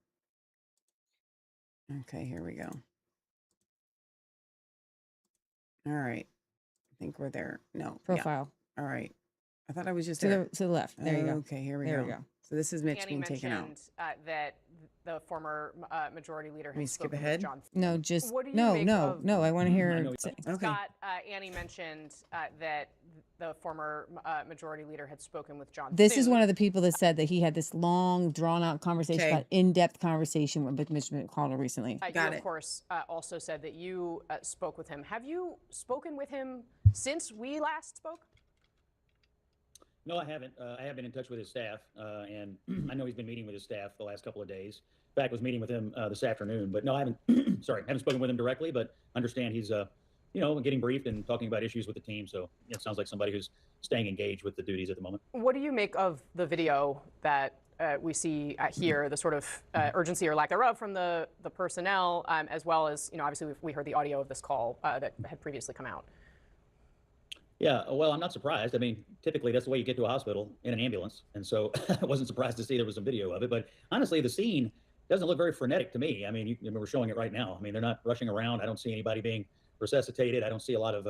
Okay, here we go. All right. I think we're there. No. Profile. Yeah. All right. I thought I was just To there. the left. There you go. Okay, here we There go. we go. So this is Mitch Annie being taken out. mentioned that the former majority leader Let me had skip spoken ahead. with John. No, just What do you no, make no, of- no. I want to hear. Okay. Scott, Annie mentioned that the former majority leader had spoken with John. This is Thune. one of the people that said that he had this long, drawn-out conversation, Okay. about in-depth conversation with Mitch McConnell recently. You, of course, also said that you spoke with him. Have you spoken with him since we last spoke? No, I haven't. I have been in touch with his staff, and I know he's been meeting with his staff the last couple of days. In fact, I was meeting with him this afternoon. But no, I haven't. Sorry, I haven't spoken with him directly, but understand he's, getting briefed and talking about issues with the team. So it sounds like somebody who's staying engaged with the duties at the moment. What do you make of the video that we see here, the sort of urgency or lack thereof from the personnel, as well as, obviously we heard the audio of this call that had previously come out? Yeah, well, I'm not surprised. I mean, typically that's the way you get to a hospital, in an ambulance. And so I wasn't surprised to see there was some video of it. But honestly, the scene doesn't look very frenetic to me. I mean, we're showing it right now. I mean, they're not rushing around. I don't see anybody being resuscitated. I don't see a lot of,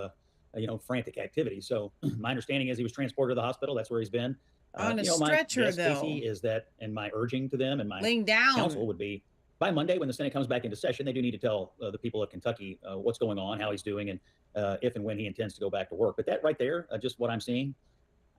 frantic activity. So my understanding is he was transported to the hospital. That's where he's been. On a my stretcher, guess, though. Casey, is that, and my urging to them and my Laying down. counsel would be, by Monday, when the Senate comes back into session, they do need to tell the people of Kentucky what's going on, how he's doing, and if and when he intends to go back to work. But that right there, just what I'm seeing,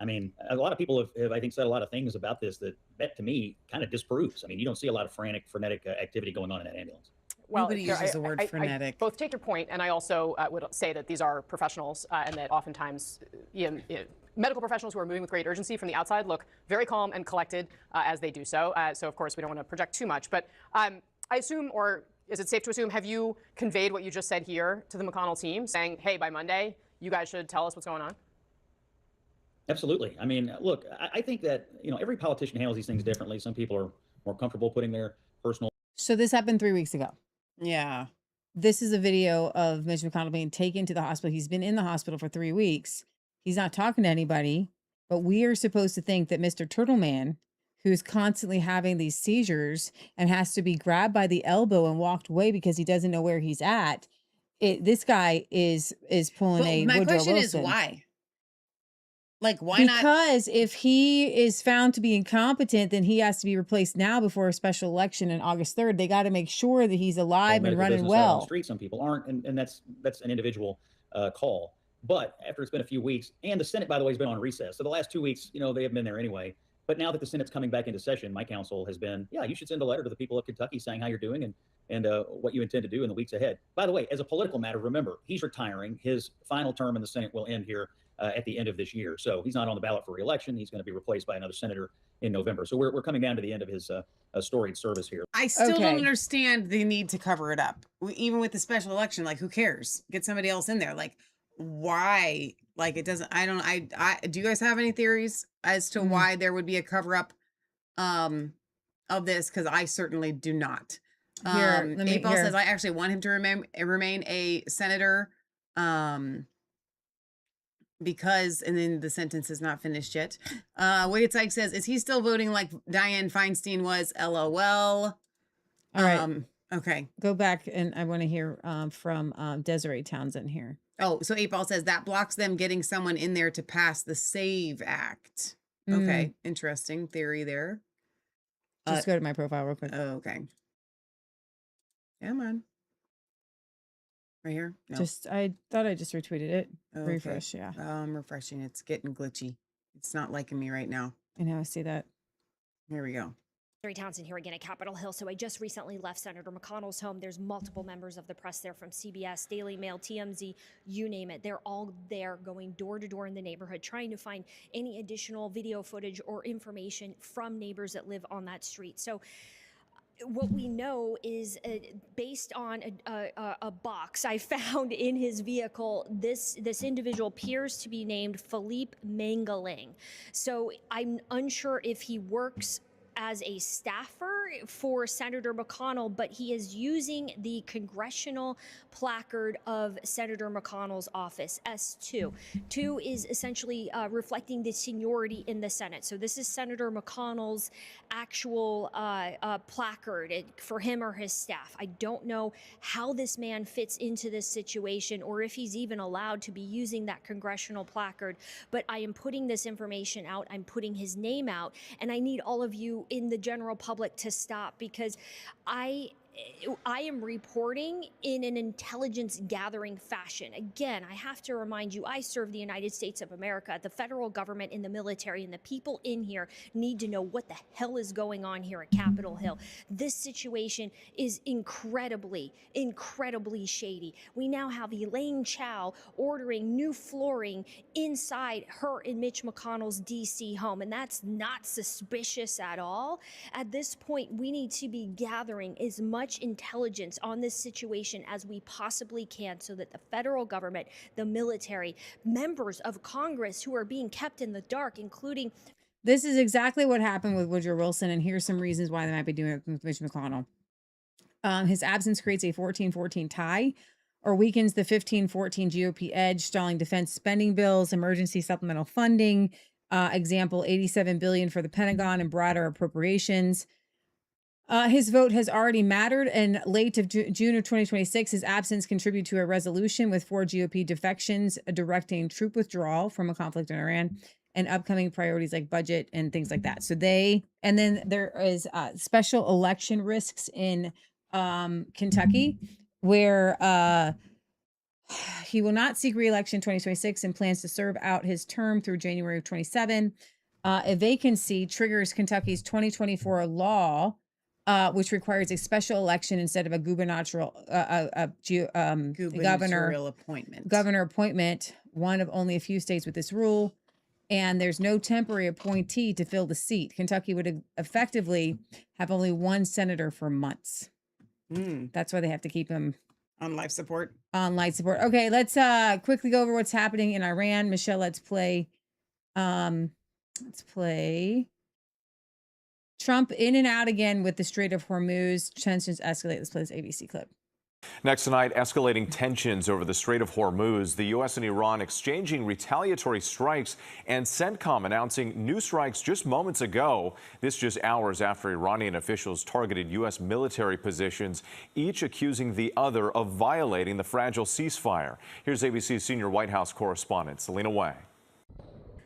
I mean, a lot of people have, I think, said a lot of things about this that to me kind of disproves. I mean, you don't see a lot of frenetic activity going on in that ambulance. Well, Nobody uses the word I frenetic. both take your point, and I also would say that these are professionals, and that oftentimes medical professionals who are moving with great urgency from the outside look very calm and collected as they do so. So, of course, we don't want to project too much. But I assume, or is it safe to assume, have you conveyed what you just said here to the McConnell team, saying, hey, by Monday, you guys should tell us what's going on? Absolutely. I mean, look, I think that, every politician handles these things differently. Some people are more comfortable putting their personal. So this happened 3 weeks ago. Yeah. This is a video of Mitch McConnell being taken to the hospital. He's been in the hospital for 3 weeks. He's not talking to anybody, but we are supposed to think that Mr. Turtleman, who's constantly having these seizures and has to be grabbed by the elbow and walked away because he doesn't know where he's at. This guy is pulling a my Woodrow question Wilson. is why? Like, why not? Because if he is found to be incompetent, then he has to be replaced now before a special election on August 3rd. They got to make sure that he's alive and medical running business out on the well. street. Some people aren't, and that's an individual call. But after it's been a few weeks, and the Senate, by the way, has been on recess. So the last 2 weeks, they have been there anyway. But now that the Senate's coming back into session, my counsel has been, you should send a letter to the people of Kentucky saying how you're doing and what you intend to do in the weeks ahead. By the way, as a political matter, remember, he's retiring. His final term in the Senate will end here at the end of this year. So he's not on the ballot for re-election. He's going to be replaced by another senator in November. So we're coming down to the end of his storied service here. I still don't understand the need to cover it up. Even with the special election, like, who cares? Get somebody else in there. Like, why? Like, it doesn't, I do you guys have any theories as to why there would be a cover up of this? Because I certainly do not. April says, I actually want him to remain a senator. Because, and then the sentence is not finished yet. Wade Sykes says, is he still voting like Dianne Feinstein was? LOL. All right. Okay. Go back, and I want to hear from Desiree Townsend here. Oh, so April says that blocks them getting someone in there to pass the SAVE Act. Okay. Interesting theory there. Just go to my profile real quick. Oh, okay. Come on. Right here? No. I thought I just retweeted it. Okay. Refresh, yeah. I'm refreshing. It's getting glitchy. It's not liking me right now. I know, I see that. Here we go. Desiree Townsend here again at Capitol Hill. So I just recently left Senator McConnell's home. There's multiple members of the press there from CBS, Daily Mail, TMZ, you name it. They're all there going door to door in the neighborhood, trying to find any additional video footage or information from neighbors that live on that street. So what we know is based on a box I found in his vehicle, this individual appears to be named Philippe Mangaling. So I'm unsure if he works as a staffer for Senator McConnell, but he is using the congressional placard of Senator McConnell's office, S2. 2 is essentially reflecting the seniority in the Senate. So this is Senator McConnell's actual placard for him or his staff. I don't know how this man fits into this situation or if he's even allowed to be using that congressional placard, but I am putting this information out. I'm putting his name out, and I need all of you in the general public to stop, because I am reporting in an intelligence gathering fashion. Again, I have to remind you, I serve the United States of America, the federal government, and the military, and the people in here need to know what the hell is going on here at Capitol Hill. This situation is incredibly, incredibly shady. We now have Elaine Chao ordering new flooring inside her and Mitch McConnell's DC home, and that's not suspicious at all. At this point, we need to be gathering as much intelligence on this situation as we possibly can so that the federal government, the military, members of Congress who are being kept in the dark, including... This is exactly what happened with Woodrow Wilson, and here's some reasons why they might be doing it with Mitch McConnell. His absence creates a 14-14 tie or weakens the 15-14 GOP edge, stalling defense spending bills, emergency supplemental funding, example, $87 billion for the Pentagon and broader appropriations. His vote has already mattered, and late of June of 2026, his absence contributed to a resolution with 4 GOP defections directing troop withdrawal from a conflict in Iran and upcoming priorities like budget and things like that. So and then there is special election risks in Kentucky, where he will not seek re-election in 2026 and plans to serve out his term through January of 27. A vacancy triggers Kentucky's 2024 law, which requires a special election instead of a gubernatorial governor appointment, one of only a few states with this rule. And there's no temporary appointee to fill the seat. Kentucky would effectively have only one senator for months. That's why they have to keep him on life support. Okay, let's quickly go over what's happening in Iran. Michelle, let's play. Trump in and out again with the Strait of Hormuz. Tensions escalate. Let's play this ABC clip. Next tonight, escalating tensions over the Strait of Hormuz. The U.S. and Iran exchanging retaliatory strikes, and CENTCOM announcing new strikes just moments ago. This just hours after Iranian officials targeted U.S. military positions, each accusing the other of violating the fragile ceasefire. Here's ABC's senior White House correspondent, Selena Way.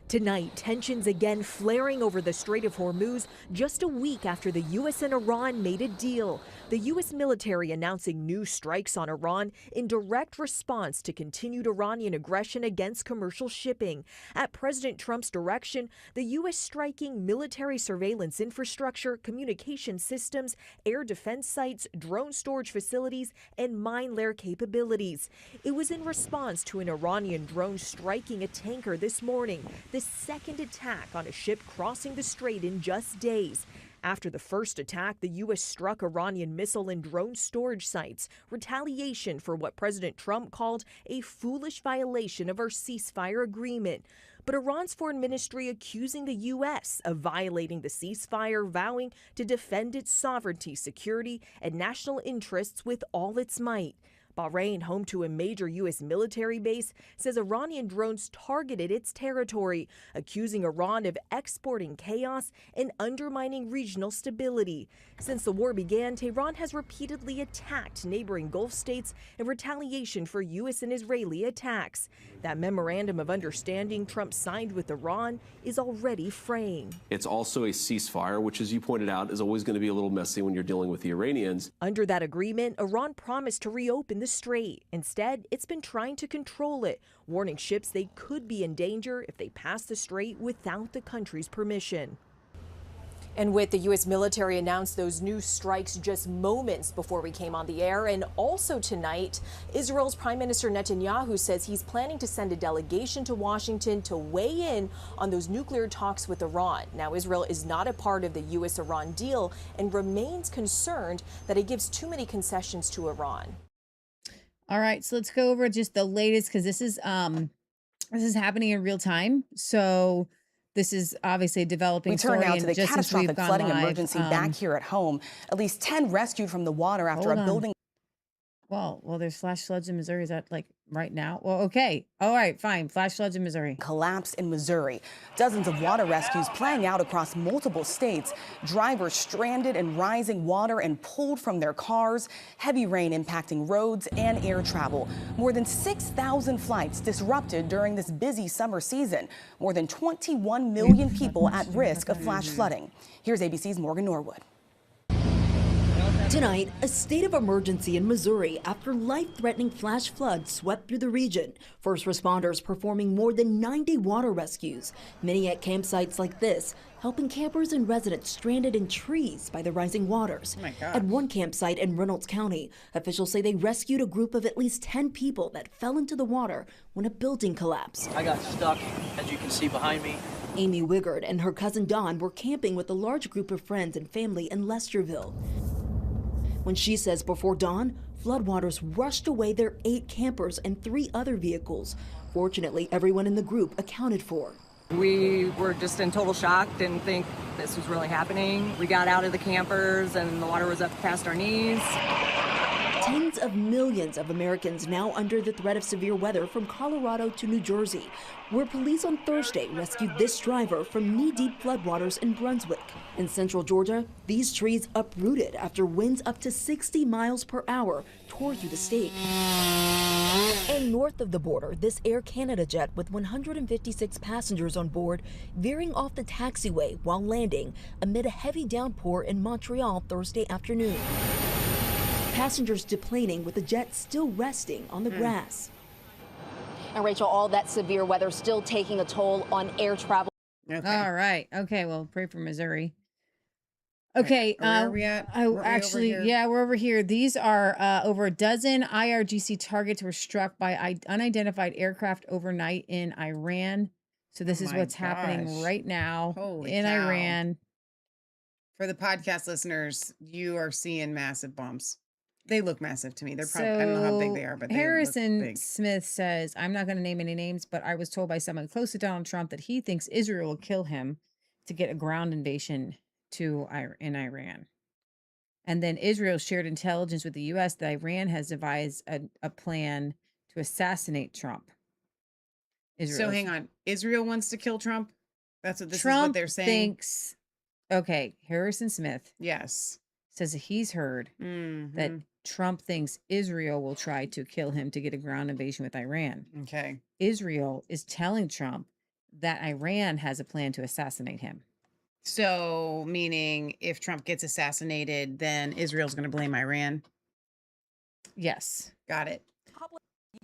Tonight, tensions again flaring over the Strait of Hormuz just a week after the U.S. and Iran made a deal. The U.S. military announcing new strikes on Iran in direct response to continued Iranian aggression against commercial shipping. At President Trump's direction, the U.S. striking military surveillance infrastructure, communication systems, air defense sites, drone storage facilities, and mine lair capabilities. It was in response to an Iranian drone striking a tanker this morning, the second attack on a ship crossing the strait in just days. After the first attack, the U.S. struck Iranian missile and drone storage sites, retaliation for what President Trump called a foolish violation of our ceasefire agreement. But Iran's foreign ministry accusing the U.S. of violating the ceasefire, vowing to defend its sovereignty, security, and national interests with all its might. Bahrain, home to a major U.S. military base, says Iranian drones targeted its territory, accusing Iran of exporting chaos and undermining regional stability. Since the war began, Tehran has repeatedly attacked neighboring Gulf states in retaliation for U.S. and Israeli attacks. That memorandum of understanding Trump signed with Iran is already fraying. It's also a ceasefire, which, as you pointed out, is always going to be a little messy when you're dealing with the Iranians. Under that agreement, Iran promised to reopen the strait. Instead, it's been trying to control it, warning ships they could be in danger if they pass the strait without the country's permission. And with the U.S. military announced those new strikes just moments before we came on the air, and also tonight, Israel's Prime Minister Netanyahu says he's planning to send a delegation to Washington to weigh in on those nuclear talks with Iran. Now, Israel is not a part of the U.S.-Iran deal and remains concerned that it gives too many concessions to Iran. All right, so let's go over just the latest, because this is happening in real time. So This is obviously a developing We turn story. now and to the just since we've catastrophic gone flooding live, emergency back here at home. At least 10 rescued from the water after Hold a on. building. Well, there's flash floods in Missouri. Is that like right now? Well, okay. All right, fine. Flash floods in Missouri. Collapse in Missouri. Dozens of water rescues playing out across multiple states. Drivers stranded in rising water and pulled from their cars. Heavy rain impacting roads and air travel. More than 6,000 flights disrupted during this busy summer season. More than 21 million people at risk of flash flooding. Here's ABC's Morgan Norwood. Tonight, a state of emergency in Missouri after life-threatening flash floods swept through the region. First responders performing more than 90 water rescues, many at campsites like this, helping campers and residents stranded in trees by the rising waters. Oh my gosh. At one campsite in Reynolds County, officials say they rescued a group of at least 10 people that fell into the water when a building collapsed. I got stuck, as you can see behind me. Amy Wigard and her cousin Don were camping with a large group of friends and family in Lesterville. When she says before dawn, floodwaters rushed away their 8 campers and 3 other vehicles. Fortunately, everyone in the group accounted for. We were just in total shock, didn't think this was really happening. We got out of the campers and the water was up past our knees. Tens of millions of Americans now under the threat of severe weather from Colorado to New Jersey, where police on Thursday rescued this driver from knee-deep floodwaters in Brunswick. In central Georgia, these trees uprooted after winds up to 60 miles per hour tore through the state. And north of the border, this Air Canada jet with 156 passengers on board veering off the taxiway while landing amid a heavy downpour in Montreal Thursday afternoon. Passengers deplaning with the jet still resting on the grass. And Rachel, all that severe weather still taking a toll on air travel. Okay. All right. Okay. Well, pray for Missouri. Okay. Where are we at? We're over here? Yeah, we're over here. These are over a dozen IRGC targets were struck by unidentified aircraft overnight in Iran. So this is my what's happening gosh. right now Holy in cow. Iran. For the podcast listeners, you are seeing massive bumps. They look massive to me. They're probably, I don't know how big they are, but they Harrison look big. Smith says, I'm not going to name any names, but I was told by someone close to Donald Trump that he thinks Israel will kill him to get a ground invasion in Iran. And then Israel shared intelligence with the U.S. that Iran has devised a plan to assassinate Trump. So hang on. Israel wants to kill Trump? This is what Trump they're saying? thinks, okay, Harrison Smith. Yes. Says that he's heard that Trump thinks Israel will try to kill him to get a ground invasion with Iran. Okay. Israel is telling Trump that Iran has a plan to assassinate him. So, meaning if Trump gets assassinated, then Israel's going to blame Iran? Yes. Got it.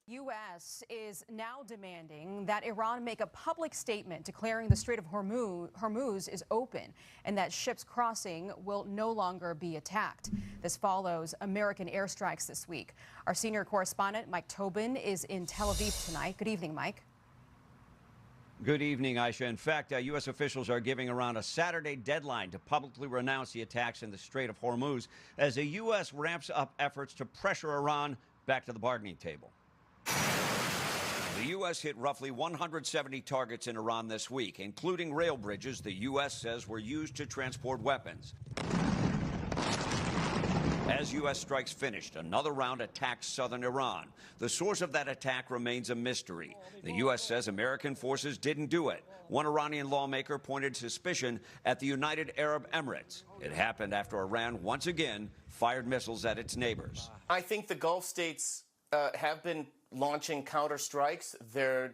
The U.S. is now demanding that Iran make a public statement declaring the Strait of Hormuz is open and that ships crossing will no longer be attacked. This follows American airstrikes this week. Our senior correspondent, Mike Tobin, is in Tel Aviv tonight. Good evening, Mike. Good evening, Aisha. In fact, U.S. officials are giving Iran a Saturday deadline to publicly renounce the attacks in the Strait of Hormuz as the U.S. ramps up efforts to pressure Iran back to the bargaining table. The U.S. hit roughly 170 targets in Iran this week, including rail bridges the U.S. says were used to transport weapons. As U.S. strikes finished, another round attacked southern Iran. The source of that attack remains a mystery. The U.S. says American forces didn't do it. One Iranian lawmaker pointed suspicion at the United Arab Emirates. It happened after Iran once again fired missiles at its neighbors. I think the Gulf states have been launching counterstrikes. They're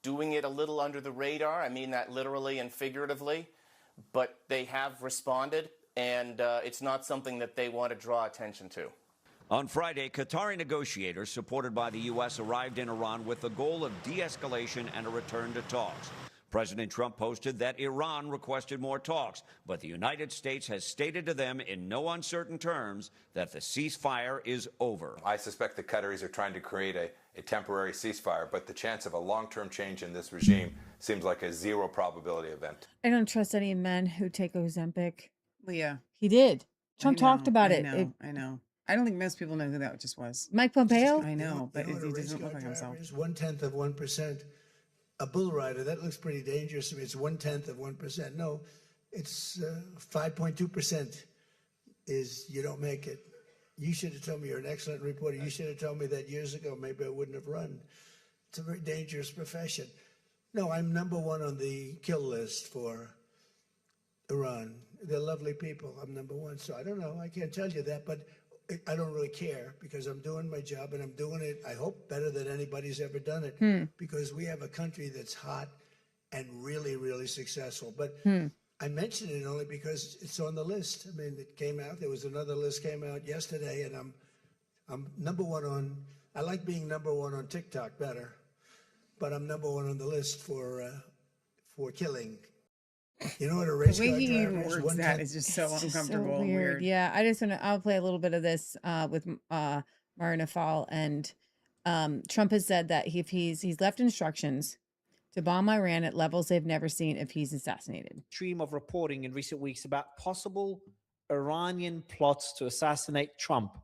doing it a little under the radar. I mean that literally and figuratively. But they have responded, and it's not something that they want to draw attention to. On Friday, Qatari negotiators supported by the U.S. arrived in Iran with the goal of de-escalation and a return to talks. President Trump posted that Iran requested more talks, but the United States has stated to them in no uncertain terms that the ceasefire is over. I suspect the Qataris are trying to create a temporary ceasefire, but the chance of a long-term change in this regime seems like a zero probability event. I don't trust any men who take Ozempic. Leah. He did. Trump talked about I it. I know. I don't think most people know who that just was. Mike Pompeo? I know, but he doesn't look like himself. 1/10 of 1%. a bull rider, that looks pretty dangerous to me. It's 1/10 of 1%. No, it's 5.2% is you don't make it. You should have told me. You're an excellent reporter. You should have told me that years ago. Maybe I wouldn't have run. It's a very dangerous profession. No, I'm #1 on the kill list for Iran. They're lovely people. I'm #1. So I don't know. I can't tell you that, but I don't really care because I'm doing my job and I'm doing it, I hope, better than anybody's ever done it because we have a country that's hot and really, really successful. But I mention it only because it's on the list. I mean, it came out. There was another list came out yesterday, and I'm #1 on. I like being #1 on TikTok better, but I'm #1 on the list for killing. You know what a race The car way he driver even is? words that is just so uncomfortable and weird. Yeah, I'll play a little bit of this with Marina Fall, and Trump has said that he's left instructions to bomb Iran at levels they've never seen if he's assassinated. Stream of reporting in recent weeks about possible Iranian plots to assassinate Trump.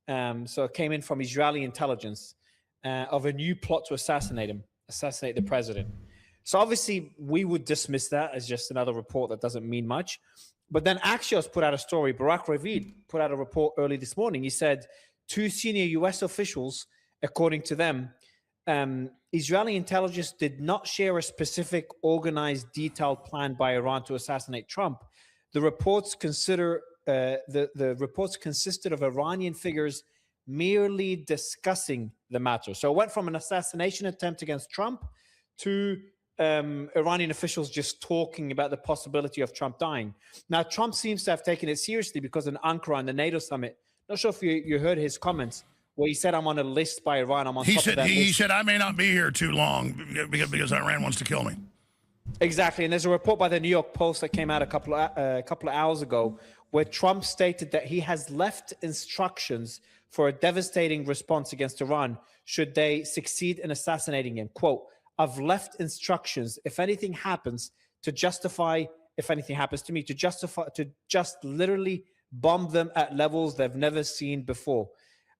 So it came in from Israeli intelligence of a new plot to assassinate the president. So obviously we would dismiss that as just another report that doesn't mean much. But then Axios put out a story. Barak Ravid put out a report early this morning. He said 2 senior U.S. officials, according to them, Israeli intelligence did not share a specific, organized, detailed plan by Iran to assassinate Trump. The reports the reports consisted of Iranian figures merely discussing the matter. So it went from an assassination attempt against Trump to Iranian officials just talking about the possibility of Trump dying. Now, Trump seems to have taken it seriously because in Ankara and the NATO summit, not sure if you heard his comments, where he said, I'm on a list by Iran. I'm on top of that He list. said, I may not be here too long because Iran wants to kill me. Exactly. And there's a report by the New York Post that came out a couple of hours ago where Trump stated that he has left instructions for a devastating response against Iran should they succeed in assassinating him. Quote, I've left instructions, if anything happens to me, to just literally bomb them at levels they've never seen before.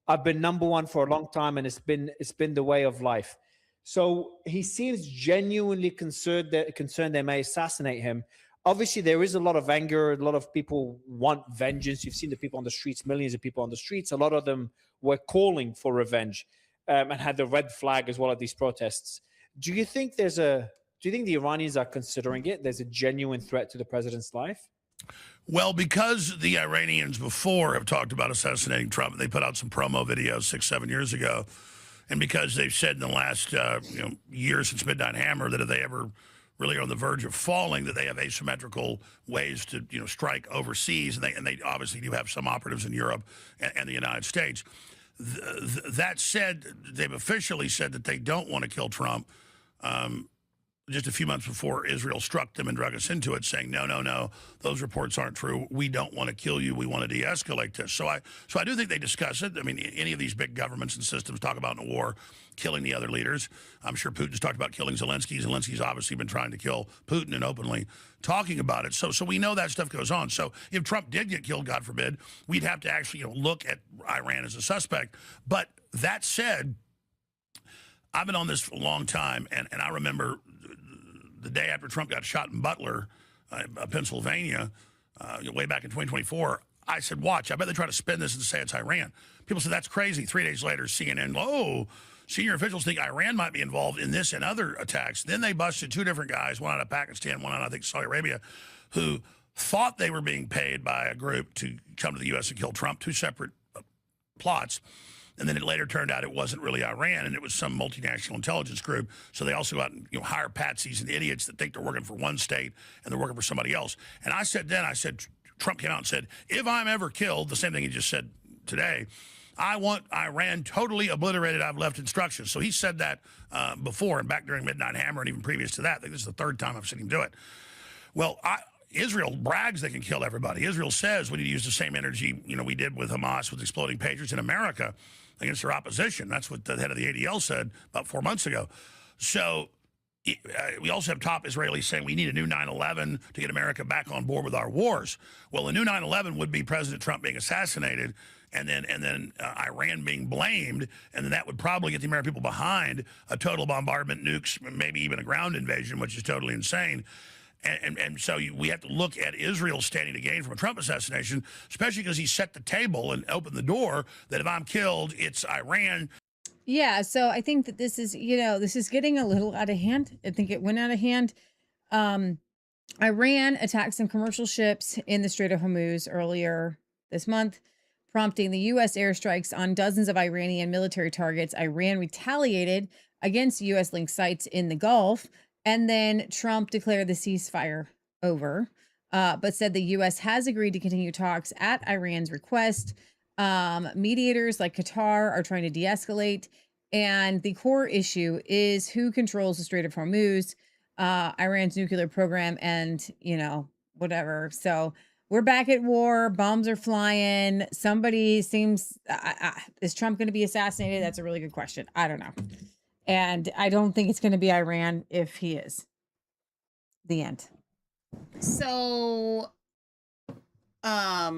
I've been #1 for a long time, and it's been the way of life. So he seems genuinely concerned they may assassinate him. Obviously, there is a lot of anger. A lot of people want vengeance. You've seen the people on the streets, millions of people on the streets. A lot of them were calling for revenge and had the red flag as well at these protests. Do you think the Iranians are considering it? There's a genuine threat to the president's life? Well, because the Iranians before have talked about assassinating Trump, they put out some promo videos 6-7 years ago, and because they've said in the last year since Midnight Hammer that if they ever really are on the verge of falling, that they have asymmetrical ways to strike overseas, and they obviously do have some operatives in Europe and the United States. That said, they've officially said that they don't want to kill Trump. Just a few months before Israel struck them and drug us into it, saying, no, those reports aren't true. We don't want to kill you. We want to de-escalate this. So I do think they discuss it. I mean, any of these big governments and systems talk about in a war killing the other leaders. I'm sure Putin's talked about killing Zelensky. Zelensky's obviously been trying to kill Putin and openly talking about it. So we know that stuff goes on. So if Trump did get killed, God forbid, we'd have to actually look at Iran as a suspect. But that said, I've been on this for a long time, and I remember the day after Trump got shot in Butler, Pennsylvania, way back in 2024, I said, watch, I bet they try to spin this and say it's Iran. People said, that's crazy. 3 days later, CNN, senior officials think Iran might be involved in this and other attacks. Then they busted 2 different guys, one out of Pakistan, one out of, I think, Saudi Arabia, who thought they were being paid by a group to come to the U.S. and kill Trump, 2 separate plots. And then it later turned out it wasn't really Iran, and it was some multinational intelligence group. So they also got hire patsies and idiots that think they're working for one state and they're working for somebody else. And I said, Trump came out and said, if I'm ever killed, the same thing he just said today, I want Iran totally obliterated. I've left instructions. So he said that before and back during Midnight Hammer and even previous to that. I think this is the 3rd time I've seen him do it. Well, Israel brags they can kill everybody. Israel says we need to use the same energy we did with Hamas with exploding pagers in America against their opposition. That's what the head of the ADL said about 4 months ago. So we also have top Israelis saying we need a new 9/11 to get America back on board with our wars. Well, a new 9/11 would be President Trump being assassinated, and then Iran being blamed, and then that would probably get the American people behind a total bombardment, nukes, maybe even a ground invasion, which is totally insane. And so we have to look at Israel standing to gain from a Trump assassination, especially because he set the table and opened the door that if I'm killed, it's Iran. Yeah, so I think that this is, this is getting a little out of hand. I think it went out of hand. Iran attacked some commercial ships in the Strait of Hormuz earlier this month, prompting the U.S. airstrikes on dozens of Iranian military targets. Iran retaliated against U.S.-linked sites in the Gulf, and then Trump declared the ceasefire over, but said the U.S. has agreed to continue talks at Iran's request. Mediators like Qatar are trying to de-escalate, and the core issue is who controls the Strait of Hormuz, Iran's nuclear program, and whatever. So we're back at war. Bombs are flying. Somebody seems is Trump going to be assassinated? That's a really good question. I don't know, and I don't think it's going to be Iran if he is. The end. So, I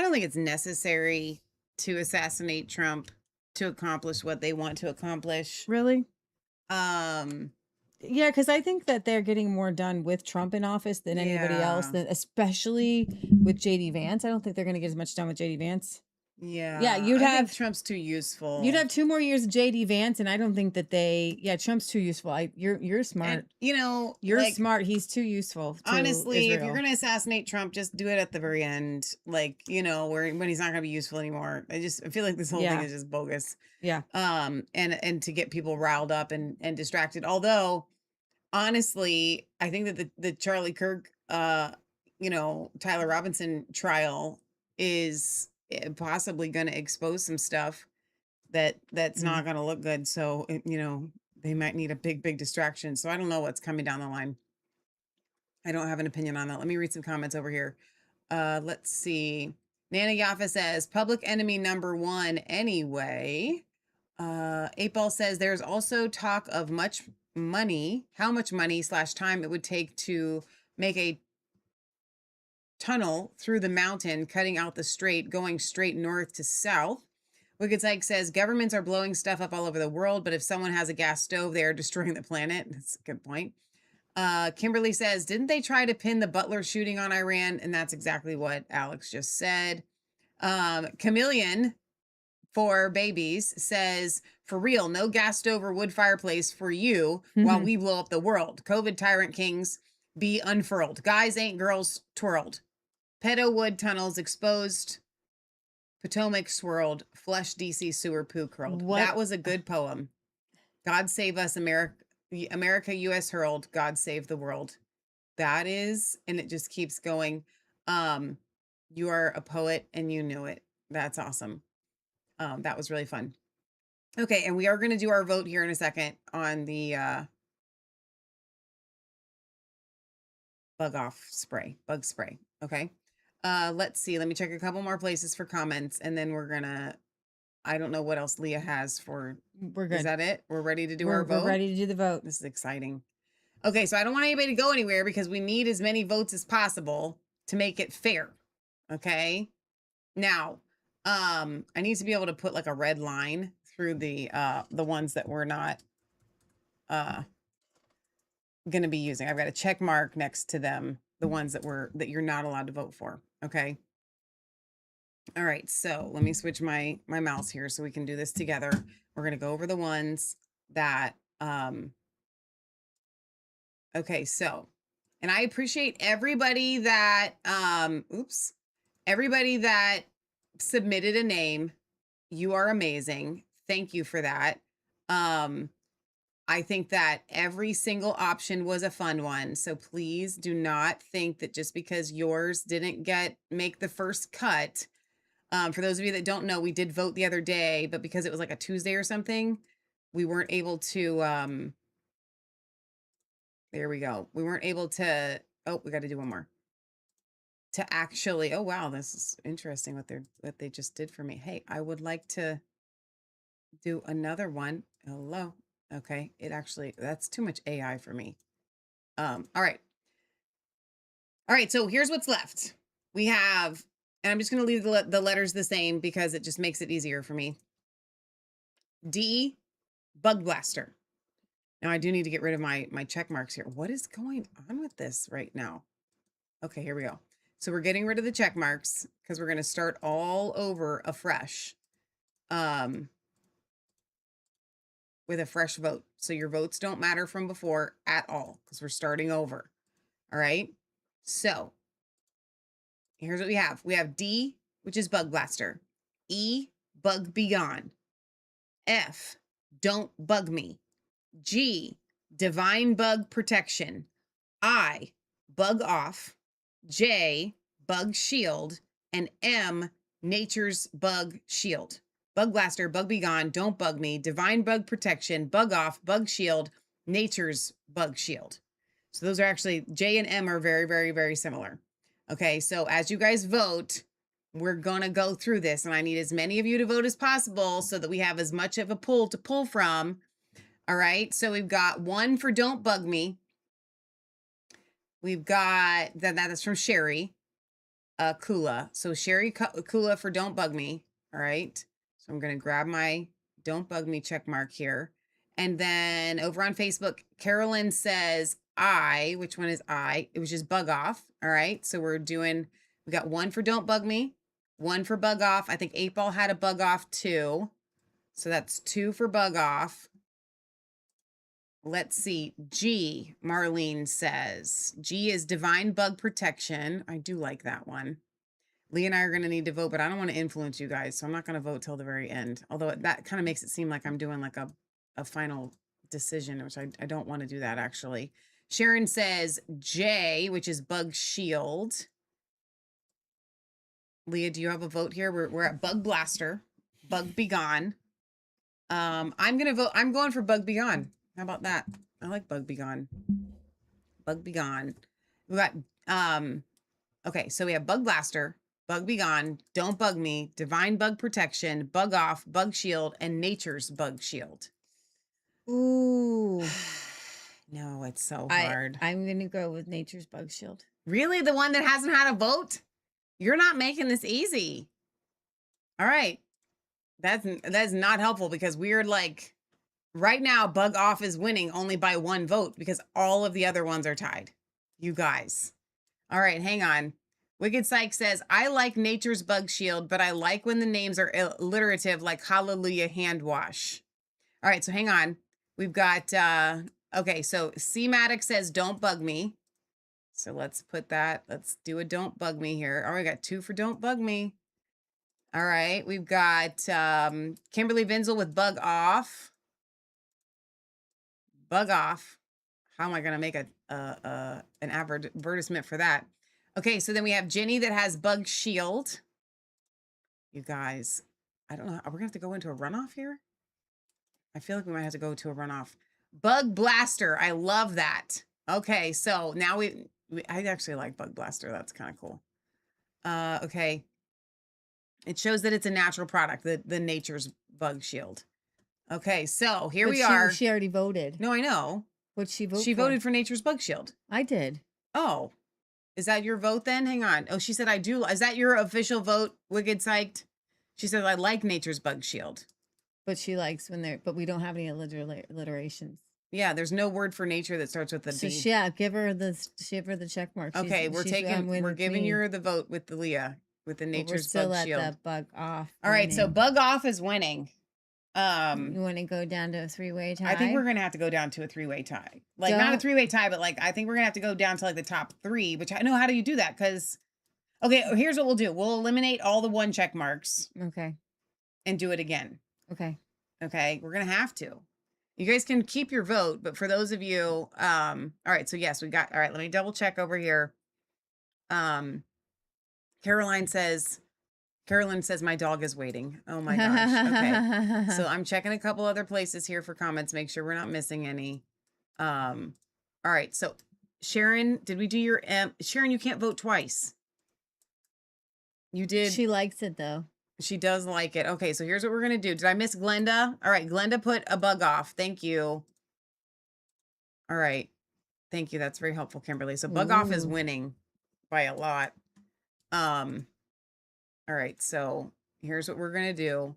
don't think it's necessary to assassinate Trump to accomplish what they want to accomplish. Really? Yeah, because I think that they're getting more done with Trump in office than anybody else, especially with JD Vance. I don't think they're going to get as much done with JD Vance. Yeah. Yeah, I think Trump's too useful. You'd have 2 more years of JD Vance, and I don't think that Trump's too useful. You're smart. And, you're smart. He's too useful. To honestly, if Israel. you're going to assassinate Trump, just do it at the very end. Like, when he's not going to be useful anymore. I feel like this whole thing is just bogus. Yeah. And to get people riled up and distracted. Although, honestly, I think that the Charlie Kirk, Tyler Robinson trial is possibly going to expose some stuff that's not going to look good. So, they might need a big distraction. So I don't know what's coming down the line. I don't have an opinion on that. Let me read some comments over here. Let's see. Nana Yaffa says, public enemy number 1 anyway. 8ball says, there's also talk of how much money / time it would take to make a tunnel through the mountain, cutting out the strait, going straight north to south. Wicked Psych says, governments are blowing stuff up all over the world, but if someone has a gas stove, they are destroying the planet. That's a good point. Kimberly says, didn't they try to pin the Butler shooting on Iran? And that's exactly what Alex just said. Chameleon for babies says, for real, no gas stove or wood fireplace for you while we blow up the world. COVID tyrant kings be unfurled. Guys ain't girls twirled. Pedo wood tunnels exposed. Potomac swirled. Flush DC sewer poo curled. What? That was a good poem. God save us, America. America, U.S. hurled. God save the world. That is, and it just keeps going. You are a poet and you knew it. That's awesome. That was really fun. Okay, and we are going to do our vote here in a second on the bug spray. Okay. Let's see. Let me check a couple more places for comments, and then we're gonna. I don't know what else Leah has for. We're good. Is that it? We're ready to do our vote. We're ready to do the vote. This is exciting. Okay, so I don't want anybody to go anywhere because we need as many votes as possible to make it fair. Okay. Now, I need to be able to put like a red line through the ones that we're not going to be using. I've got a check mark next to them, the ones that you're not allowed to vote for. Okay. All right. So let me switch my mouse here so we can do this together. We're going to go over the ones that, okay. So, and I appreciate everybody that, everybody that submitted a name. You are amazing. Thank you for that. I think that every single option was a fun one. So please do not think that just because yours didn't make the first cut. For those of you that don't know, we did vote the other day, but because it was like a Tuesday or something, we weren't able to, there we go. We weren't able to, we got to do one more. To actually, oh wow, this is interesting what they just did for me. Hey, I would like to do another one. Hello. Okay, it actually, that's too much AI for me. All right. All right, so here's what's left. We have, and I'm just going to leave the letters the same because it just makes it easier for me. D, Bug Blaster. Now I do need to get rid of my check marks here. What is going on with this right now? Okay, here we go. So we're getting rid of the check marks because we're going to start all over afresh with a fresh vote. So your votes don't matter from before at all because we're starting over. All right. So here's what we have. We have D, which is Bug Blaster. E, Bug Begone. F, Don't Bug Me. G, Divine Bug Protection. I, Bug Off. J, Bug Shield. And M, Nature's Bug Shield. Bug Blaster, Bug Begone, Don't Bug Me, Divine Bug Protection, Bug Off, Bug Shield, Nature's Bug Shield. So those are actually, J and M are very, very, very similar. Okay, so as you guys vote, we're gonna go through this, and I need as many of you to vote as possible so that we have as much of a pool to pull from. All right, so we've got 1 for Don't Bug Me. We've got, that is from Sherry Kula. So Sherry Kula for Don't Bug Me. All right, so I'm gonna grab my Don't Bug Me check mark here. And then over on Facebook, Carolyn says I, which one is I? It was just Bug Off. All right, so we got 1 for Don't Bug Me, 1 for Bug Off. I think 8 Ball had a Bug Off too. So that's 2 for Bug Off. Let's see. G, Marlene says. G is Divine Bug Protection. I do like that one. Lee and I are going to need to vote, but I don't want to influence you guys, so I'm not going to vote till the very end. Although that kind of makes it seem like I'm doing like a final decision, which I don't want to do that actually. Sharon says J, which is Bug Shield. Leah, do you have a vote here? We're at Bug Blaster, Bug Begone. I'm going to vote. I'm going for Bug Begone. How about that? I like Bug Begone. Bug Begone. We got, okay, so we have Bug Blaster, Bug Begone, Don't Bug Me, Divine Bug Protection, Bug Off, Bug Shield, and Nature's Bug Shield. Ooh. No, it's so hard. I'm going to go with Nature's Bug Shield. Really? The one that hasn't had a vote? You're not making this easy. All right. That's not helpful because we're like, right now, Bug Off is winning only by 1 vote because all of the other ones are tied. You guys. All right, hang on. Wicked Psych says, I like Nature's Bug Shield, but I like when the names are alliterative like Hallelujah Hand Wash. All right, so hang on. We've got, okay, so C-Matic says, Don't Bug Me. So let's put that, let's do a Don't Bug Me here. Oh, we got 2 for Don't Bug Me. All right, we've got Kimberly Vinzel with Bug Off. Bug Off. How am I going to make an advertisement for that? Okay, so then we have Jenny that has Bug Shield. You guys, I don't know. Are we going to have to go into a runoff here? I feel like we might have to go to a runoff. Bug Blaster. I love that. Okay, so now I actually like Bug Blaster. That's kind of cool. Okay. It shows that it's a natural product, the Nature's Bug Shield. Okay, so here we are. She already voted. No, I know. What'd she vote for? She voted for Nature's Bug Shield. I did. Oh, is that your vote then? Hang on. Oh, she said I do. Is that your official vote, Wicked Psyched? She said I like Nature's Bug Shield. But she likes when they're, but we don't have any alliterations. Yeah, there's no word for nature that starts with the So B. yeah, give her the check mark. Okay, we're giving you the vote with the Leah, with the Nature's Bug Shield. We're still at the Bug Off. All right, so Bug Off is winning. You want to go down to a 3-way tie? I think we're gonna have to go down to a 3-way tie. Like not a 3-way tie, but like I think we're gonna have to go down to like the top 3. Which I know, how do you do that? Because okay, here's what we'll do. We'll eliminate all the 1 check marks. Okay. And do it again. Okay. Okay, we're gonna have to. You guys can keep your vote, but for those of you, all right, so yes, we got, all right, let me double check over here. Carolyn says my dog is waiting. Oh my gosh. Okay. So I'm checking a couple other places here for comments, make sure we're not missing any. All right, so Sharon, did we do your, Sharon, you can't vote twice. You did. She likes it though. She does like it. Okay, so here's what we're going to do. Did I miss Glenda? All right, Glenda put a bug off. Thank you. All right. Thank you. That's very helpful, Kimberly. So bug off is winning by a lot. All right, so here's what we're going to do.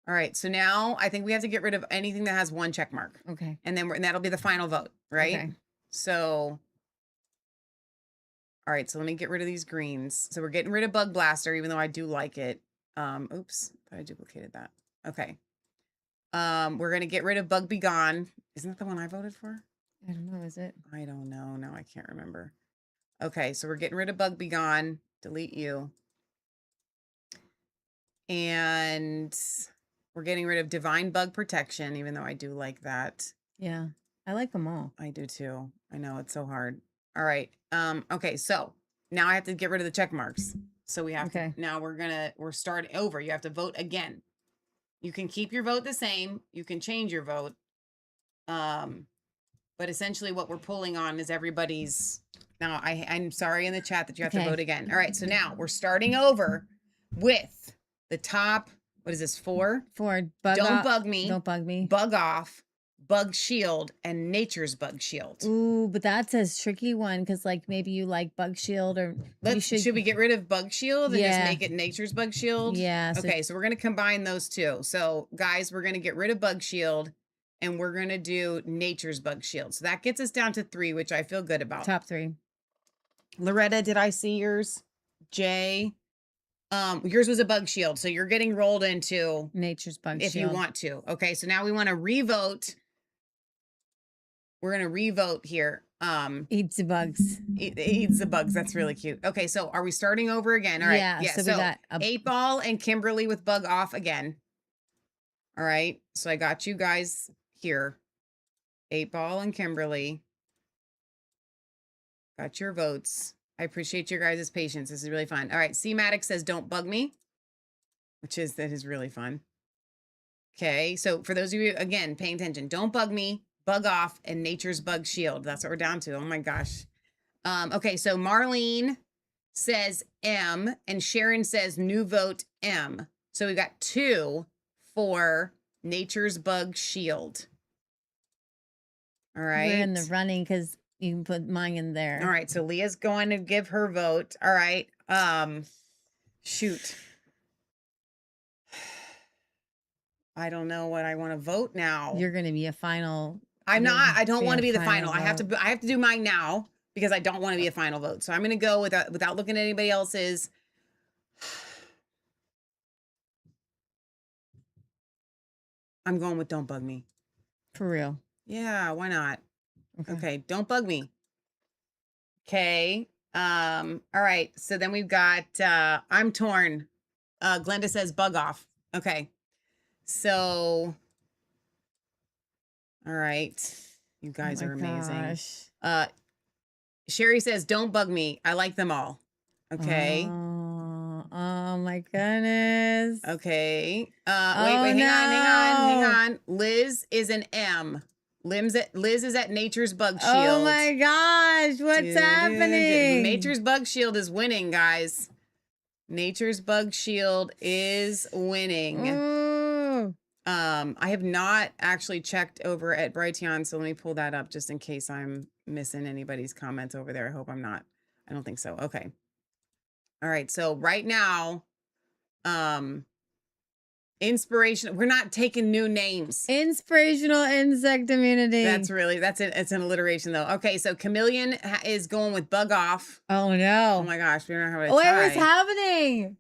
All right, so now I think we have to get rid of anything that has one check mark. Okay. And then that'll be the final vote, right? Okay. So, all right, so let me get rid of these greens. So we're getting rid of Bug Blaster, even though I do like it. Oops, thought I duplicated that. Okay. We're going to get rid of Bug Be Gone. Isn't that the one I voted for? I don't know, is it? I don't know. No, I can't remember. Okay, so we're getting rid of Bug Be Gone. Delete you. And we're getting rid of Divine Bug Protection, even though I do like that. Yeah, I like them all. I do too. I know it's so hard. All right. Okay, so now I have to get rid of the check marks. So we have to, now we're starting over. You have to vote again. You can keep your vote the same. You can change your vote. But essentially what we're pulling on is everybody's. Now I'm sorry in the chat that you have to vote again. All right, so now we're starting over with the top. What is this? 4? Bug Don't off, bug me. Don't bug me. Bug off. Bug Shield and Nature's Bug Shield. Ooh, but that's a tricky one because, like, maybe you like Bug Shield or Should we get rid of Bug Shield and just Yeah. make it Nature's Bug Shield? Yeah. Okay, so we're gonna combine those two. So, guys, we're gonna get rid of Bug Shield and we're gonna do Nature's Bug Shield. So that gets us down to 3, which I feel good about. Top 3. Loretta, did I see yours? Jay, yours was a Bug Shield, so you're getting rolled into Nature's Bug if Shield you want to. Okay, so now we want to revote. We're gonna revote here. Eats the bugs. Eats the bugs. That's really cute. Okay, so are we starting over again? All right. Yeah, so we got 8 Ball and Kimberly with Bug off again. All right. So I got you guys here. 8 Ball and Kimberly. Got your votes. I appreciate your guys' patience. This is really fun. All right. C-Matic says don't bug me, that is really fun. Okay. So for those of you, again, paying attention, don't bug me, Bug off, and Nature's Bug Shield. That's what we're down to. Oh my gosh. Okay, so Marlene says M, and Sharon says new vote M. So we got 2 for Nature's Bug Shield. All right. We're in the running because you can put mine in there. All right, so Leah's going to give her vote. All right. Shoot. I don't know what I want to vote now. You're going to be a final. I'm not. I don't want to be the final final. I have to do mine now because I don't want to be a final vote. So I'm going to go without looking at anybody else's. I'm going with don't bug me. For real. Yeah, why not? Okay, don't bug me. Okay. All right. So then we've got I'm torn. Glenda says bug off. Okay. So all right. You guys are amazing. Gosh. Sherry says don't bug me. I like them all. Okay. Oh my goodness. Okay. Wait, hang on. Liz is an M. Liz is at Nature's Bug Shield. Oh my gosh, what's happening? Nature's Bug Shield is winning, guys. Nature's Bug Shield is winning. Ooh. I have not actually checked over at Brighteon, so let me pull that up just in case I'm missing anybody's comments over there. I hope I'm not. I don't think so. Okay. All right, so right now, inspiration. We're not taking new names. Inspirational insect immunity. That's it. It's an alliteration though. Okay, so Chameleon is going with bug off. Oh no! Oh my gosh, we don't have a tie. What's happening?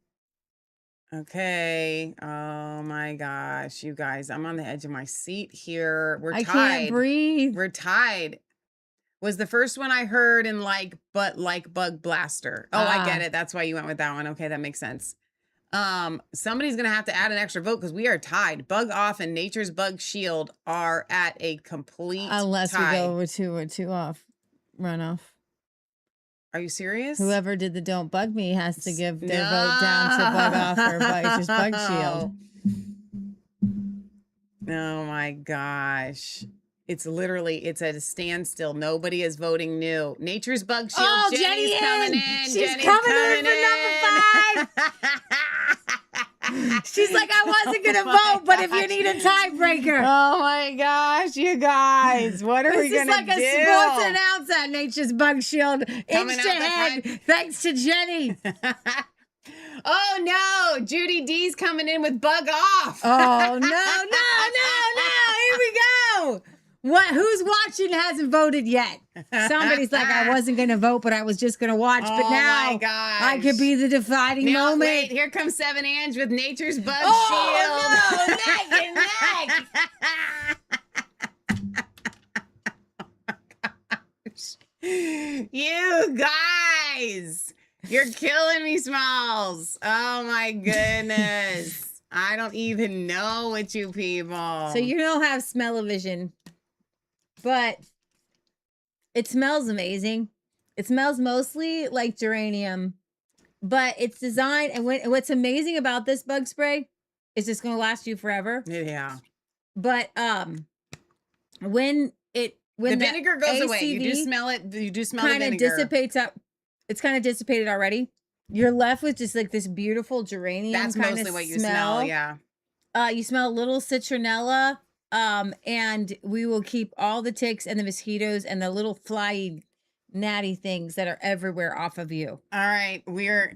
Okay. Oh my gosh, you guys, I'm on the edge of my seat here. We're tied. I can't breathe. We're tied. Was the first one I heard in like Bug Blaster. Oh, I get it. That's why you went with that one. Okay, that makes sense. Somebody's gonna have to add an extra vote because we are tied. Bug off and Nature's Bug Shield are at a complete Unless tie. we go with two off, runoff. Are you serious? Whoever did the don't bug me has to give their vote down to bug off or Nature's Bug Shield. Oh my gosh. It's at a standstill. Nobody is voting new. Nature's Bug Shield. Oh, Jenny's coming in. She's Jenny's coming in for number 5. She's like, I wasn't gonna vote, but if you need a tiebreaker. Oh my gosh, you guys. What are we This gonna is like do? a sports announcer at Nature's Bug Shield. Coming Inch out the ahead, thanks to Jenny. Oh no, Judy D's coming in with bug off. Oh no. Here we go. What? Who's watching hasn't voted yet? Somebody's like, I wasn't going to vote, but I was just going to watch. But now my gosh. I could be the defining Now, moment. wait, here comes 7 Ange with Nature's Bug Shield. Oh, no, neck and neck. You guys, you're killing me, Smalls. Oh my goodness. I don't even know what you people. So you don't have smell-o-vision, but it smells amazing. It smells mostly like geranium, but it's designed, and what's amazing about this bug spray is it's going to last you forever. Yeah. But when the vinegar goes away, you do smell it. You do smell the kind of vinegar. dissipates up. It's kind of dissipated already. You're left with just like this beautiful geranium. That's kind mostly of what you smell. Yeah. You smell a little citronella. And we will keep all the ticks and the mosquitoes and the little fly natty things that are everywhere off of you. All right. We're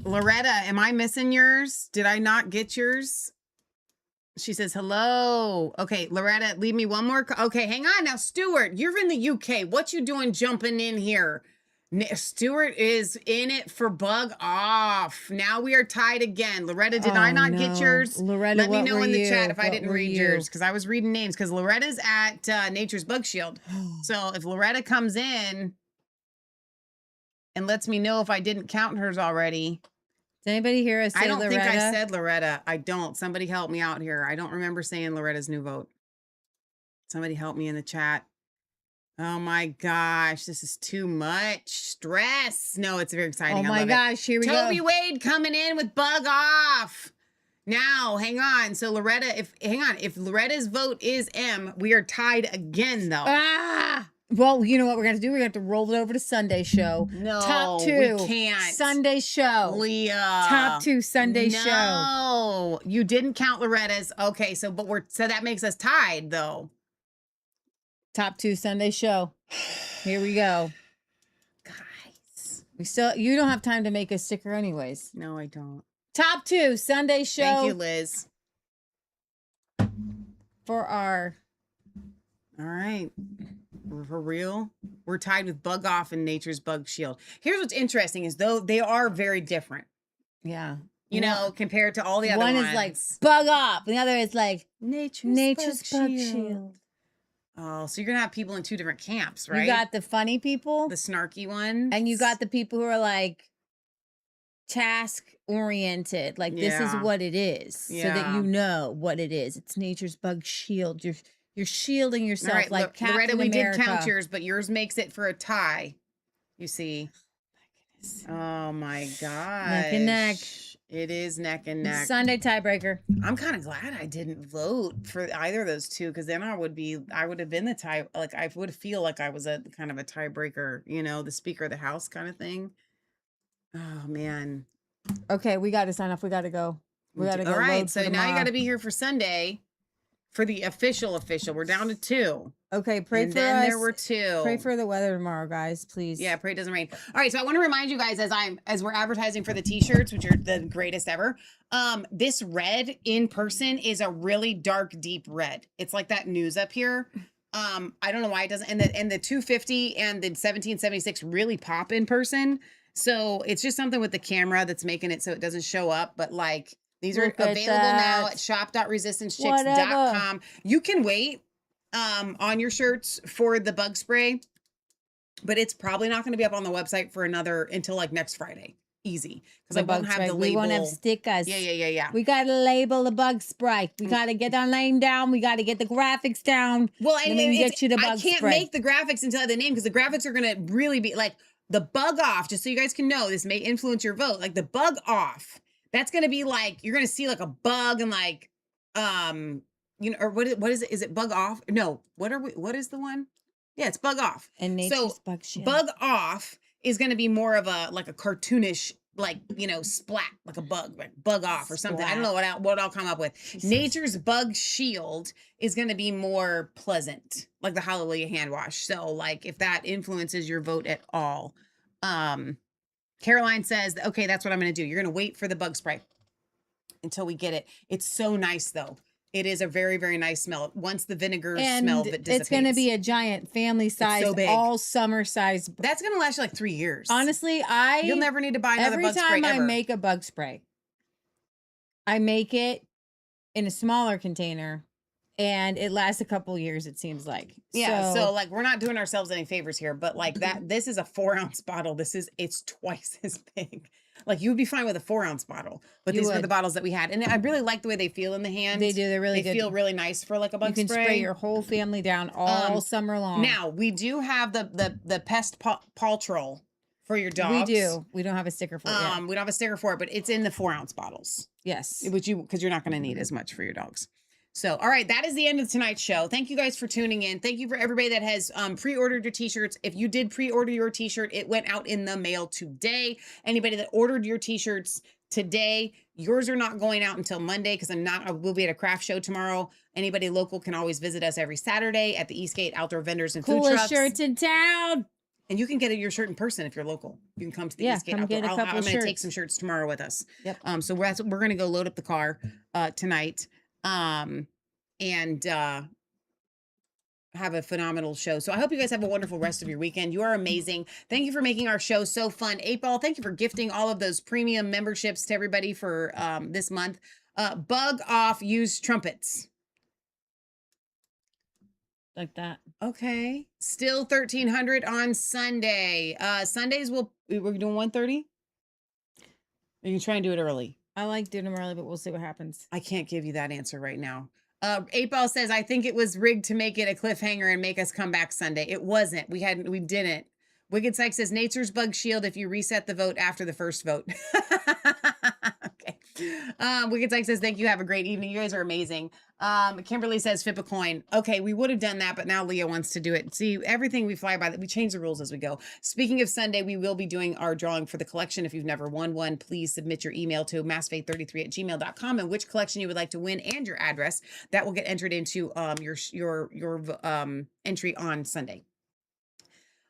Loretta, am I missing yours? Did I not get yours? She says, hello. Okay, Loretta, leave me one more. Okay, hang on now. Stuart, you're in the UK. What you doing jumping in here? Stuart is in it for bug off. Now we are tied again. Loretta, did I not get yours? Loretta, let me what know were in the you? chat if I What didn't were read you? yours, because I was reading names. Because Loretta's at Nature's Bug Shield. So if Loretta comes in and lets me know if I didn't count hers already. Does anybody hear us say I don't Loretta? think I said Loretta. I don't. Somebody help me out here. I don't remember saying Loretta's new vote. Somebody help me in the chat. Oh my gosh, this is too much stress. No, it's very exciting. Oh I my love gosh, here we go. Toby Wade coming in with bug off. Now, hang on. So Loretta, if Loretta's vote is M, we are tied again though. Well, you know what we're going to do? We're going to have to roll it over to Sunday show. No, Top 2. we can't. Sunday show. Leah. Top 2 Sunday show. No, you didn't count Loretta's. Okay, so that makes us tied though. Top 2 Sunday show. Here we go. Guys. You don't have time to make a sticker anyways. No, I don't. Top 2 Sunday show. Thank you, Liz. For our. All right. For real, we're tied with Bug Off and Nature's Bug Shield. Here's what's interesting is though they are very different. Yeah. You know, compared to all the other ones. One is like Bug Off. The other is like Nature's Bug Shield. Oh, so you're going to have people in 2 different camps, right? You got the funny people. The snarky ones. And you got the people who are like task oriented. Like this is what it is. So that you know what it is. It's Nature's Bug Shield. You're shielding yourself right, like Captain Loretta, we America. did count yours, but yours makes it for a tie. You see. Oh my gosh. Neck and neck. It is neck and neck. Sunday tiebreaker. I'm kind of glad I didn't vote for either of those two, because then I would have been the tie. Like I would feel like I was a kind of a tiebreaker, you know, the Speaker of the House kind of thing. Oh man. Okay, we got to sign off. We got to go. We got to go. All right, load so for now you tomorrow. got to be here for Sunday for the official. We're down to 2. Okay, pray and for then us. there were 2. Pray for the weather tomorrow, guys, please. Yeah, pray it doesn't rain. All right, so I want to remind you guys as we're advertising for the t-shirts, which are the greatest ever. This red in person is a really dark, deep red. It's like that news up here. I don't know why it doesn't. And the 250 and the 1776 really pop in person. So it's just something with the camera that's making it so it doesn't show up. But like these are Look at available now that. at shop.resistancechicks.com. You can wait on your shirts for the bug spray, but it's probably not going to be up on the website for until like next Friday. Easy, because I won't have the label. We won't have stickers. Yeah. We got to label the bug spray. We got to get our name down. We got to get the graphics down. Well, then we can get you the bug I can't spray. make the graphics until I have the name, because the graphics are going to really be like the Bug Off. Just so you guys can know, this may influence your vote. Like the Bug Off, that's going to be like you're going to see like a bug and like you know, or what is it? Is it Bug Off? No. What is the one? Yeah, it's Bug Off. And Nature's Bug Shield. Bug Off is going to be more of a like a cartoonish splat like a bug, like bug off or something. I don't know what I'll come up with. Nature's Bug Shield is going to be more pleasant, like the Hallelujah hand wash. So like if that influences your vote at all. Caroline says, okay, that's what I'm going to do. You're going to wait for the bug spray until we get it. It's so nice though. It is a very, very nice smell. Once the vinegar smell of it dissipates. It's going to be a giant family size, so big. all summer size. That's going to last you like 3 years. Honestly, you'll never need to buy another bug spray every time ever. I make a bug spray, I make it in a smaller container and it lasts a couple years, it seems like. Yeah. So like we're not doing ourselves any favors here, but like this is a 4-ounce bottle. It's twice as big. Like you would be fine with a 4-ounce bottle, but these were the bottles that we had. And I really like the way they feel in the hand. They do. They're really good. They feel really nice for like a bug spray. You can spray your whole family down all summer long. Now we do have the pest patrol for your dogs. We do. We don't have a sticker for it yet. We don't have a sticker for it, but it's in the 4-ounce bottles. Yes. Because you're not going to need as much for your dogs. So, all right, that is the end of tonight's show. Thank you guys for tuning in. Thank you for everybody that has pre-ordered your t-shirts. If you did pre-order your t-shirt, it went out in the mail today. Anybody that ordered your t-shirts today, yours are not going out until Monday because we'll be at a craft show tomorrow. Anybody local can always visit us every Saturday at the Eastgate Outdoor Vendors and Food Trucks. Coolest shirts in town. And you can get your shirt in person if you're local. You can come to the Eastgate come Outdoor. get a couple I'm going to take shirts. some shirts tomorrow with us. Yep. So we're going to go load up the car tonight. And have a phenomenal show. So I hope you guys have a wonderful rest of your weekend. You are amazing. Thank you for making our show so fun. 8-Ball, thank you for gifting all of those premium memberships to everybody for this month. Bug off, use trumpets. Like that. Okay. Still 1,300 on Sunday. Sundays we're doing 1:30. You can try and do it early. I like doing them early, but we'll see what happens. I can't give you that answer right now. 8-Ball says, I think it was rigged to make it a cliffhanger and make us come back Sunday. It wasn't. We didn't. Wicked Psych says, Nature's Bug Shield if you reset the vote after the first vote. Okay. Wicked Psych says, thank you. Have a great evening. You guys are amazing. Kimberly says, flip a coin. Okay, we would have done that, but now Leah wants to do it. See, everything we fly by, we change the rules as we go. Speaking of Sunday, we will be doing our drawing for the collection. If you've never won one, please submit your email to massfaith33@gmail.com and which collection you would like to win and your address. That will get entered into your entry on Sunday.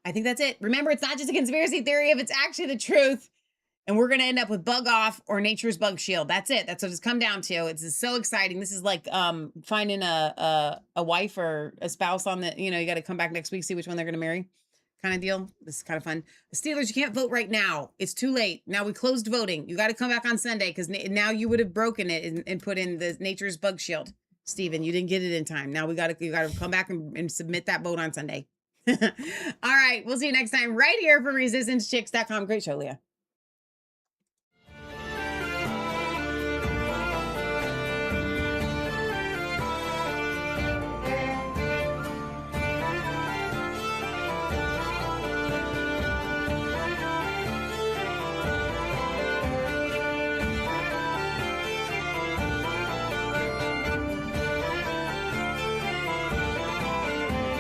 I think that's it. Remember, it's not just a conspiracy theory if it's actually the truth. And we're going to end up with Bug Off or Nature's Bug Shield. That's it. That's what it's come down to. It's so exciting. This is like finding a wife or a spouse on the, you got to come back next week, see which one they're going to marry kind of deal. This is kind of fun. The Steelers, you can't vote right now. It's too late. Now we closed voting. You got to come back on Sunday because now you would have broken it and put in the Nature's Bug Shield. Steven, you didn't get it in time. Now you got to come back and submit that vote on Sunday. All right. We'll see you next time right here from resistancechicks.com. Great show, Leah.